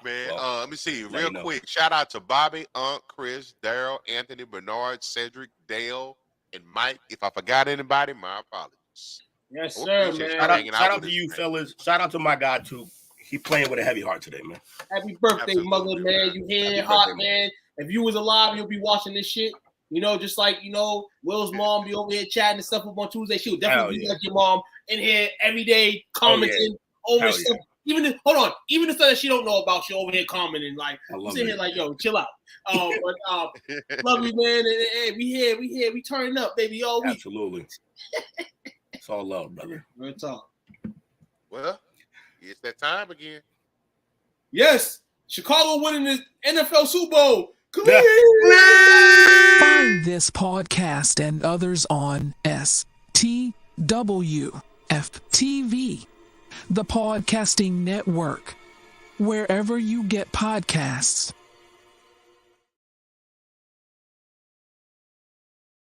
Man, let me see real quick. Shout out to Bobby, Chris, Daryl, Anthony, Bernard, Cedric, Dale, and Mike. If I forgot anybody, my apologies. Yes, sir, man. Shout out to you, fellas. Shout out to my guy too. He playing with a heavy heart today, man. Happy birthday, mother, man. You head hot, man. If you was alive, you'll be watching this shit. You know, just like, you know, Will's mom be over here chatting and stuff up on Tuesday. She'll definitely be like your mom in here every day commenting over stuff. Even the stuff that she don't know about, she over here commenting like, sitting here like, yo, chill out. Love you, man. And, hey, we here, we turning up, baby. Yo, absolutely. It's all love, brother. Real talk. Well, it's that time again. Yes, Chicago winning the NFL Super Bowl. Come here. Find this podcast and others on STWF TV, the podcasting network, wherever you get podcasts.